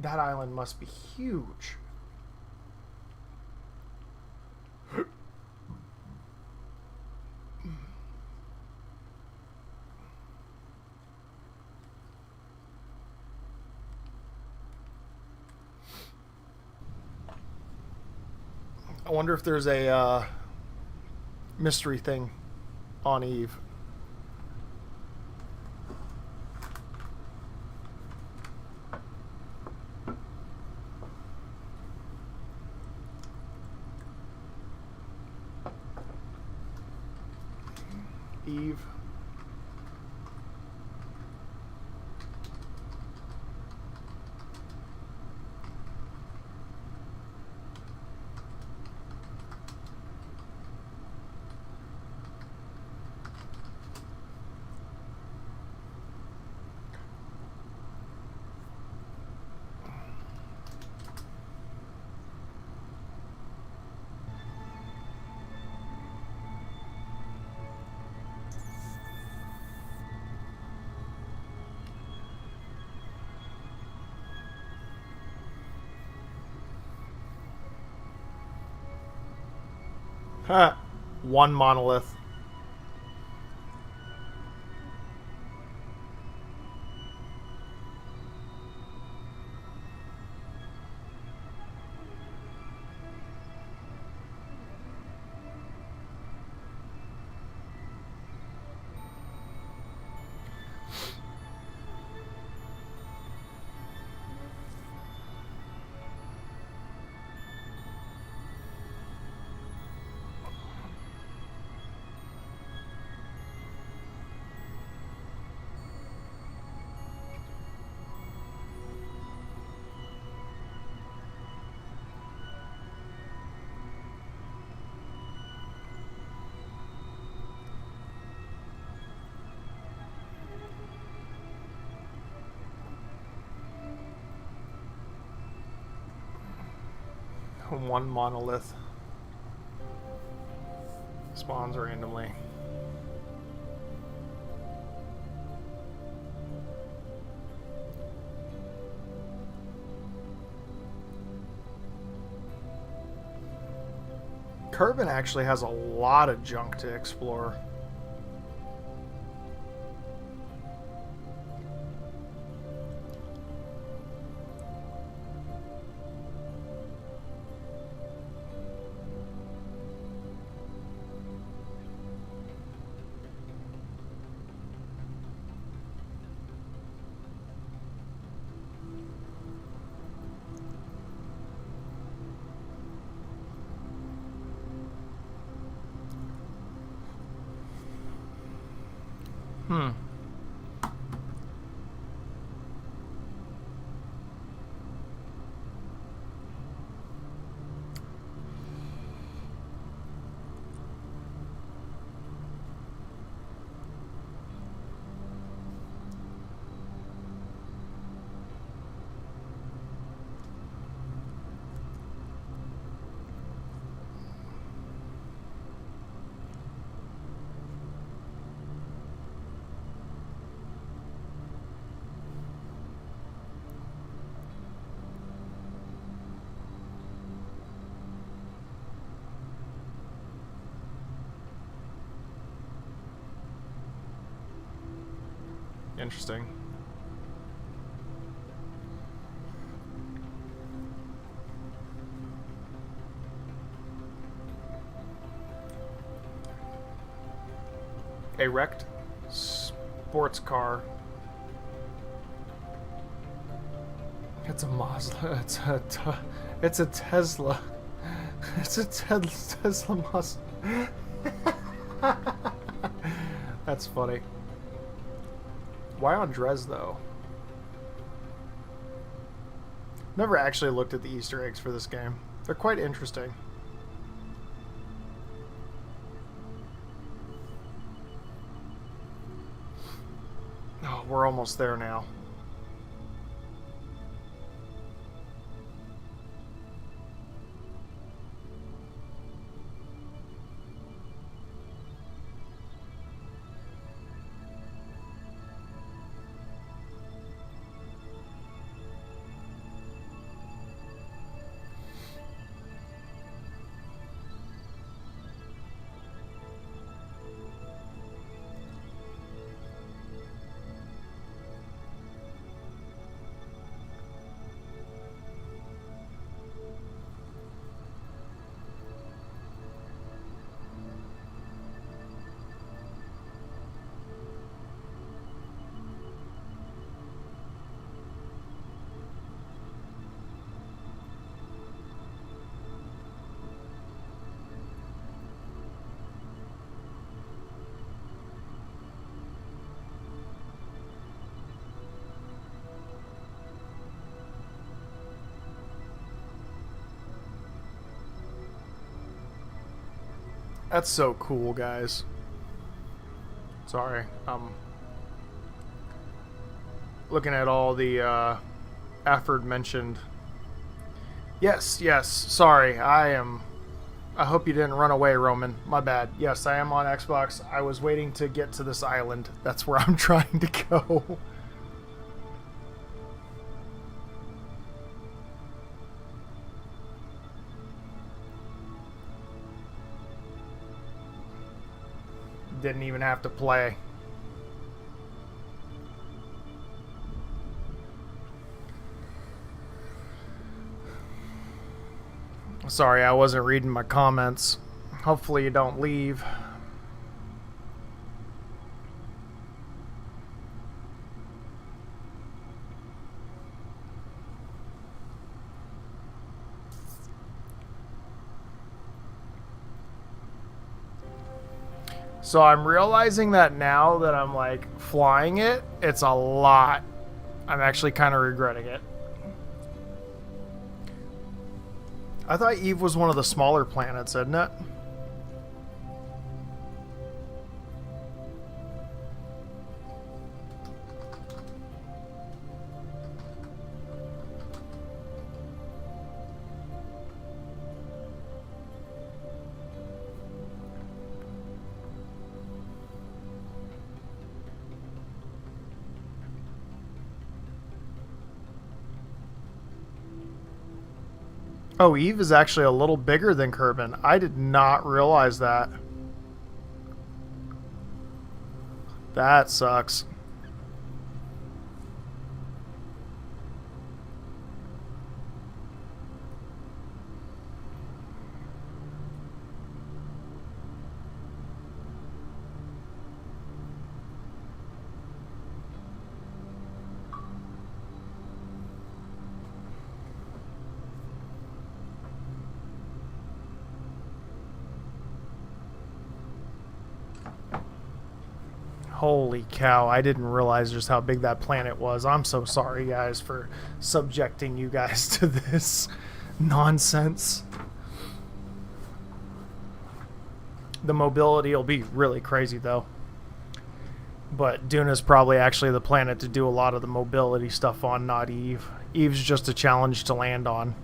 That island must be huge. I wonder if there's a mystery thing on Eve. Eve. Huh. One monolith. One monolith spawns randomly. Kerbin actually has a lot of junk to explore. Hmm. Interesting. A wrecked sports car. It's a Mazda. It's a Tesla. It's a Tesla Mazda. That's funny. Why on Dres, though? Never actually looked at the Easter eggs for this game. They're quite interesting. Oh, we're almost there now. That's so cool, guys. Sorry, looking at all the aforementioned. Yes, yes. Sorry, I hope you didn't run away, Roman. My bad. Yes, I am on Xbox. I was waiting to get to this island. That's where I'm trying to go. Didn't even have to play. Sorry, I wasn't reading my comments. Hopefully you don't leave. So I'm realizing that now that I'm like flying it, it's a lot. I'm actually kind of regretting it. I thought Eve was one of the smaller planets, isn't it? Oh, Eve is actually a little bigger than Kerbin. I did not realize that. That sucks. Holy cow, I didn't realize just how big that planet was. I'm so sorry, guys, for subjecting you guys to this nonsense. The mobility will be really crazy, though. But Duna's probably actually the planet to do a lot of the mobility stuff on, not Eve. Eve's just a challenge to land on.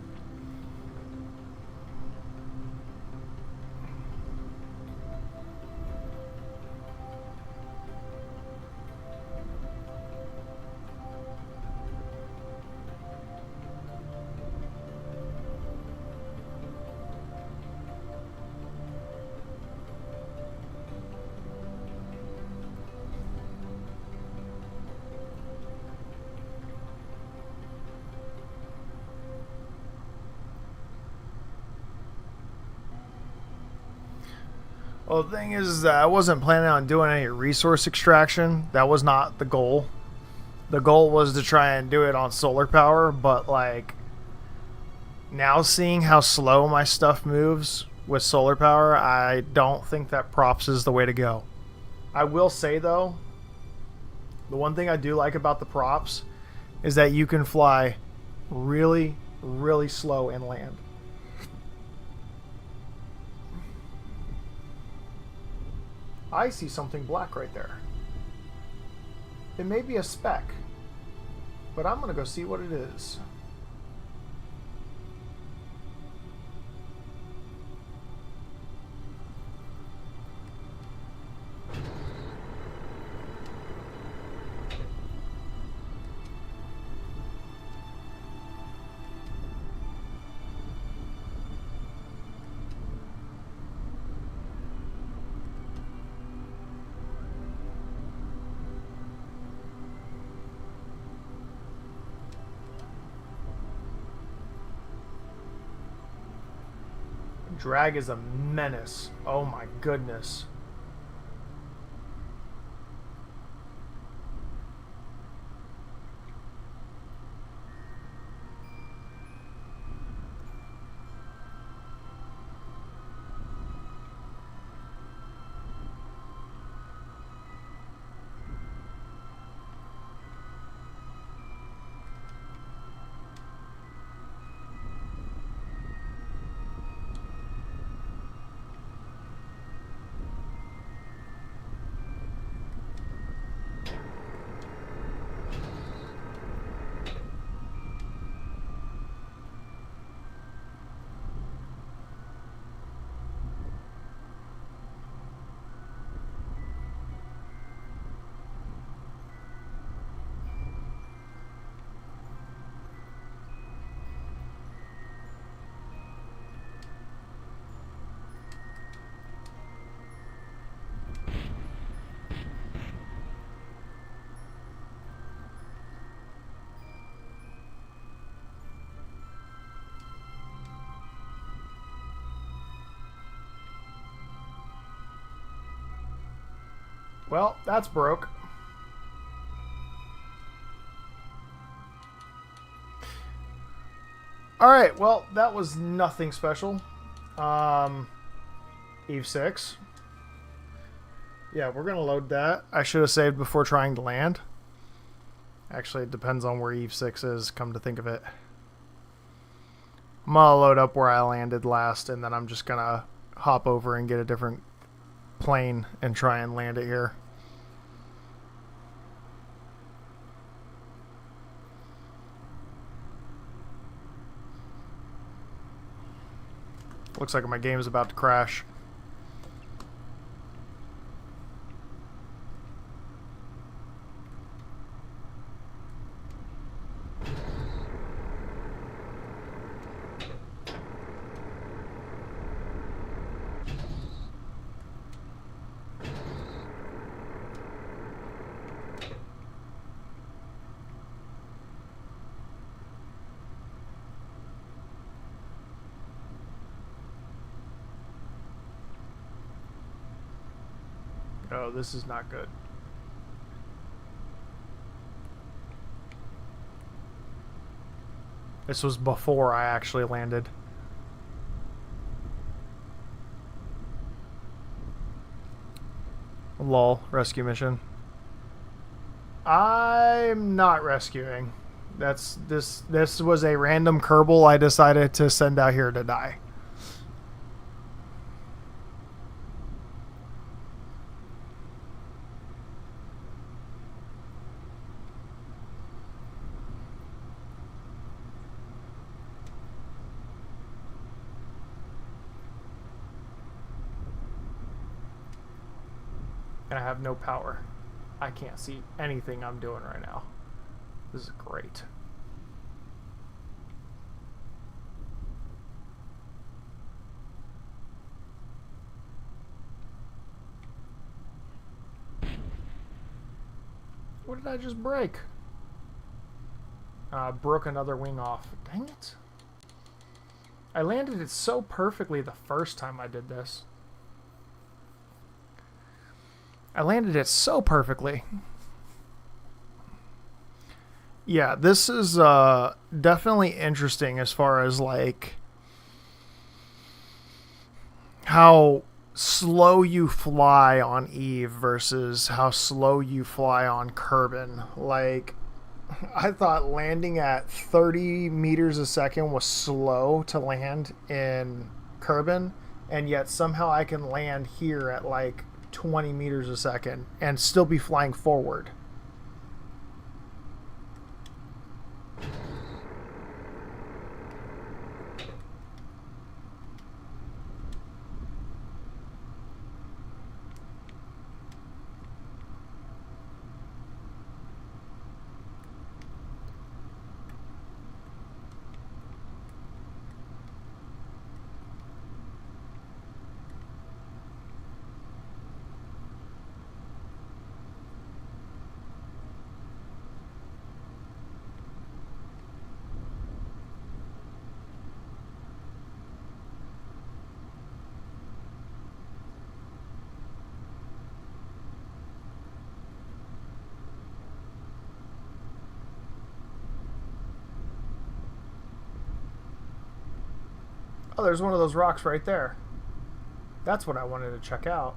Well, the thing is that I wasn't planning on doing any resource extraction. That was not the goal. The goal was to try and do it on solar power, but like now seeing how slow my stuff moves with solar power, I don't think that props is the way to go. I will say though, the one thing I do like about the props is that you can fly really, really slow inland. I see something black right there. It may be a speck, but I'm gonna go see what it is. Drag is a menace. Oh my goodness. Well, that's broke. Alright, well, that was nothing special. Eve 6. Yeah, we're going to load that. I should have saved before trying to land. Actually, it depends on where Eve 6 is, come to think of it. I'm going to load up where I landed last, and then I'm just going to hop over and get a different plane and try and land it here. Looks like my game is about to crash. Oh, this is not good. This was before I actually landed. Lol, rescue mission. I'm not rescuing. This was a random Kerbal I decided to send out here to die. And I have no power. I can't see anything I'm doing right now. This is great. What did I just break? Broke another wing off. Dang it. I landed it so perfectly the first time I did this. I landed it so perfectly. Yeah, this is definitely interesting as far as like how slow you fly on Eve versus how slow you fly on Kerbin. Like, I thought landing at 30 meters a second was slow to land in Kerbin, and yet somehow I can land here at like 20 meters a second and still be flying forward. Oh, there's one of those rocks right there. That's what I wanted to check out.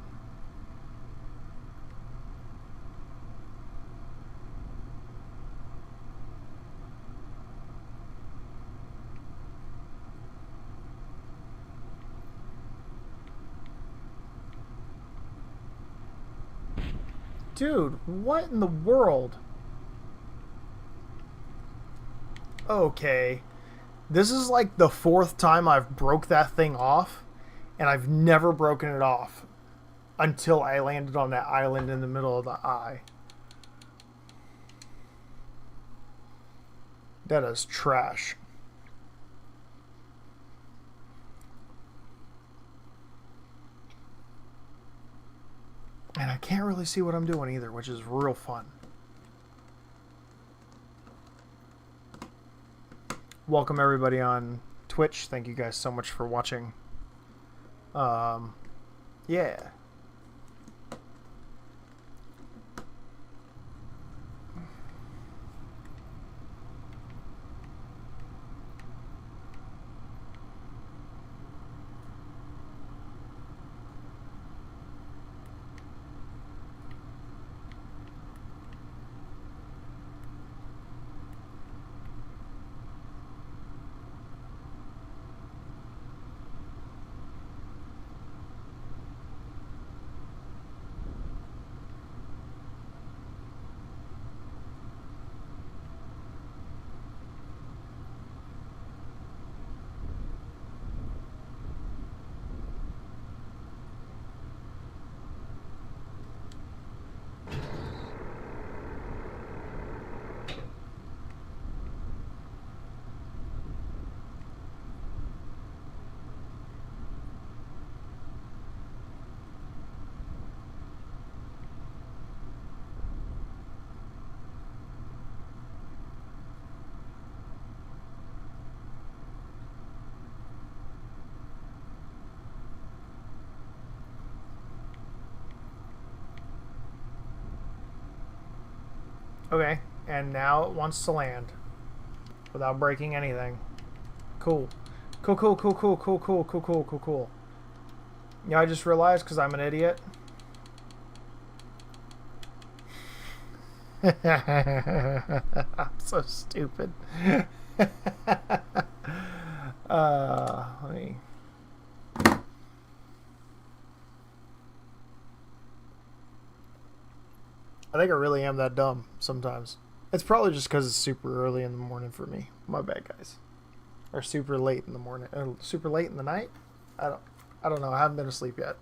Dude, what in the world? Okay. This is like the 4th time I've broke that thing off, and I've never broken it off until I landed on that island in the middle of the eye. That is trash. And I can't really see what I'm doing either, which is real fun. Welcome everybody on Twitch. Thank you guys so much for watching. Yeah. Okay, and now it wants to land without breaking anything. Cool. Cool, cool, cool, cool, cool, cool, cool, cool, cool, cool. Yeah, I just realized because I'm an idiot. I'm so stupid. Let me. I think I really am that dumb sometimes. It's probably just because it's super early in the morning for me. My bad, guys. Or super late in the morning. Super late in the night? I don't know. I haven't been asleep yet.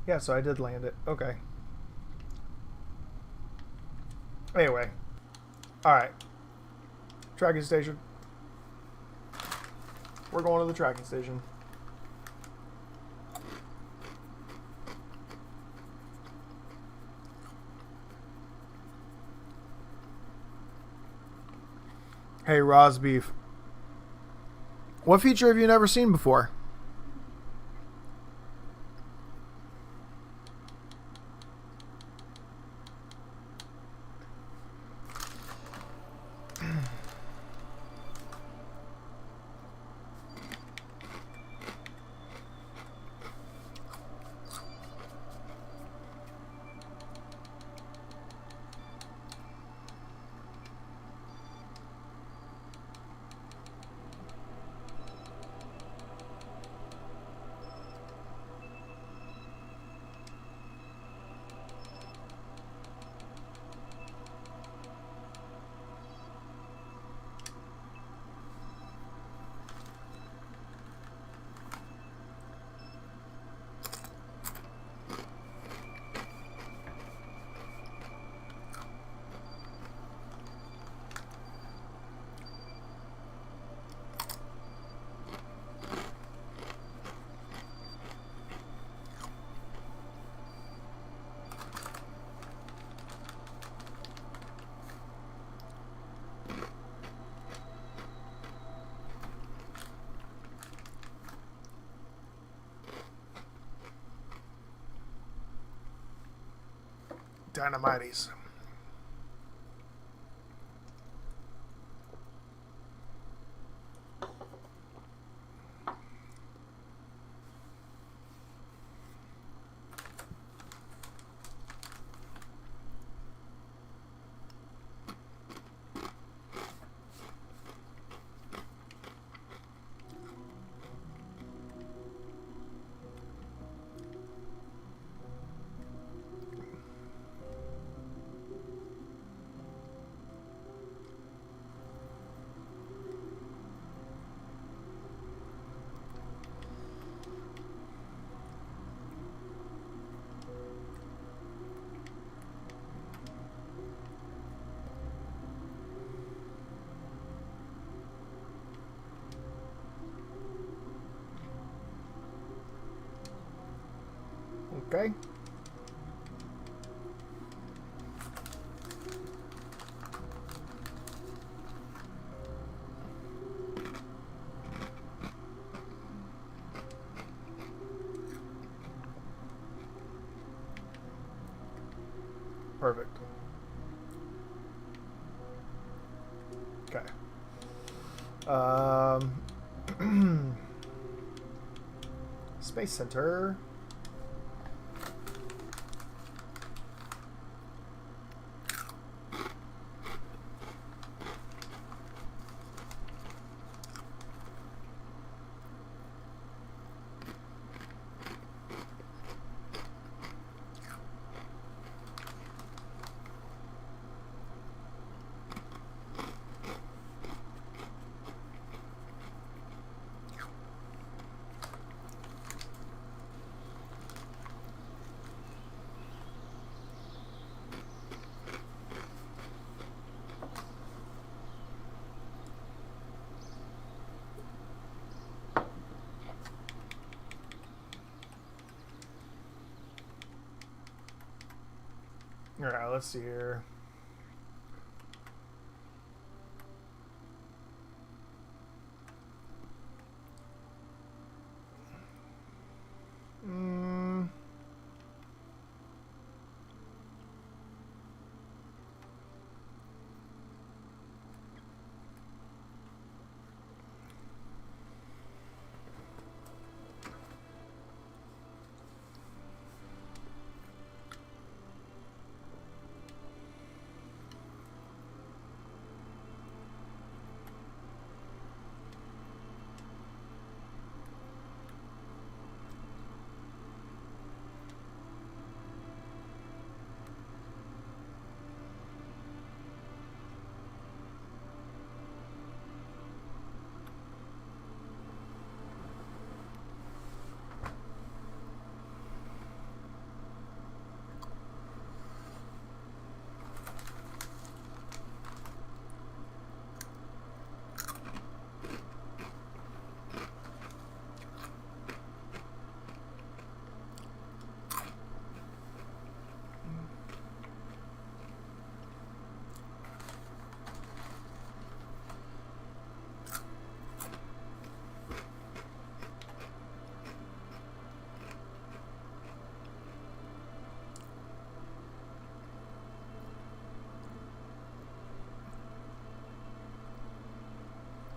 Yeah, so I did land it. Okay. Anyway. Alright. Tracking station. We're going to the tracking station. Hey, Roz Beef. What feature have you never seen before? Dynamites. Okay. Perfect. Okay. Space Center. Alright, let's see here.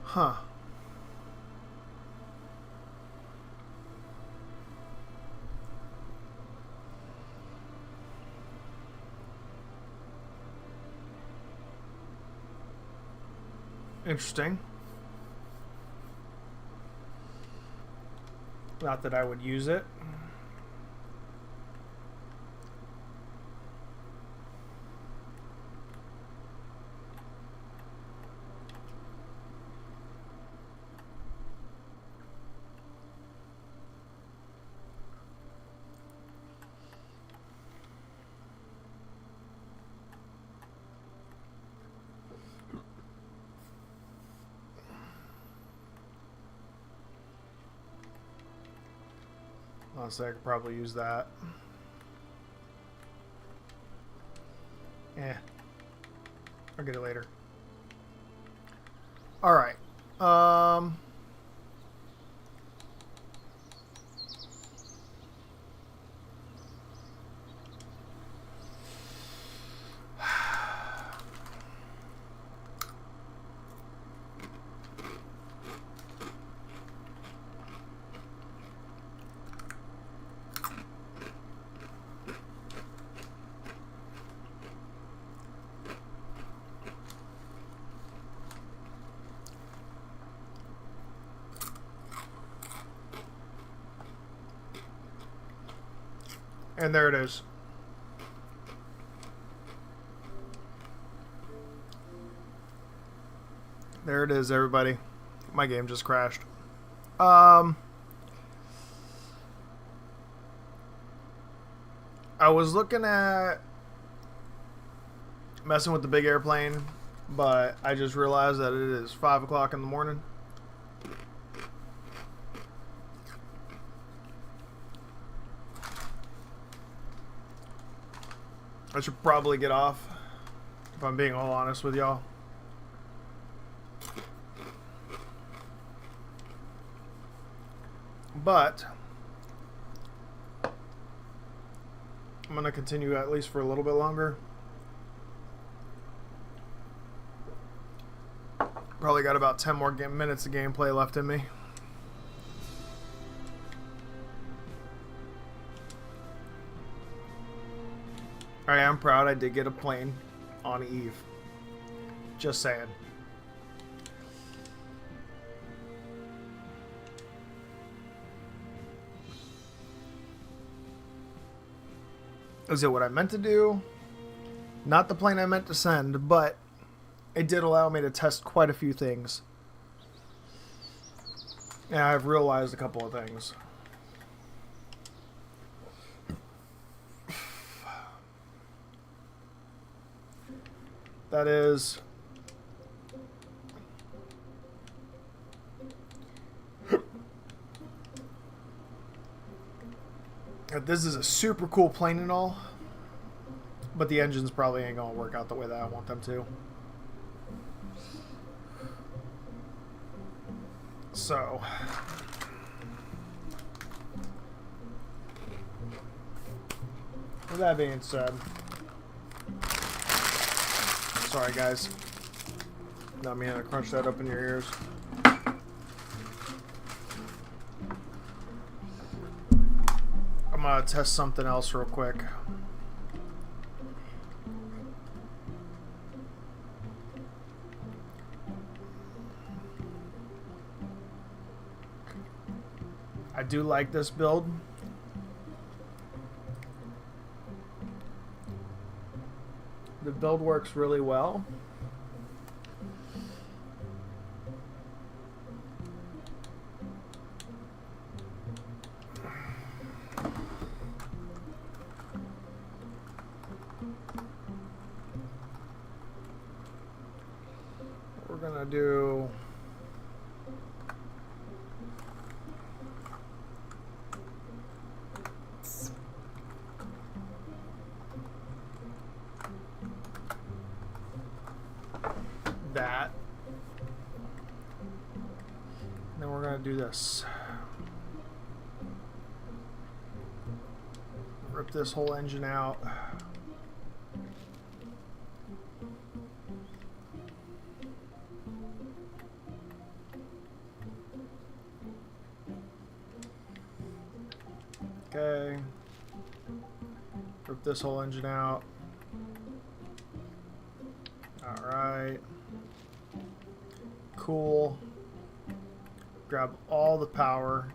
Huh. Interesting. Not that I would use it. Honestly, I could probably use that. I'll get it later. All right. And there it is. There it is, everybody. My game just crashed. I was looking at messing with the big airplane, but I just realized that it is 5 o'clock in the morning. I should probably get off, if I'm being all honest with y'all. But I'm going to continue at least for a little bit longer. Probably got about 10 more minutes of gameplay left in me. I am proud I did get a plane on Eve. Just saying. Is it what I meant to do? Not the plane I meant to send, but it did allow me to test quite a few things. And I've realized a couple of things. That is, that this is a super cool plane and all, But the engines probably ain't gonna work out the way that I want them to. So with that being said, sorry guys, not meaning to crunch that up in your ears. I'm gonna test something else real quick. I do like this build. The build works really well. We're gonna do that. Then we're going to do this. Rip this whole engine out. Okay. Rip this whole engine out. Alright. Cool. Grab all the power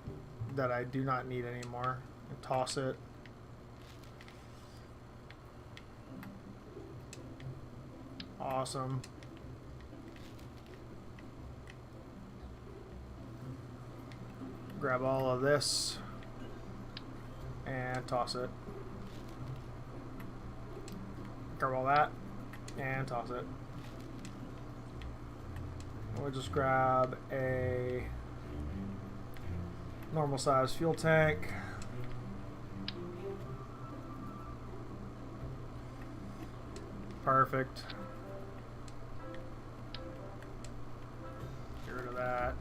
that I do not need anymore and toss it. Awesome. Grab all of this and toss it. Grab all that and toss it. We'll just grab a normal size fuel tank. Perfect. Get rid of that.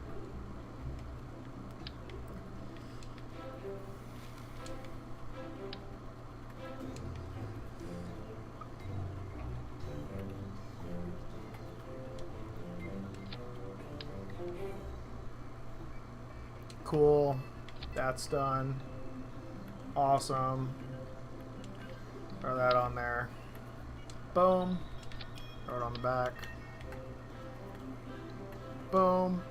Cool. That's done. Awesome. Throw that on there. Boom. Throw it on the back. Boom.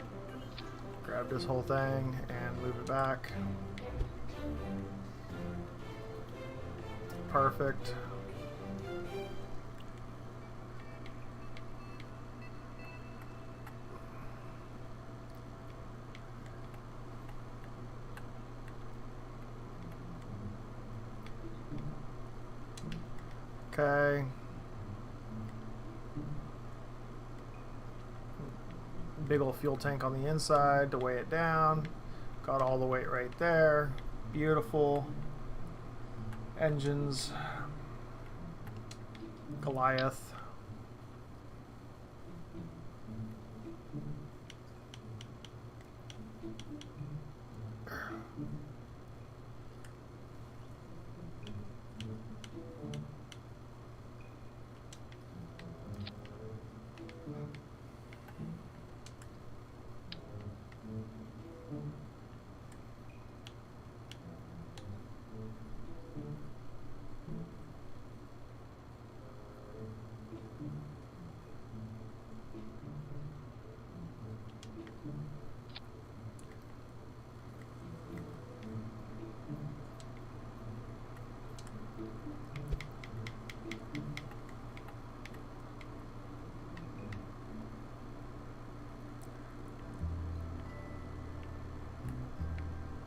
Grab this whole thing and move it back. Perfect. Okay. Big old fuel tank on the inside to weigh it down. Got all the weight right there. Beautiful. Engines. Goliath.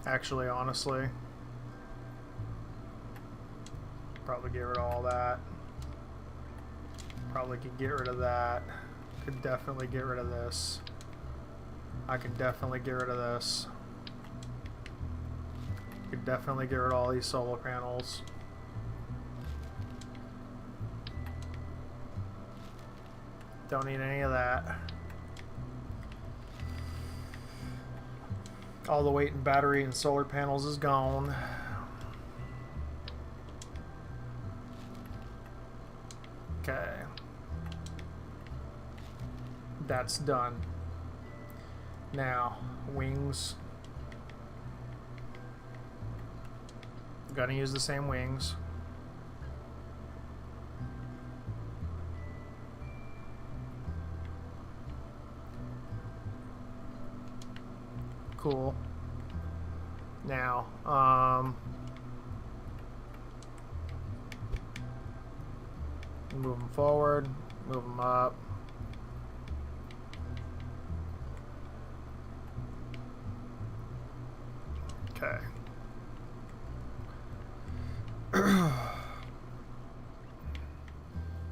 Actually, honestly, probably get rid of all that. Probably could get rid of that. Could definitely get rid of this. I could definitely get rid of this. Could definitely get rid of all these solar panels. Don't need any of that. All the weight in battery and solar panels is gone. Okay. That's done. Now, wings. Gonna use the same wings. Cool. Now, move them forward, move them up. Okay.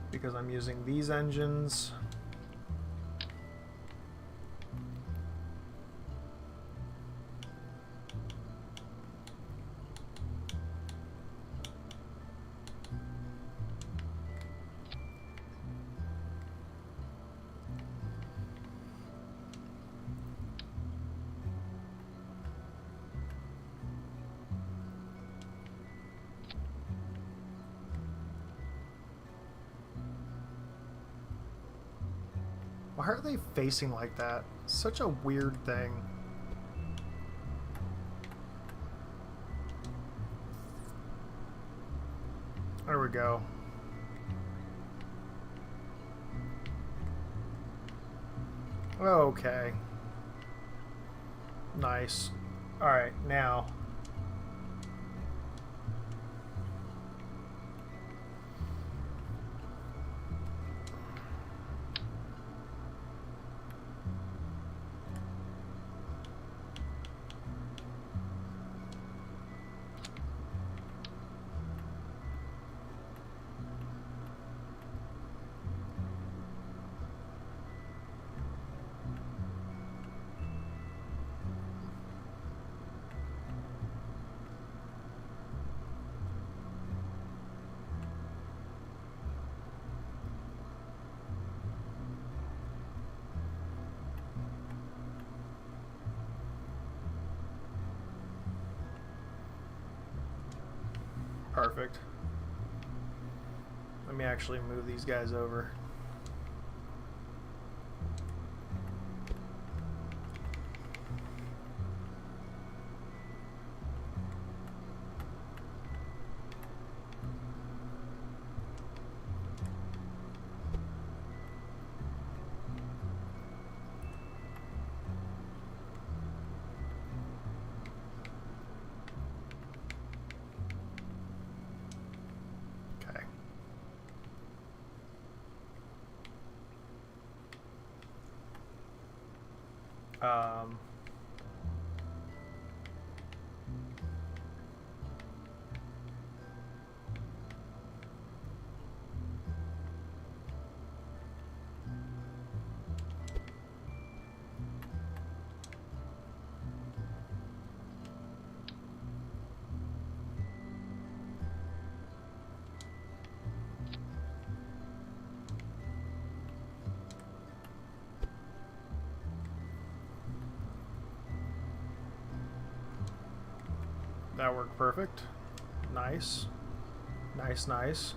Because I'm using these engines. Why are they facing like that? Such a weird thing. There we go. Okay. Nice. Alright, now. Perfect. Let me actually move these guys over. Um, that worked perfect. Nice. Nice, nice.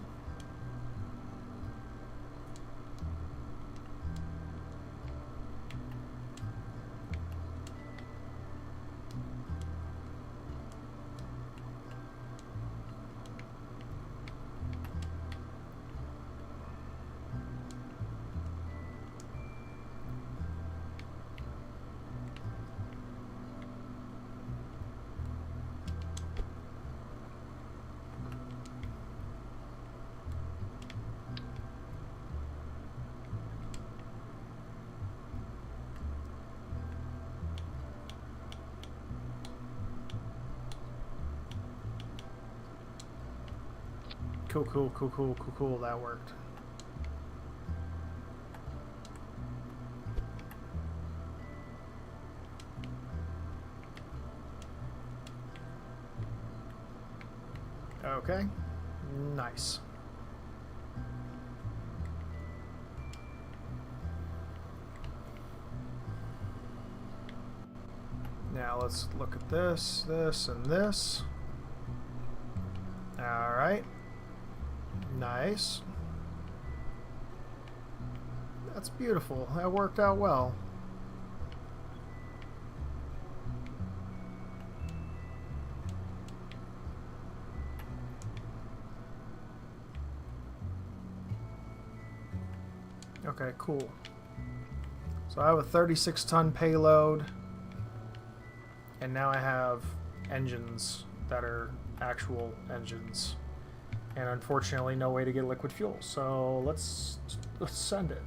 Cool, cool, cool, cool, cool, cool. That worked. Okay. Nice. Now let's look at this, this, and this. Alright. Nice. That's beautiful. That worked out well. Okay, cool. So I have a 36-ton payload, and now I have engines that are actual engines, and unfortunately no way to get liquid fuel. So let's send it.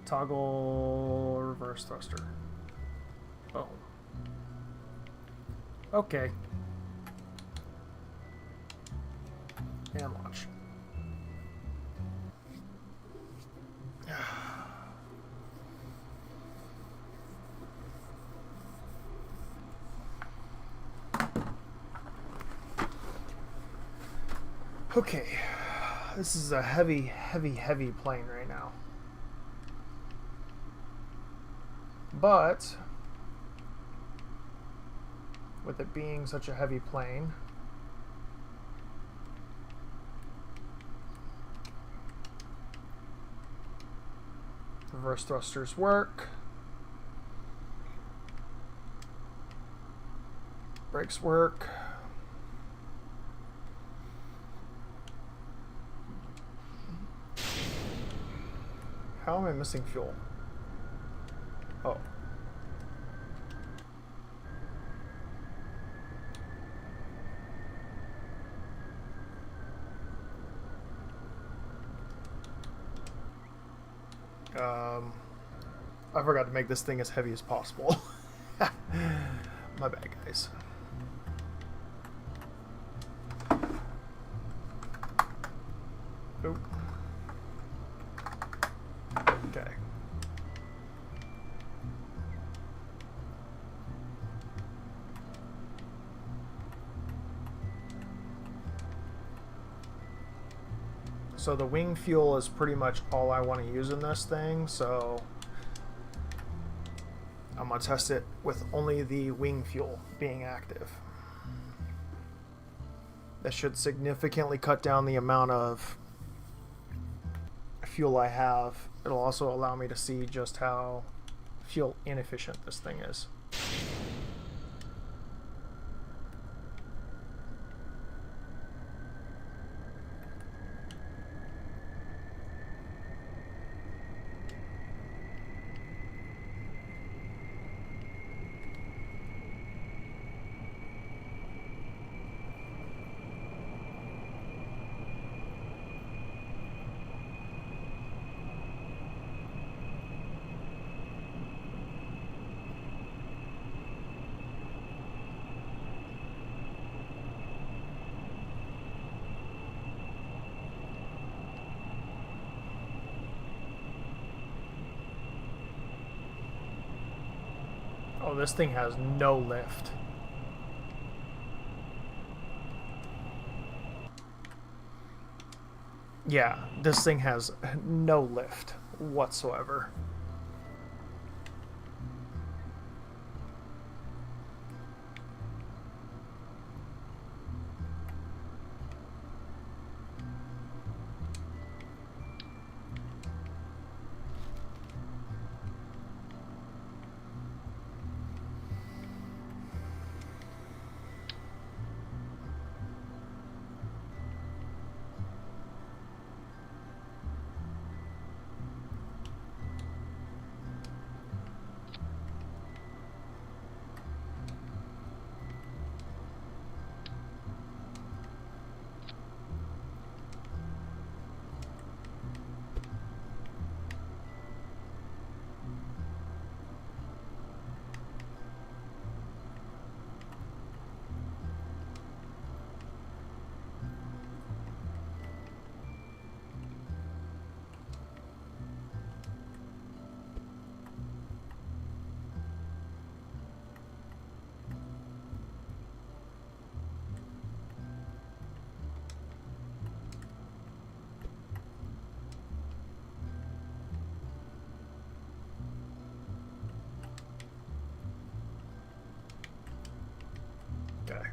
Toggle reverse thruster. Boom. Okay. And launch. Okay. This is a heavy, heavy, heavy plane right now. But with it being such a heavy plane, reverse thrusters work, brakes work. How am I missing fuel? Oh. I forgot to make this thing as heavy as possible. My bad, guys. Oop. Okay. So the wing fuel is pretty much all I want to use in this thing, so I'm going to test it with only the wing fuel being active. That should significantly cut down the amount of fuel I have. It'll also allow me to see just how fuel inefficient this thing is. Oh, this thing has no lift. Yeah, this thing has no lift whatsoever. Okay.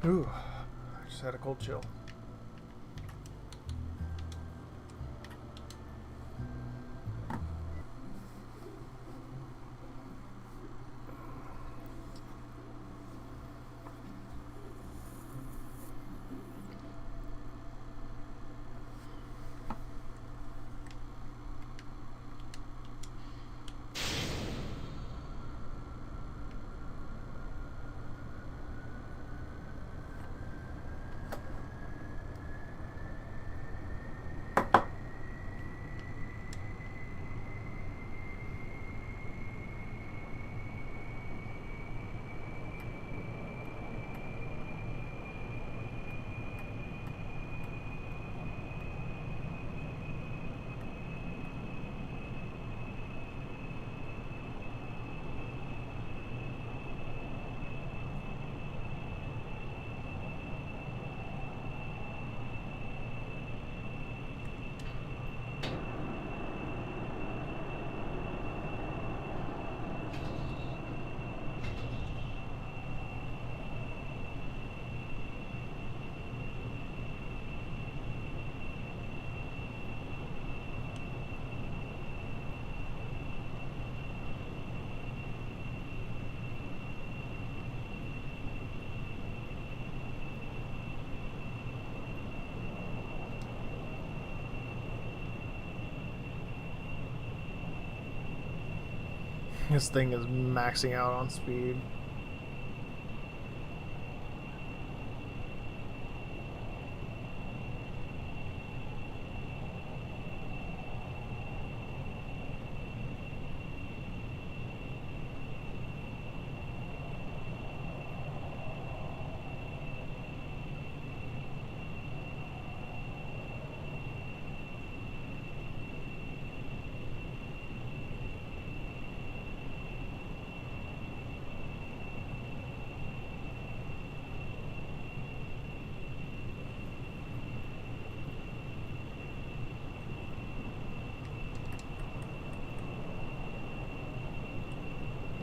Ooh, I just had a cold chill. This thing is maxing out on speed.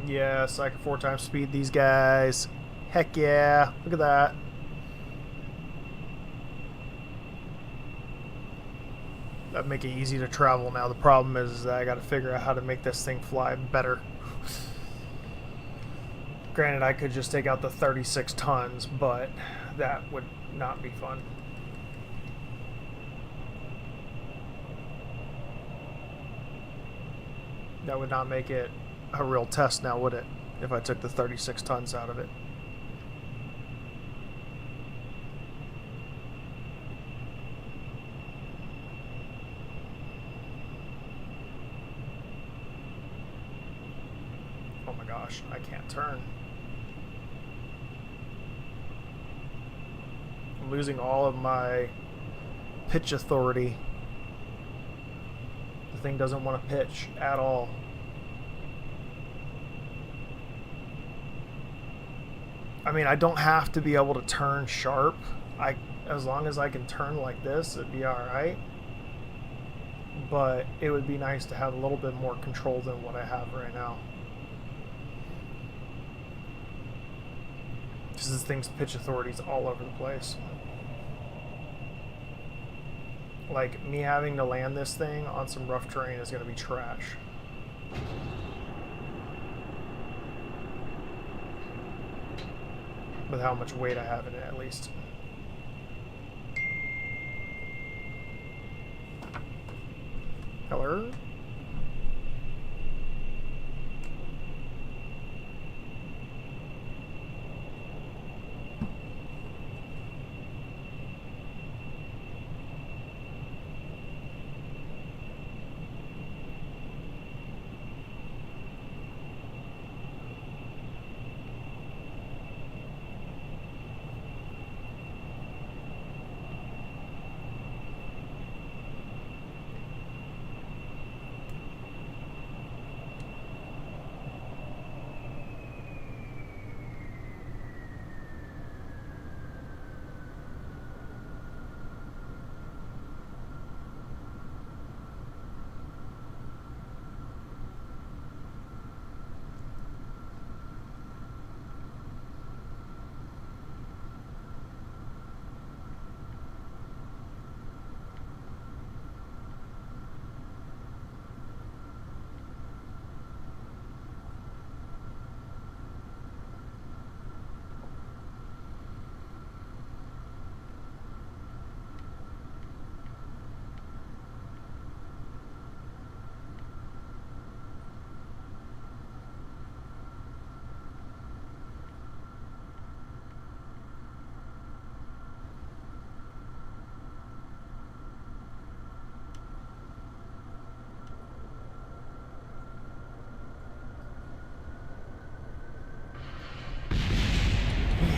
Yes, I can 4 times speed these guys. Heck yeah. Look at that. That'd make it easy to travel now. The problem is that I gotta figure out how to make this thing fly better. Granted, I could just take out the 36 tons, but that would not be fun. That would not make it a real test now, would it? If I took the 36 tons out of it. Oh my gosh, I can't turn. I'm losing all of my pitch authority. The thing doesn't want to pitch at all. I mean, I don't have to be able to turn sharp. As long as I can turn like this, it'd be alright. But it would be nice to have a little bit more control than what I have right now. Because this thing's pitch authority's all over the place. Like, me having to land this thing on some rough terrain is going to be trash. With how much weight I have in it, at least. Hello?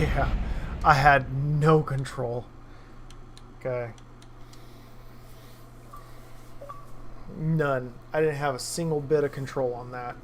Yeah, I had no control. Okay. None. I didn't have a single bit of control on that.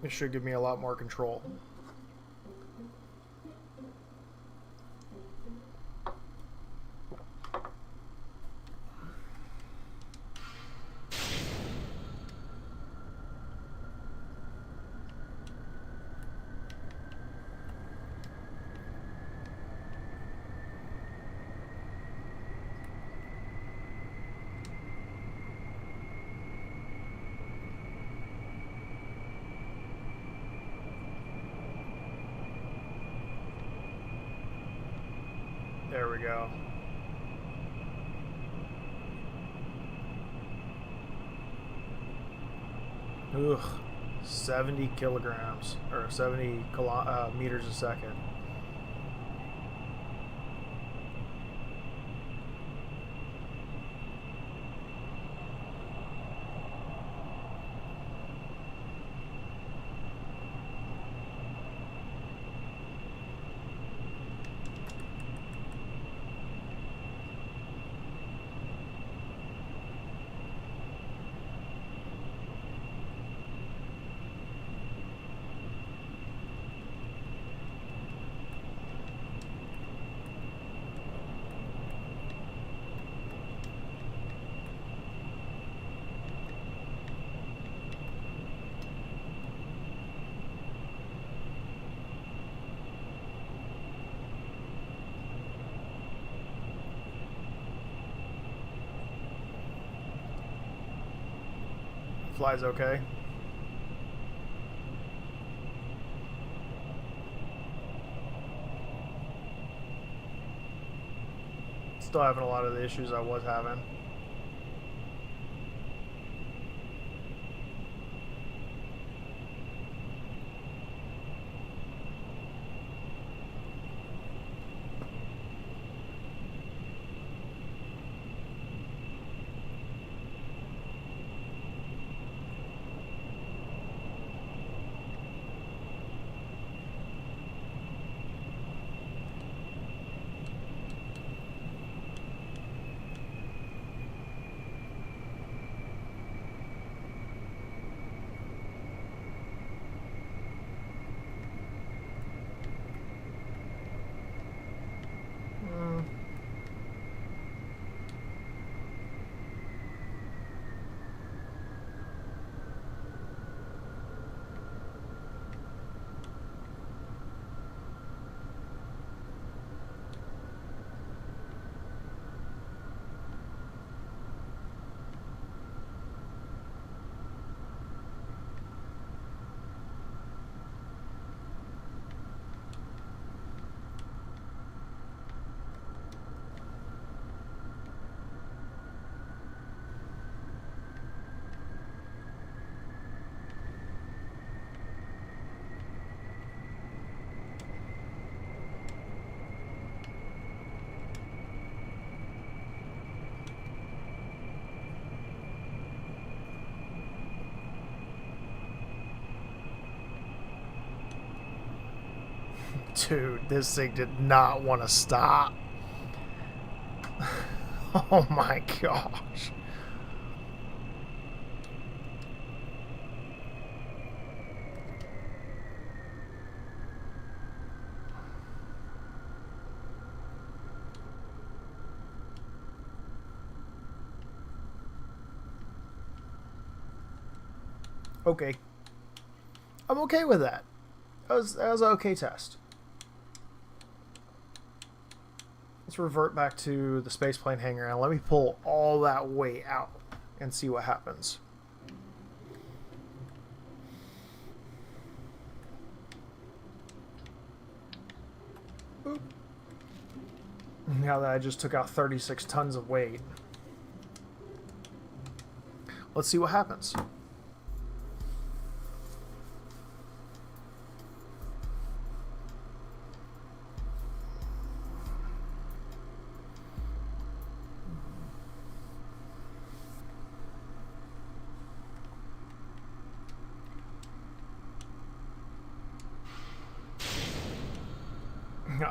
It should give me a lot more control. There we go. Ugh. 70 kilograms, or 70 meters a second. Flies okay. Still having a lot of the issues I was having. Dude, this thing did not want to stop. Oh my gosh. Okay. I'm okay with that. That was an okay test. Let's revert back to the spaceplane hangar and let me pull all that weight out and see what happens. Boop. Now that I just took out 36 tons of weight. Let's see what happens.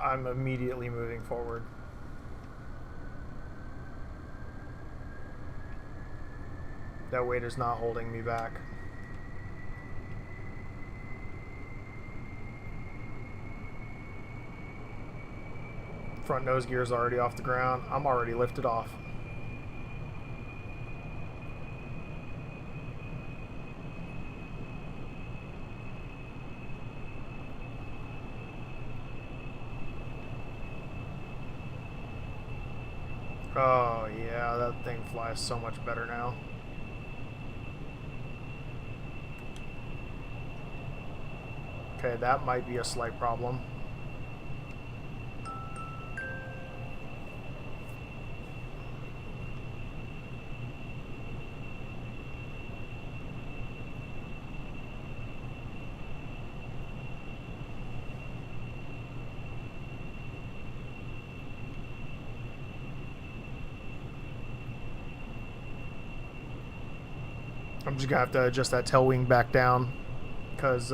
I'm immediately moving forward. That weight is not holding me back. Front nose gear is already off the ground. I'm already lifted off. Oh yeah, that thing flies so much better now. Okay, that might be a slight problem. I'm just gonna have to adjust that tail wing back down, because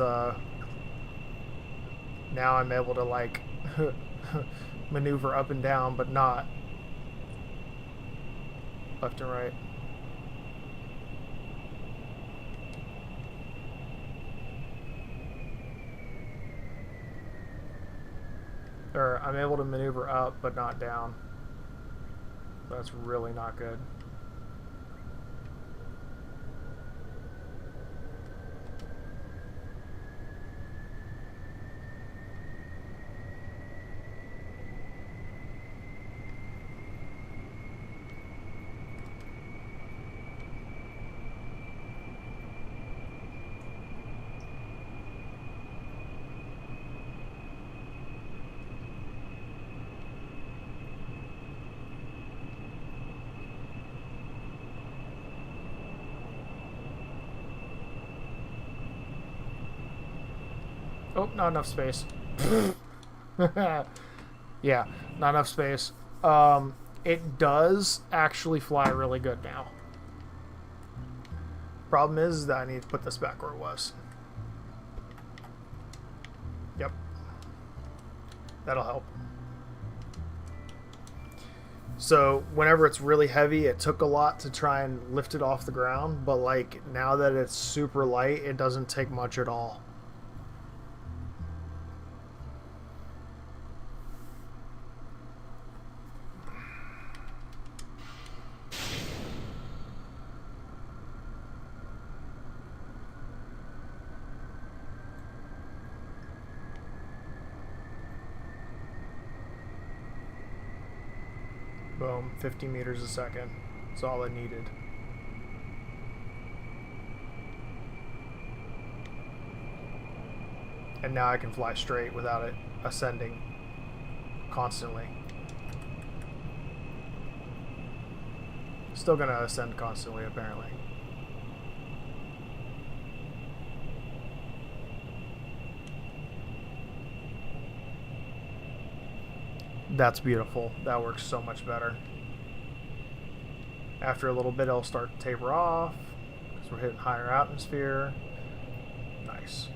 now I'm able to like maneuver up and down, but not left and right. Or I'm able to maneuver up, but not down. That's really not good. Oh, not enough space. Yeah, not enough space. It does actually fly really good now. Problem is that I need to put this back where it was. Yep. That'll help. So whenever it's really heavy, it took a lot to try and lift it off the ground, but like now that it's super light, it doesn't take much at all. Boom, 50 meters a second. That's all I needed. And now I can fly straight without it ascending constantly. Still gonna ascend constantly, apparently. That's beautiful. That works so much better. After a little bit, it'll start to taper off because we're hitting higher atmosphere. Nice.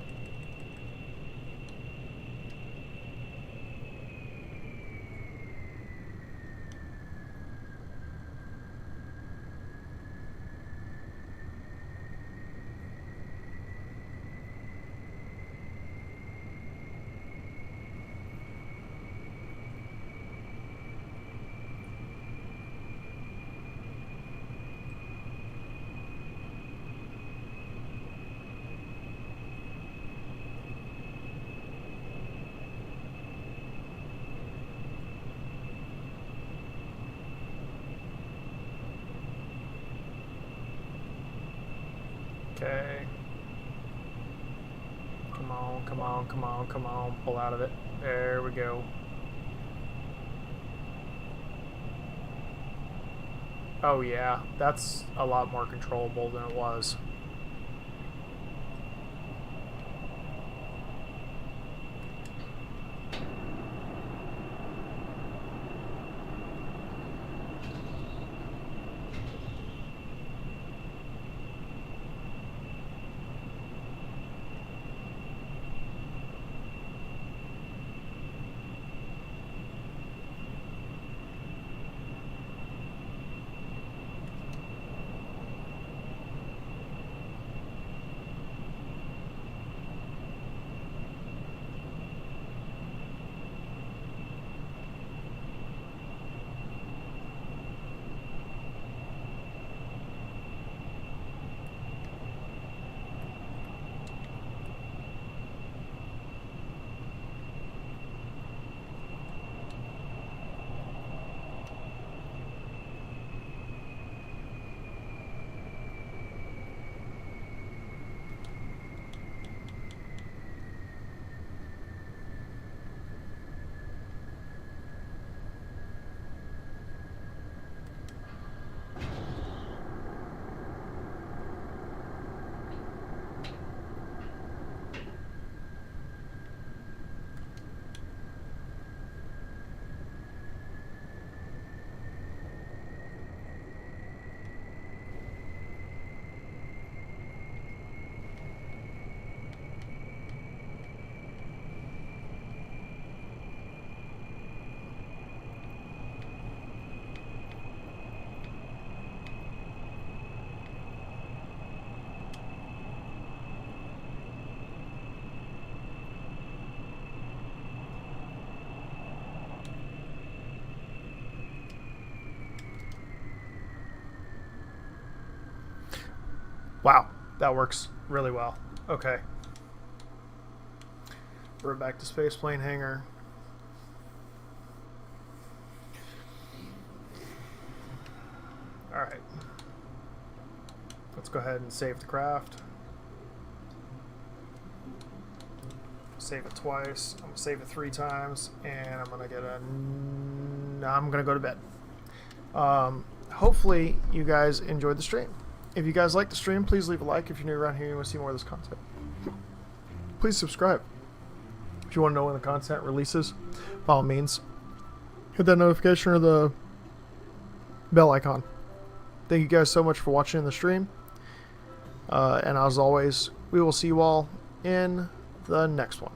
Okay. Come on, come on, come on, come on. Pull out of it. There we go. Oh yeah, that's a lot more controllable than it was. Wow, that works really well. Okay. We're back to spaceplane hangar. Alright. Let's go ahead and save the craft. Save it twice. I'm gonna save it 3 times, and I'm gonna go to bed. Hopefully you guys enjoyed the stream. If you guys like the stream, please leave a like. If you're new around here and you want to see more of this content, please subscribe. If you want to know when the content releases, by all means, hit that notification or the bell icon. Thank you guys so much for watching the stream. And as always, we will see you all in the next one.